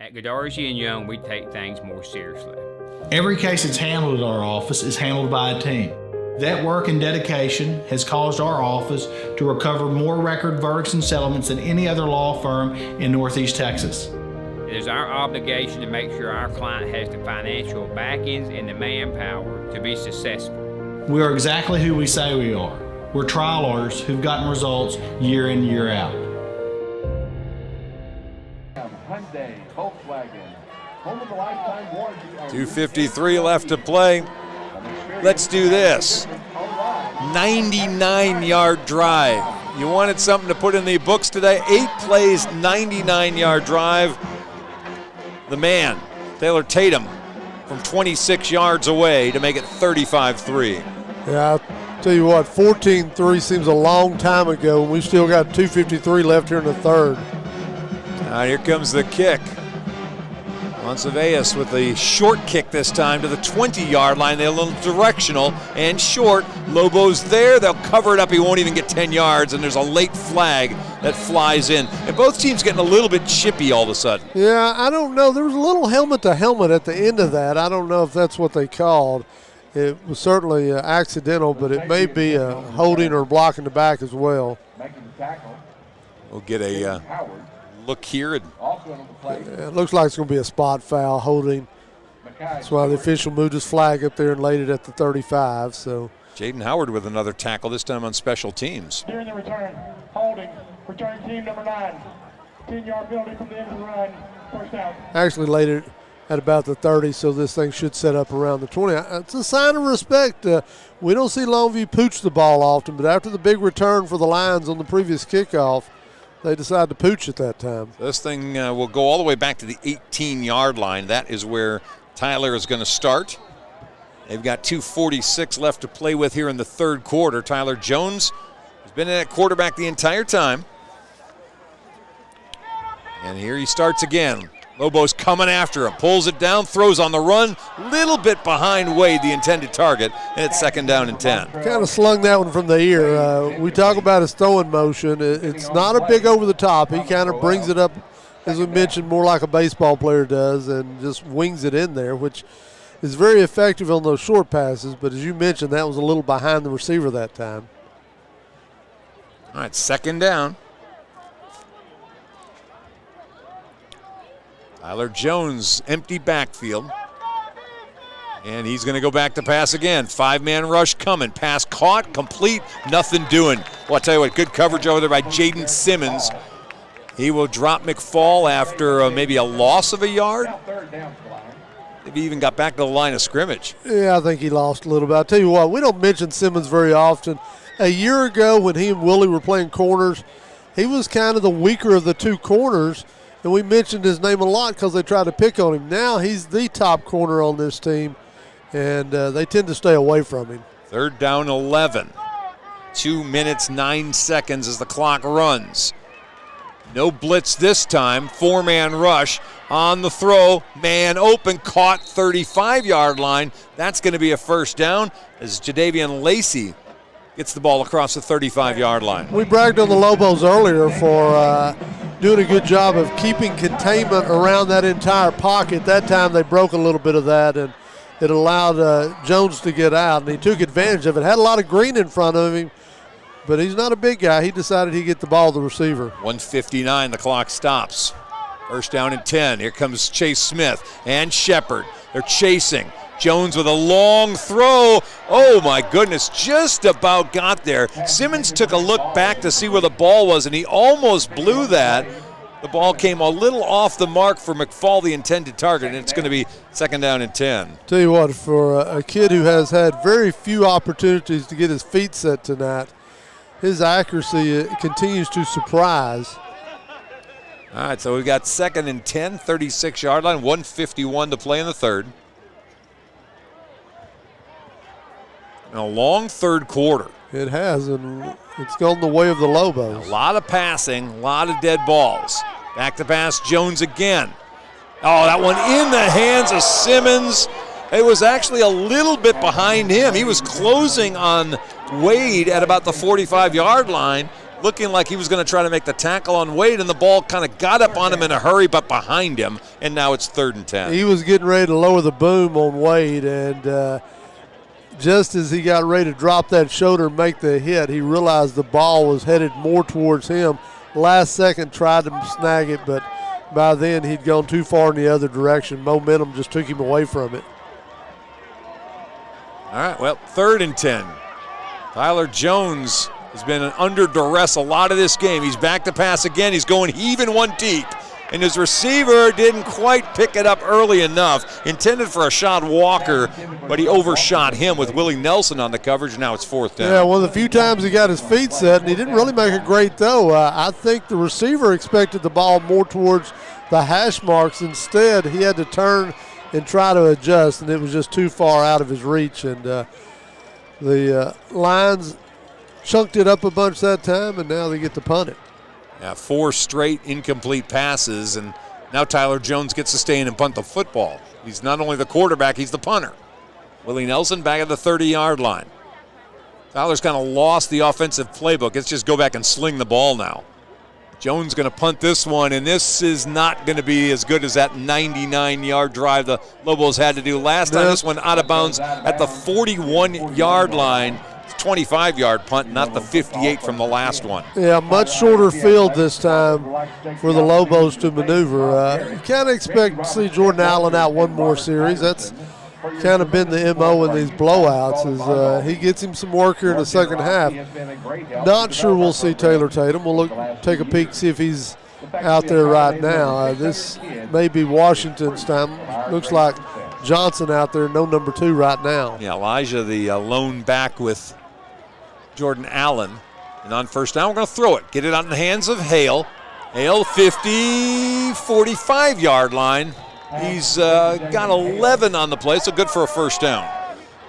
At Godarzi and Young, we take things more seriously. Every case that's handled at our office is handled by a team. That work and dedication has caused our office to recover more record verdicts and settlements than any other law firm in Northeast Texas. It is our obligation to make sure our client has the financial backings and the manpower to be successful. We are exactly who we say we are. We're trial lawyers who've gotten results year in, year out. Hyundai, Volkswagen, home of the lifetime warranty. 2:53 left to play. Let's do this. 99-yard drive. You wanted something to put in the books today? 8 plays, 99-yard drive. The man, Taylor Tatum, from 26 yards away to make it 35-3. Yeah, I'll tell you what, 14-3 seems a long time ago, and we've still got 2:53 left here in the third. Here comes the kick. Monseveus with the short kick this time to the 20-yard line. They're a little directional and short. Lobos there. They'll cover it up. He won't even get 10 yards, and there's a late flag that flies in. And both teams getting a little bit chippy all of a sudden. Yeah, I don't know. There was a little helmet-to-helmet at the end of that. I don't know if that's what they called. It was certainly accidental, but it may be holding or blocking the back as well. We'll get a look here. It looks like it's going to be a spot foul holding. That's why the official moved his flag up there and laid it at the 35. So Jaden Howard with another tackle, this time on special teams. During the return, holding, return team number 9. 10-yard penalty from the end of the run, first down. Actually laid it at about the 30, so this thing should set up around the 20. It's a sign of respect. We don't see Longview pooch the ball often, but after the big return for the Lions on the previous kickoff, they decided to pooch at that time. This thing will go all the way back to the 18-yard line. That is where Tyler is going to start. They've got 2:46 left to play with here in the third quarter. Tyler Jones has been in at quarterback the entire time. And here he starts again. Lobos coming after him, pulls it down, throws on the run, little bit behind Wade, the intended target, and it's second down and 10. Kind of slung that one from the ear. We talk about his throwing motion. It's not a big over the top. He kind of brings it up, as we mentioned, more like a baseball player does, and just wings it in there, which is very effective on those short passes. But as you mentioned, that was a little behind the receiver that time. All right, second down. Tyler Jones, empty backfield. And he's going to go back to pass again. 5-man rush coming. Pass caught, complete, nothing doing. Well, I'll tell you what, good coverage over there by Jaden Simmons. He will drop McFall after maybe a loss of a yard. Maybe even got back to the line of scrimmage. Yeah, I think he lost a little bit. I'll tell you what, we don't mention Simmons very often. A year ago when he and Willie were playing corners, he was kind of the weaker of the two corners. And we mentioned his name a lot because they tried to pick on him. Now he's the top corner on this team, and they tend to stay away from him. Third down 11. 2 minutes, 9 seconds as the clock runs. No blitz this time. 4-man rush on the throw. Man open, caught 35-yard line. That's going to be a first down as Jadavian Lacey gets the ball across the 35-yard line. We bragged on the Lobos earlier for doing a good job of keeping containment around that entire pocket. That time they broke a little bit of that, and it allowed Jones to get out, and he took advantage of it. Had a lot of green in front of him, but he's not a big guy. He decided he'd get the ball to the receiver. 1:59, the clock stops. First down and 10. Here comes Chase Smith and Shepard. They're chasing. Jones with a long throw. Oh my goodness, just about got there. Simmons took a look back to see where the ball was, and he almost blew that. The ball came a little off the mark for McFall, the intended target, and it's going to be second down and 10. Tell you what, for a kid who has had very few opportunities to get his feet set tonight, his accuracy continues to surprise. All right, so we've got second and 10, 36-yard line, 1:51 to play in the third. And a long third quarter. It has, and it's gone the way of the Lobos. A lot of passing, a lot of dead balls. Back to pass, Jones again. Oh, that one in the hands of Simmons. It was actually a little bit behind him. He was closing on Wade at about the 45-yard line, looking like he was going to try to make the tackle on Wade, and the ball kind of got up on him in a hurry, but behind him, and now it's third and 10. He was getting ready to lower the boom on Wade, and just as he got ready to drop that shoulder and make the hit, he realized the ball was headed more towards him. Last second tried to snag it, but by then he'd gone too far in the other direction. Momentum just took him away from it. All right, well, third and 10. Tyler Jones has been under duress a lot of this game. He's back to pass again. He's going heaving one deep. And his receiver didn't quite pick it up early enough. Intended for a shot Walker, but he overshot him with Willie Nelson on the coverage. Now it's fourth down. Yeah, one of the few times he got his feet set, and he didn't really make a great throw. I think the receiver expected the ball more towards the hash marks. Instead, he had to turn and try to adjust, and it was just too far out of his reach. And the Lions chunked it up a bunch that time, and now they get to punt it. Yeah, 4 straight incomplete passes, and now Tyler Jones gets to stay in and punt the football. He's not only the quarterback, he's the punter. Willie Nelson back at the 30-yard line. Tyler's kind of lost the offensive playbook. Let's just go back and sling the ball now. Jones going to punt this one, and this is not going to be as good as that 99-yard drive the Lobos had to do last time. This one out of bounds at the 41-yard line. 25-yard punt, not the 58 from the last one. Yeah, much shorter field this time for the Lobos to maneuver. You kind of expect to see Jordan Allen out one more series. That's kind of been the MO in these blowouts. Is he gets him some work here in the second half. Not sure we'll see Taylor Tatum. We'll take a peek, see if he's out there right now. This may be Washington's time. Looks like Johnson out there, no number 2 right now. Yeah, Elijah, the lone back with Jordan Allen. And on first down, we're going to throw it. Get it out in the hands of Hale. Hale, 50, 45-yard line. He's got 11 on the play, so good for a first down.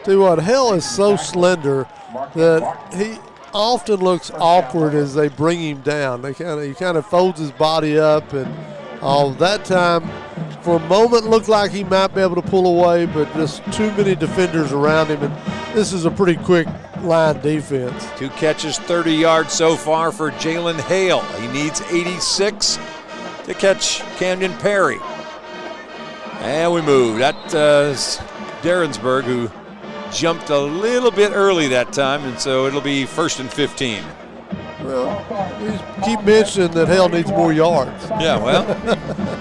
Tell you what, Hale is so slender that he often looks awkward as they bring him down. He kind of folds his body up, and all that time, for a moment, looked like he might be able to pull away, but just too many defenders around him, and this is a pretty quick line defense. 2 catches, 30 yards so far for Jalen Hale. He needs 86 to catch Camden Perry. And we move. That's Derensburg, who jumped a little bit early that time, and so it'll be first and 15. Well, you keep mentioning that Hale needs more yards. Yeah, well,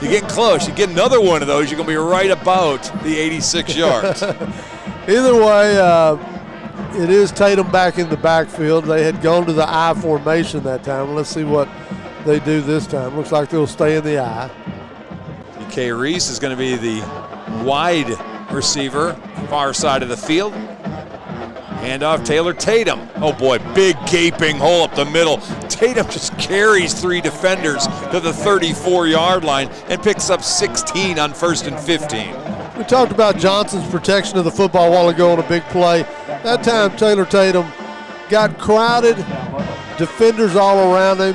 you're getting close. You get another one of those, you're going to be right about the 86 yards. Either way, it is Tatum back in the backfield. They had gone to the I formation that time. Let's see what they do this time. Looks like they'll stay in the I. DK Reese is going to be the wide receiver, far side of the field. Handoff, Taylor Tatum. Oh boy, big gaping hole up the middle. Tatum just carries 3 defenders to the 34-yard line and picks up 16 on first and 15. We talked about Johnson's protection of the football a while ago on a big play. That time Taylor Tatum got crowded, defenders all around him.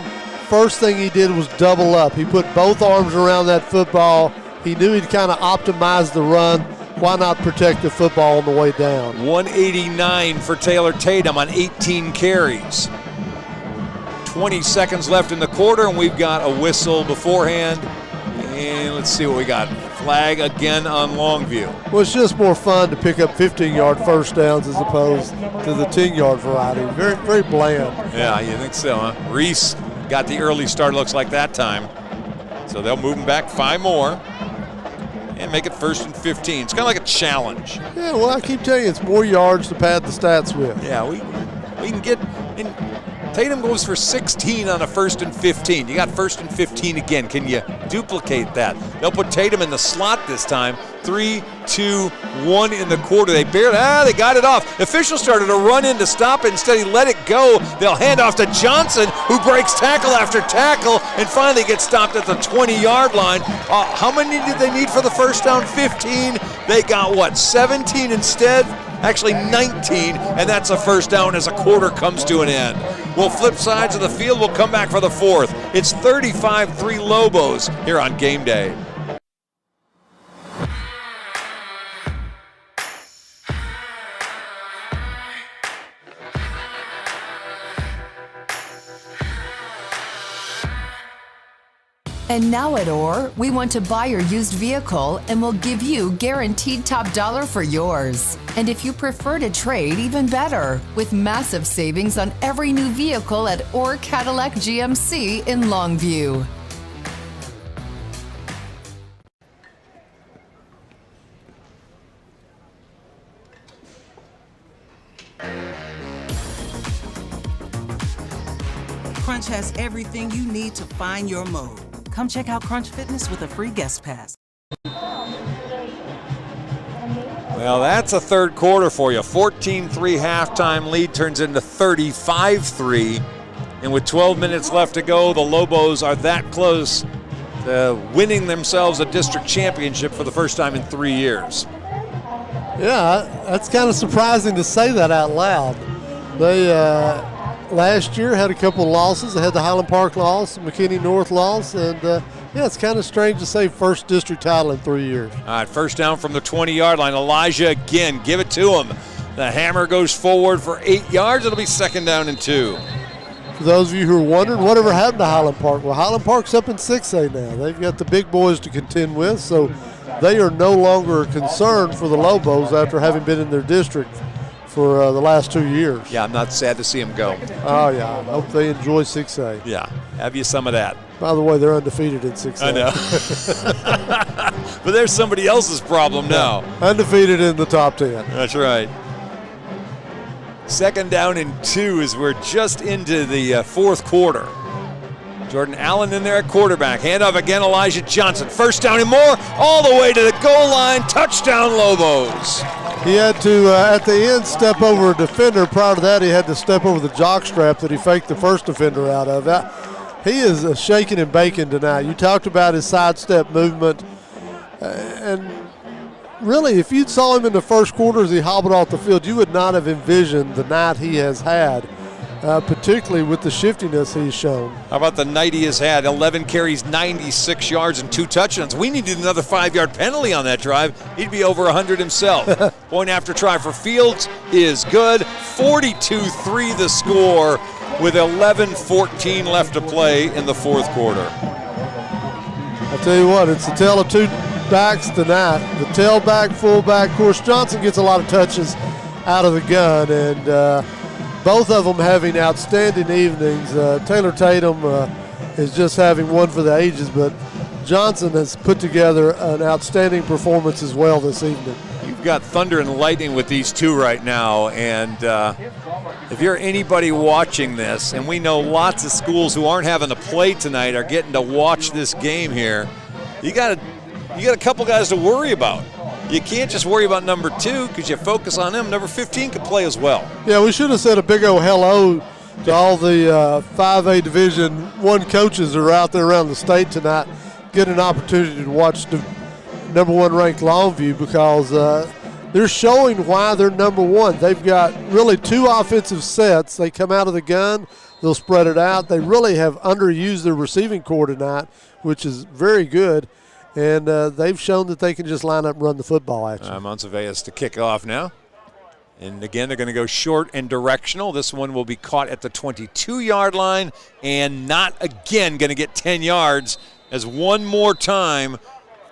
First thing he did was double up. He put both arms around that football. He knew he'd kind of optimize the run. Why not protect the football on the way down? 189 for Taylor Tatum on 18 carries. 20 seconds left in the quarter, and we've got a whistle beforehand. And let's see what we got. Flag again on Longview. Well, it's just more fun to pick up 15-yard first downs as opposed to the 10-yard variety. Very, very bland. Yeah, you think so, huh? Reese got the early start, looks like that time. So they'll move him back 5 more and make it 1st and 15. It's kind of like a challenge. Yeah, well, I keep telling you, it's more yards to pad the stats with. Yeah, we can get in. Tatum goes for 16 on a 1st and 15. You got 1st and 15 again. Can you duplicate that? They'll put Tatum in the slot this time. 3, 2, 1 in the quarter. They they got it off. Officials started to run in to stop it. Instead, he let it go. They'll hand off to Johnson, who breaks tackle after tackle and finally gets stopped at the 20-yard line. How many did they need for the first down? 15. They got, what, 17 instead? Actually 19, and that's a first down as a quarter comes to an end. We'll flip sides of the field. We'll come back for the 4th. It's 35-3 Lobos here on game day. And now at Orr, we want to buy your used vehicle and we'll give you guaranteed top dollar for yours. And if you prefer to trade, even better, with massive savings on every new vehicle at Orr Cadillac GMC in Longview. Crunch has everything you need to find your mode. Come check out Crunch Fitness with a free guest pass. Well, that's a third quarter for you. 14-3 halftime lead turns into 35-3. And with 12 minutes left to go, the Lobos are that close to winning themselves a district championship for the first time in 3 years. Yeah, that's kind of surprising to say that out loud. They last year had a couple of losses. They had the Highland Park loss, McKinney North loss, and yeah, it's kind of strange to say first district title in 3 years. All right, first down from the 20-yard line. Elijah again, give it to him. The hammer goes forward for 8 yards. It'll be 2nd down and 2. For those of you who are wondering, whatever happened to Highland Park? Well, Highland Park's up in 6A now. They've got the big boys to contend with, so they are no longer a concern for the Lobos after having been in their district for the last 2 years. Yeah, I'm not sad to see him go. Oh, yeah. I hope they enjoy 6A. Yeah, have you some of that. By the way, they're undefeated in 6A. I know. But there's somebody else's problem now. Undefeated in the top 10. That's right. 2nd down and 2 as we're just into the 4th quarter. Jordan Allen in there at quarterback. Handoff again, Elijah Johnson. 1st down and more, all the way to the goal line. Touchdown, Lobos. He had to, at the end, step over a defender. Prior to that, he had to step over the jock strap that he faked the first defender out of. He is shaking and baking tonight. You talked about his sidestep movement. And really, if you saw him in the first quarter as he hobbled off the field, you would not have envisioned the night he has had, particularly with the shiftiness he's shown. How about the night he has had? 11 carries, 96 yards, and 2 touchdowns. We needed another 5-yard penalty on that drive. He'd be over 100 himself. Point after try for Fields is good. 42-3 the score with 11:14 left to play in the 4th quarter. I'll tell you what, it's a tale of two backs tonight. The tailback, fullback. Of course, Johnson gets a lot of touches out of the gun, and both of them having outstanding evenings. Taylor Tatum is just having one for the ages, but Johnson has put together an outstanding performance as well this evening. You've got thunder and lightning with these two right now, and if you're anybody watching this, and we know lots of schools who aren't having to play tonight are getting to watch this game here, you got a couple guys to worry about. You can't just worry about number 2 because you focus on them. Number 15 can play as well. Yeah, we should have said a big old hello to all the 5A Division I coaches that are out there around the state tonight, getting an opportunity to watch the number 1 ranked Longview, because they're showing why they're number 1. They've got really 2 offensive sets. They come out of the gun, they'll spread it out. They really have underused their receiving core tonight, which is very good. And they've shown that they can just line up and run the football at you. Monteveas to kick off now. And again, they're going to go short and directional. This one will be caught at the 22-yard line and not again going to get 10 yards as one more time.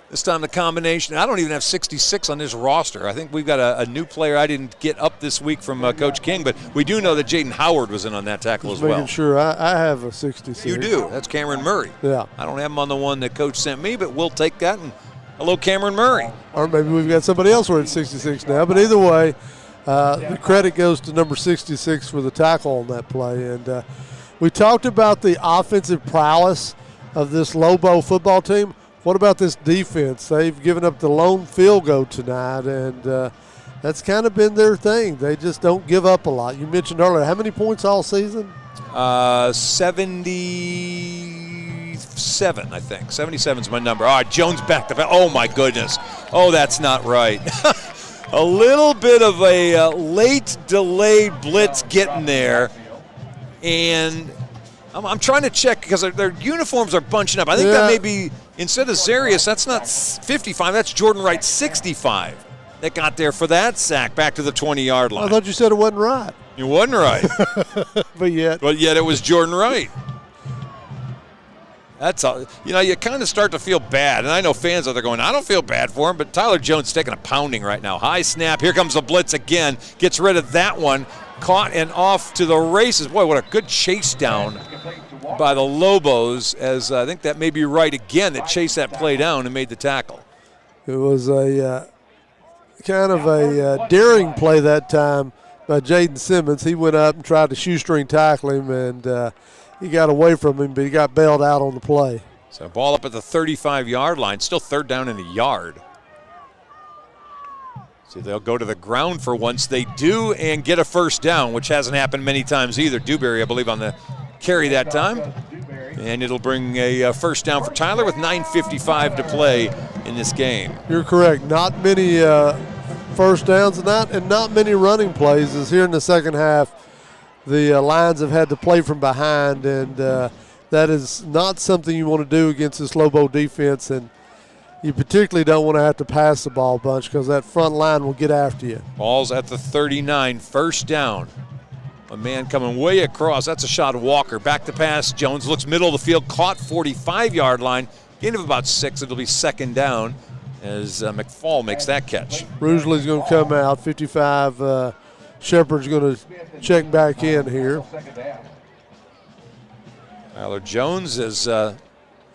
This time the combination. I don't even have 66 on this roster. I think we've got a new player I didn't get up this week from Coach King, but we do know that Jaden Howard was in on that tackle as well. Making sure I have a 66. You do. That's Cameron Murray. Yeah. I don't have him on the one that Coach sent me, but we'll take that. And hello, Cameron Murray. Or maybe we've got somebody else wearing 66 now. But either way, the credit goes to number 66 for the tackle on that play. And we talked about the offensive prowess of this Lobo football team. What about this defense? They've given up the lone field goal tonight, and that's kind of been their thing. They just don't give up a lot. You mentioned earlier, how many points all season? 77, I think. 77 is my number. All right, Jones back to back. Oh, my goodness. Oh, that's not right. A little bit of a late delayed blitz getting there, and I'm trying to check because their uniforms are bunching up. I think that may be, instead of Zarius, that's not 55, that's Jordan Wright 65 that got there for that sack back to the 20-yard line. I thought you said it wasn't right. It wasn't right. But yet it was Jordan Wright. That's all. You kind of start to feel bad. And I know fans out there going, I don't feel bad for him, but Tyler Jones taking a pounding right now. High snap. Here comes the blitz again. Gets rid of that one. Caught and off to the races. Boy, what a good chase down by the Lobos, as I think that may be right again, that chased that play down and made the tackle. It was a kind of a daring play that time by Jaden Simmons. He went up and tried to shoestring tackle him, and he got away from him, but he got bailed out on the play. So ball up at the 35-yard line, still third down and a yard. So they'll go to the ground for once. They do and get a first down, which hasn't happened many times either. Dewberry, I believe, on the carry that time. And it'll bring a first down for Tyler with 9:55 to play in this game. You're correct. Not many first downs and not many running plays. As here in the second half, the Lions have had to play from behind, and that is not something you want to do against this Lobo defense. And you particularly don't want to have to pass the ball a bunch because that front line will get after you. Ball's at the 39, first down. A man coming way across. That's a shot of Walker. Back to pass. Jones looks middle of the field, caught 45-yard line. Gain of about 6. It'll be second down as McFall makes that catch. Rugeley's going to come out. 55. Shepard's going to check back in here. Tyler Jones is going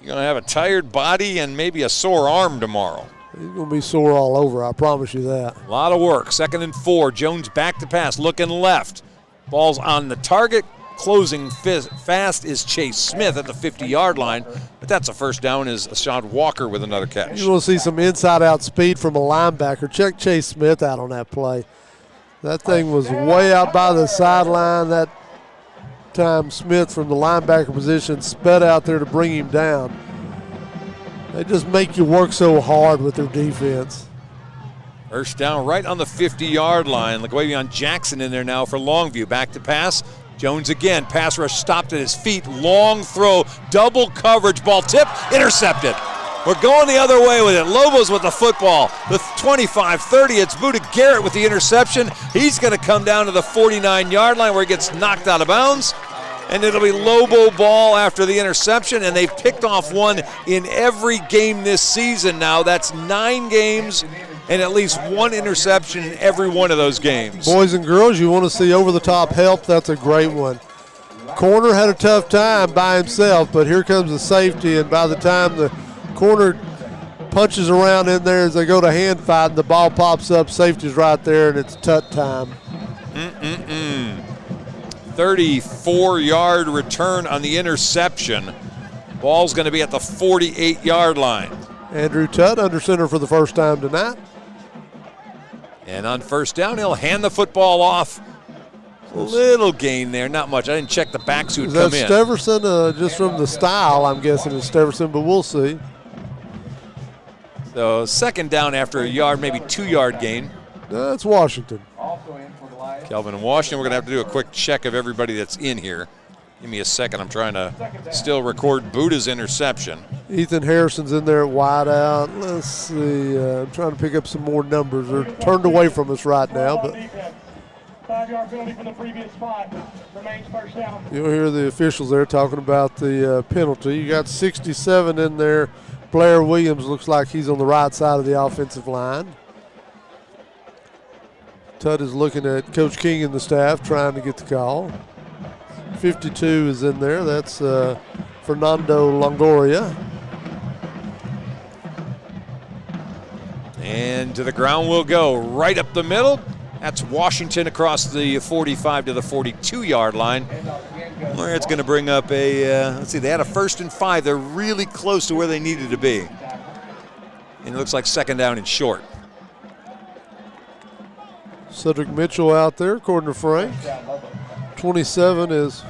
to have a tired body and maybe a sore arm tomorrow. He's going to be sore all over, I promise you that. A lot of work. 2nd and 4. Jones back to pass, looking left. Ball's on the target. Closing fast is Chase Smith at the 50-yard line, but that's a first down is Ashad Walker with another catch. You will see some inside-out speed from a linebacker. Check Chase Smith out on that play. That thing was way out by the sideline. That time Smith from the linebacker position sped out there to bring him down. They just make you work so hard with their defense. First down right on the 50-yard line. LaQuavion Jackson in there now for Longview. Back to pass. Jones again. Pass rush stopped at his feet. Long throw. Double coverage. Ball tip. Intercepted. We're going the other way with it. Lobos with the football. The 25-30. It's Buda Garrett with the interception. He's going to come down to the 49-yard line where he gets knocked out of bounds. And it'll be Lobo ball after the interception. And they've picked off one in every game this season now. That's 9 games and at least 1 interception in every one of those games. Boys and girls, you want to see over-the-top help, that's a great one. Corner had a tough time by himself, but here comes the safety, and by the time the corner punches around in there as they go to hand fight, and the ball pops up, safety's right there, and it's tut time. 34-yard return on the interception. Ball's going to be at the 48-yard line. Andrew Tutt under center for the first time tonight. And on first down, he'll hand the football off. Little gain there, not much. I didn't check the backs who'd come in. Is that Steverson? Just from the style, I'm guessing it's Steverson, but we'll see. So second down after a yard, maybe 2-yard gain. That's Washington. Kelvin and Washington, we're going to have to do a quick check of everybody that's in here. Give me a second. I'm trying to still record Buda's interception. Ethan Harrison's in there at wide out. Let's see. I'm trying to pick up some more numbers. They're turned away from us right now, but 5-yard penalty from the previous spot. Remains first down. You'll hear the officials there talking about the penalty. You got 67 in there. Blair Williams looks like he's on the right side of the offensive line. Tutt is looking at Coach King and the staff trying to get the call. 52 is in there. That's Fernando Longoria. And to the ground we'll go, right up the middle. That's Washington across the 45 to the 42-yard line. Where it's going to bring up a, let's see, they had a 1st and 5. They're really close to where they needed to be. And it looks like 2nd down and short. Cedric Mitchell out there, according to Frank. 27 is,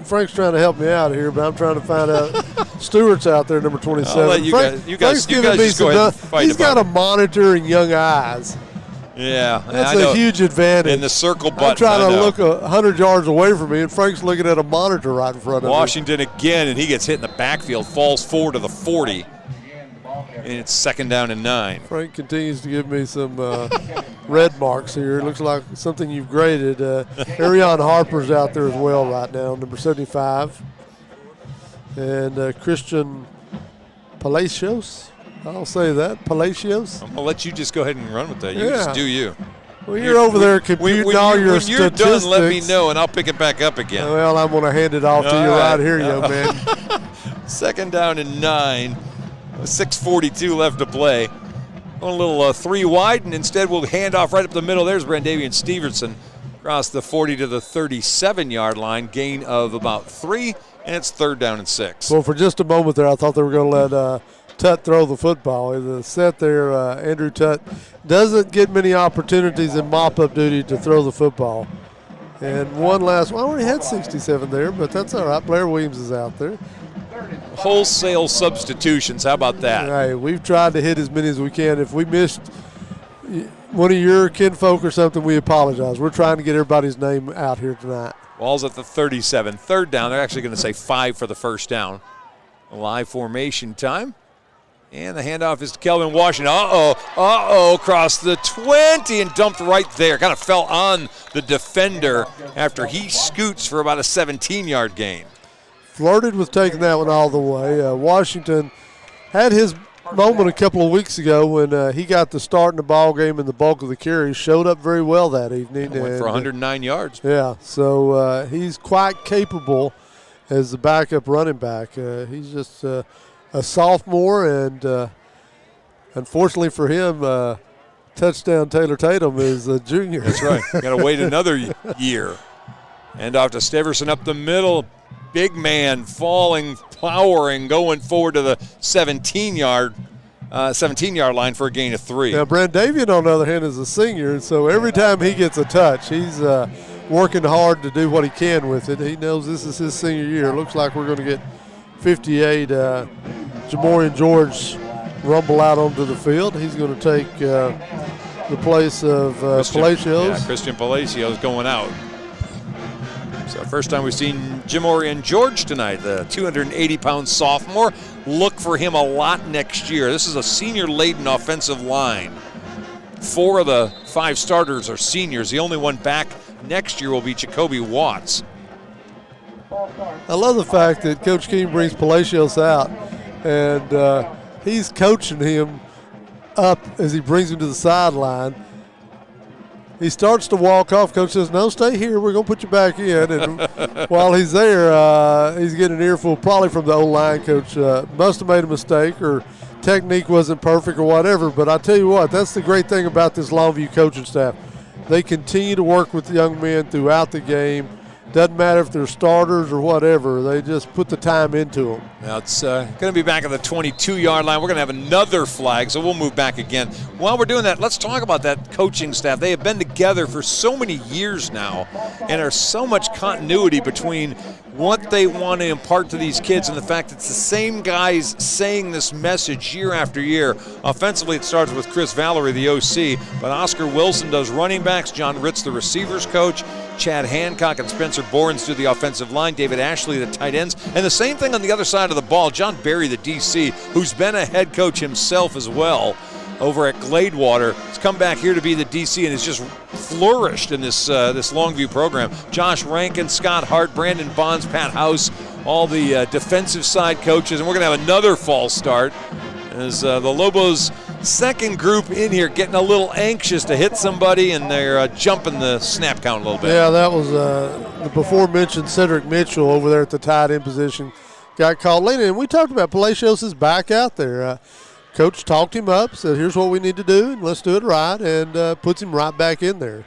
Frank's trying to help me out here, but I'm trying to find out. Stewart's out there, number 27. I'll let you guys just go ahead and fight He's got a monitor and young eyes. Yeah. That's a huge advantage. And the circle button. I'm trying to look 100 yards away from me, and Frank's looking at a monitor right in front of me. Washington again, and he gets hit in the backfield, falls forward to the 40. And it's 2nd down and 9. Frank continues to give me some red marks here. It looks like something you've graded. Arion Harper's out there as well right now, number 75. And Christian Palacios. I'll say that, Palacios. I'm going to let you just go ahead and run with that. You Yeah. just do you. Well, you're over there computing all your statistics. When you're done, let me know, and I'll pick it back up again. Well, I'm going to hand it off to you right here, young man. 2nd down and 9. 6:42 left to play. Going a little 3 wide, and instead we'll hand off right up the middle. There's Brandavian Stevenson across the 40 to the 37-yard line. Gain of about 3, and it's 3rd down and 6. Well, for just a moment there, I thought they were going to let Tutt throw the football. The set there, Andrew Tutt doesn't get many opportunities in mop-up duty to throw the football. And one last one. I already had 67 there, but that's all right. Blair Williams is out there. Wholesale substitutions. How about that? Hey, we've tried to hit as many as we can. If we missed one of your kinfolk or something, we apologize. We're trying to get everybody's name out here tonight. Ball's at the 37. 3rd down. They're actually going to say 5 for the 1st down. Live formation time. And the handoff is to Kelvin Washington. Across the 20 and dumped right there. Kind of fell on the defender after he scoots for about a 17-yard gain. Flirted with taking that one all the way. Washington had his moment a couple of weeks ago when he got the start in the ball game and the bulk of the carries. Showed up very well that evening. Went for 109 yards. Yeah, so he's quite capable as the backup running back. He's just a sophomore, and unfortunately for him, touchdown Taylor Tatum is a junior. That's right. Got to wait another year. And off to Steverson up the middle. Big man falling, powering, going forward to the 17-yard line for a gain of 3. Now, Brandavian, on the other hand, is a senior, so every time he gets a touch, he's working hard to do what he can with it. He knows this is his senior year. It looks like we're going to get 58. Jamorian George rumble out onto the field. He's going to take the place of Palacios. Yeah, Christian Palacios going out. So first time we've seen Jamorian George tonight, the 280-pound sophomore. Look for him a lot next year. This is a senior-laden offensive line. 4 of the 5 starters are seniors. The only one back next year will be Jacoby Watts. I love the fact that Coach King brings Palacios out, and he's coaching him up as he brings him to the sideline. He starts to walk off. Coach says, no, stay here. We're going to put you back in. And while he's there, he's getting an earful probably from the O-line coach. Must have made a mistake or technique wasn't perfect or whatever. But I tell you what, that's the great thing about this Longview coaching staff. They continue to work with young men throughout the game. Doesn't matter if they're starters or whatever. They just put the time into them. Now it's going to be back at the 22-yard line. We're going to have another flag, so we'll move back again. While we're doing that, let's talk about that coaching staff. They have been together for so many years now, and there's so much continuity between what they want to impart to these kids and the fact that it's the same guys saying this message year after year. Offensively, it starts with Chris Valerie, the OC, but Oscar Wilson does running backs, John Ritz, the receivers coach, Chad Hancock and Spencer Borens do the offensive line, David Ashley, the tight ends, and the same thing on the other side of the ball, John Berry, the DC, who's been a head coach himself as well. over at Gladewater. He's come back here to be the DC and has just flourished in this Longview program. Josh Rankin, Scott Hart, Brandon Bonds, Pat House, all the defensive side coaches. And we're going to have another false start as the Lobos' second group in here getting a little anxious to hit somebody, and they're jumping the snap count a little bit. Yeah, that was the before-mentioned Cedric Mitchell over there at the tight end position. Got called late, and we talked about Palacios is back out there. Coach talked him up, said, here's what we need to do, and let's do it right, and puts him right back in there.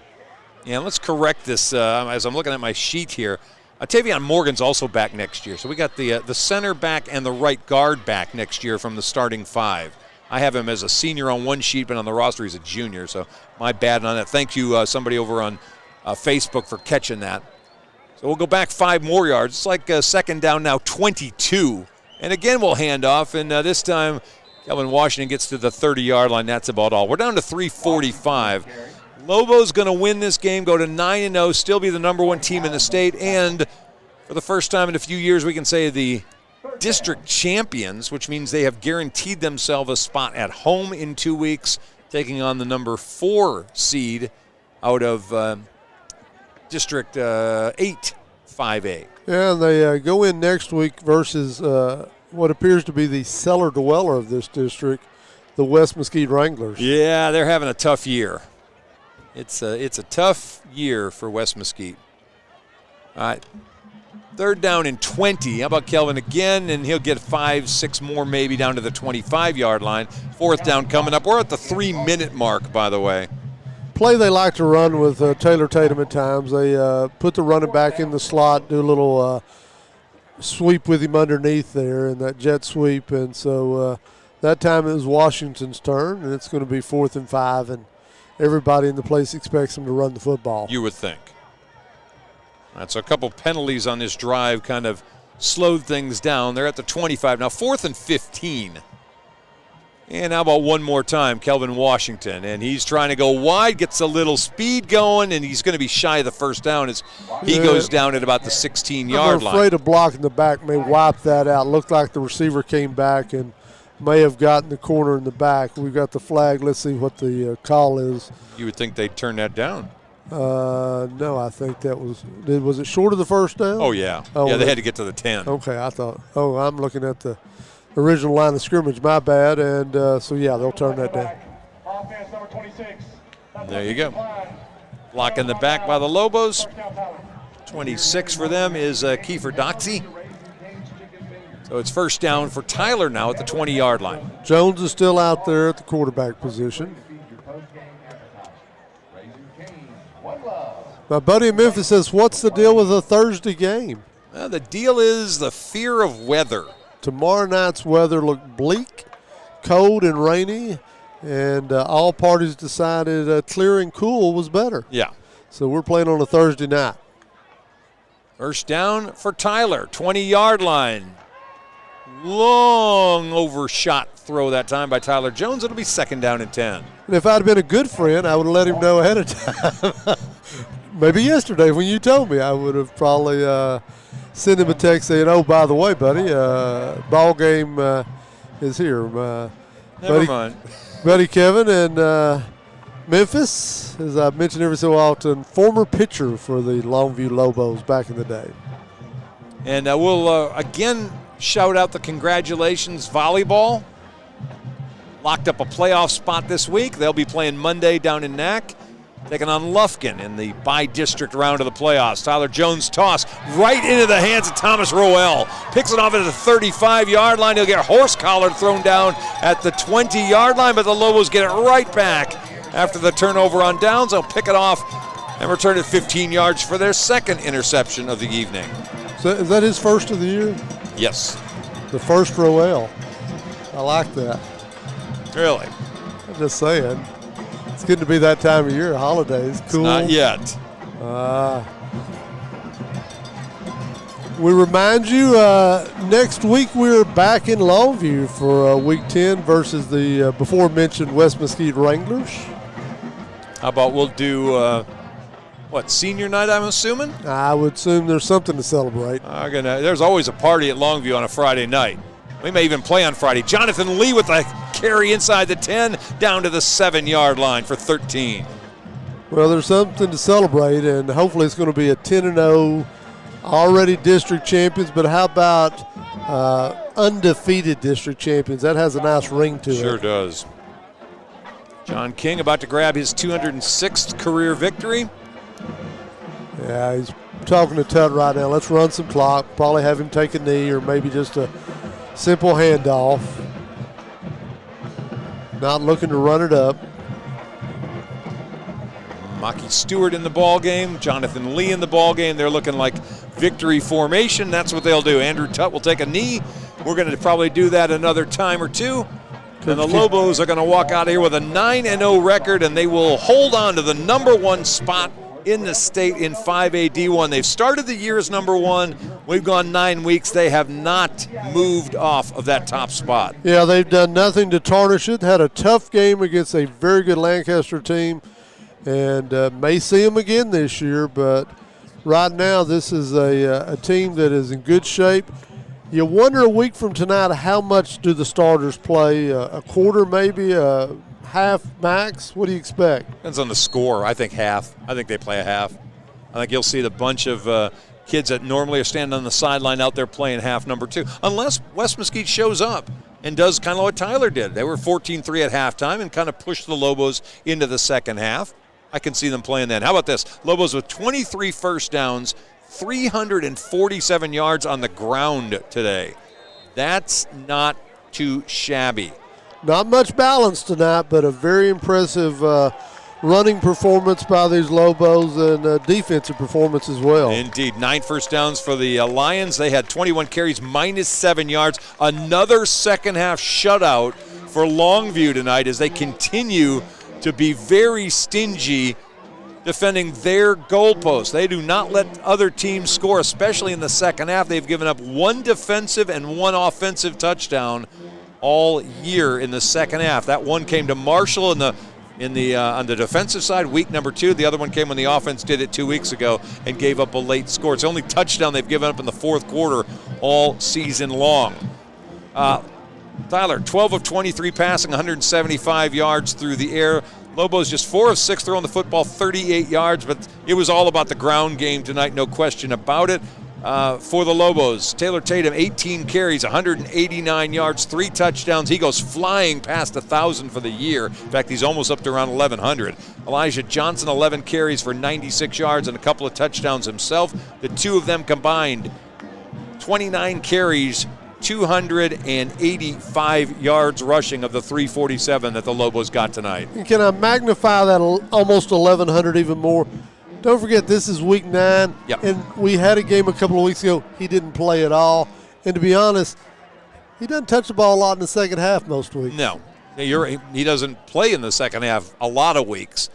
Yeah, let's correct this as I'm looking at my sheet here. Tavion Morgan's also back next year. So we got the center back and the right guard back next year from the starting 5. I have him as a senior on one sheet, but on the roster he's a junior, so my bad on that. Thank you, somebody over on Facebook, for catching that. So we'll go back 5 more yards. It's like second down now, 22. And again, we'll hand off, and this time Kelvin Washington gets to the 30-yard line. That's about all. We're down to 3:45. Lobos going to win this game, go to 9-0, still be the number 1 team in the state, and for the first time in a few years, we can say the district champions, which means they have guaranteed themselves a spot at home in 2 weeks, taking on the number 4 seed out of District 8, 5A. Yeah, and they go in next week versus what appears to be the cellar dweller of this district, the West Mesquite Wranglers. Yeah, they're having a tough year. It's a tough year for West Mesquite. All right, third down and 20. How about Kelvin again? And he'll get 5, 6 more maybe down to the 25-yard line. Fourth down coming up. We're at the 3-minute mark, by the way. Play they like to run with Taylor Tatum at times. They put the running back in the slot, do a little sweep with him underneath there in that jet sweep. And so that time it was Washington's turn, and it's going to be 4th and 5, and everybody in the place expects them to run the football. You would think. All right, so a couple penalties on this drive kind of slowed things down. They're at the 25. Now 4th and 15. And how about one more time, Kelvin Washington. And he's trying to go wide, gets a little speed going, and he's going to be shy of the first down as he goes down at about the 16-yard line. I'm afraid a block in the back may wipe that out. Looked like the receiver came back and may have gotten the corner in the back. We've got the flag. Let's see what the call is. You would think they'd turn that down. No, I think that was it short of the first down? Oh, yeah. Yeah, they had to get to the 10. Okay, I thought, I'm looking at the original line of scrimmage, my bad. And so, yeah, they'll turn that down. There you go. Block in the back by the Lobos. 26 for them is Kiefer Doxey. So it's first down for Tyler now at the 20-yard line. Jones is still out there at the quarterback position. My buddy in Memphis says, what's the deal with a Thursday game? Well, the deal is the fear of weather. Tomorrow night's weather looked bleak, cold and rainy, and all parties decided clear and cool was better. Yeah. So we're playing on a Thursday night. First down for Tyler, 20-yard line. Long overshot throw that time by Tyler Jones. It'll be second down and 10. And if I'd been a good friend, I would have let him know ahead of time. Maybe yesterday when you told me, I would have probably sent him a text saying, oh, by the way, buddy, ball game is here. Never mind. Buddy Kevin and Memphis, as I've mentioned every so often, former pitcher for the Longview Lobos back in the day. And we'll again shout out the congratulations volleyball. Locked up a playoff spot this week. They'll be playing Monday down in Knack, taking on Lufkin in the by-district round of the playoffs. Tyler Jones toss right into the hands of Thomas Roel. Picks it off at the 35-yard line. He'll get horse collared thrown down at the 20-yard line, but the Lobos get it right back after the turnover on downs. They'll pick it off and return it 15 yards for their second interception of the evening. So is that his first of the year? Yes. The first Roel. I like that. Really? I'm just saying. It's getting to be that time of year, holidays. Cool. Not yet. We remind you, next week we're back in Longview for Week 10 versus the before-mentioned West Mesquite Wranglers. How about we'll do, senior night, I'm assuming? I would assume there's something to celebrate. There's always a party at Longview on a Friday night. We may even play on Friday. Jonathan Lee with a carry inside the 10, down to the 7-yard line for 13. Well, there's something to celebrate, and hopefully it's going to be a 10-0, already district champions, but how about undefeated district champions? That has a nice ring to it. Sure does. John King about to grab his 206th career victory. Yeah, he's talking to Tut right now. Let's run some clock, probably have him take a knee or maybe just a simple handoff. Not looking to run it up. Maki Stewart in the ball game, Jonathan Lee in the ball game. They're looking like victory formation. That's what they'll do. Andrew Tutt will take a knee. We're going to probably do that another time or two. And the Lobos are going to walk out here with a 9-0 record, and they will hold on to the number 1 spot in the state in 5A D1. They've started the year as number 1. We've gone 9 weeks. They have not moved off of that top spot. Yeah, they've done nothing to tarnish it. Had a tough game against a very good Lancaster team, and may see them again this year. But right now, this is a team that is in good shape. You wonder a week from tonight, how much do the starters play? A quarter, maybe a half max? What do you expect? Depends on the score. I think half. I think they play a half. I think you'll see the bunch of kids that normally are standing on the sideline out there playing half number 2, unless West Mesquite shows up and does kind of what Tyler did. They were 14-3 at halftime and kind of pushed the Lobos into the second half. I can see them playing then. How about this? Lobos with 23 first downs, 347 yards on the ground today. That's not too shabby. Not much balance tonight, but a very impressive running performance by these Lobos and defensive performance as well. Indeed. 9 first downs for the Lions. They had 21 carries, -7 yards. Another second-half shutout for Longview tonight as they continue to be very stingy defending their goalposts. They do not let other teams score, especially in the second half. They've given up 1 defensive and 1 offensive touchdown all year in the second half. That one came to Marshall on the defensive side, week number 2. The other one came when the offense did it 2 weeks ago and gave up a late score. It's the only touchdown they've given up in the fourth quarter all season long. Tyler, 12 of 23 passing, 175 yards through the air. Lobos just 4 of 6 throwing the football, 38 yards, but it was all about the ground game tonight, no question about it. For the Lobos, Taylor Tatum, 18 carries, 189 yards, 3 touchdowns. He goes flying past 1,000 for the year. In fact, he's almost up to around 1,100. Elijah Johnson, 11 carries for 96 yards and a couple of touchdowns himself. The two of them combined, 29 carries, 285 yards rushing of the 347 that the Lobos got tonight. Can I magnify that almost 1,100 even more? Don't forget, this is week 9, yep. And we had a game a couple of weeks ago. He didn't play at all. And to be honest, he doesn't touch the ball a lot in the second half most weeks. No, he doesn't play in the second half a lot of weeks.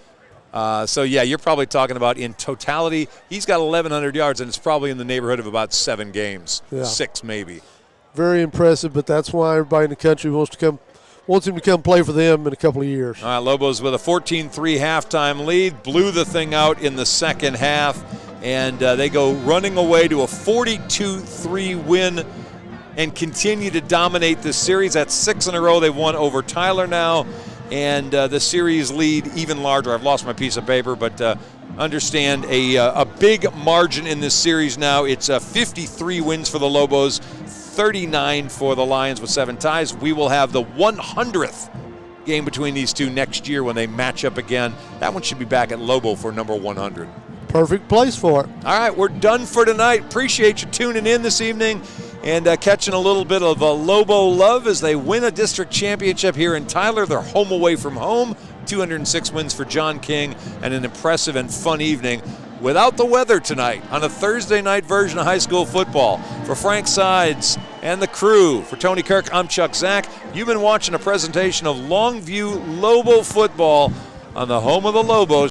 So, yeah, you're probably talking about in totality, he's got 1,100 yards, and it's probably in the neighborhood of about 7 games, 6 maybe. Very impressive, but that's why everybody in the country wants him to come play for them in a couple of years. All right, Lobos with a 14-3 halftime lead, blew the thing out in the second half, and they go running away to a 42-3 win and continue to dominate this series. That's 6 in a row. They've won over Tyler now, and the series lead even larger. I've lost my piece of paper, but understand a big margin in this series now. It's 53 wins for the Lobos, 39 for the Lions with 7 ties. We will have the 100th game between these two next year when they match up again. That one should be back at Lobo for number 100. Perfect place for it. All right, we're done for tonight. Appreciate you tuning in this evening and catching a little bit of Lobo love as they win a district championship here in Tyler. They're home away from home. 206 wins for John King and an impressive and fun evening without the weather tonight on a Thursday night version of high school football. For Frank Sides and the crew, for Tony Kirk, I'm Chuck Zach. You've been watching a presentation of Longview Lobo football on the home of the Lobos.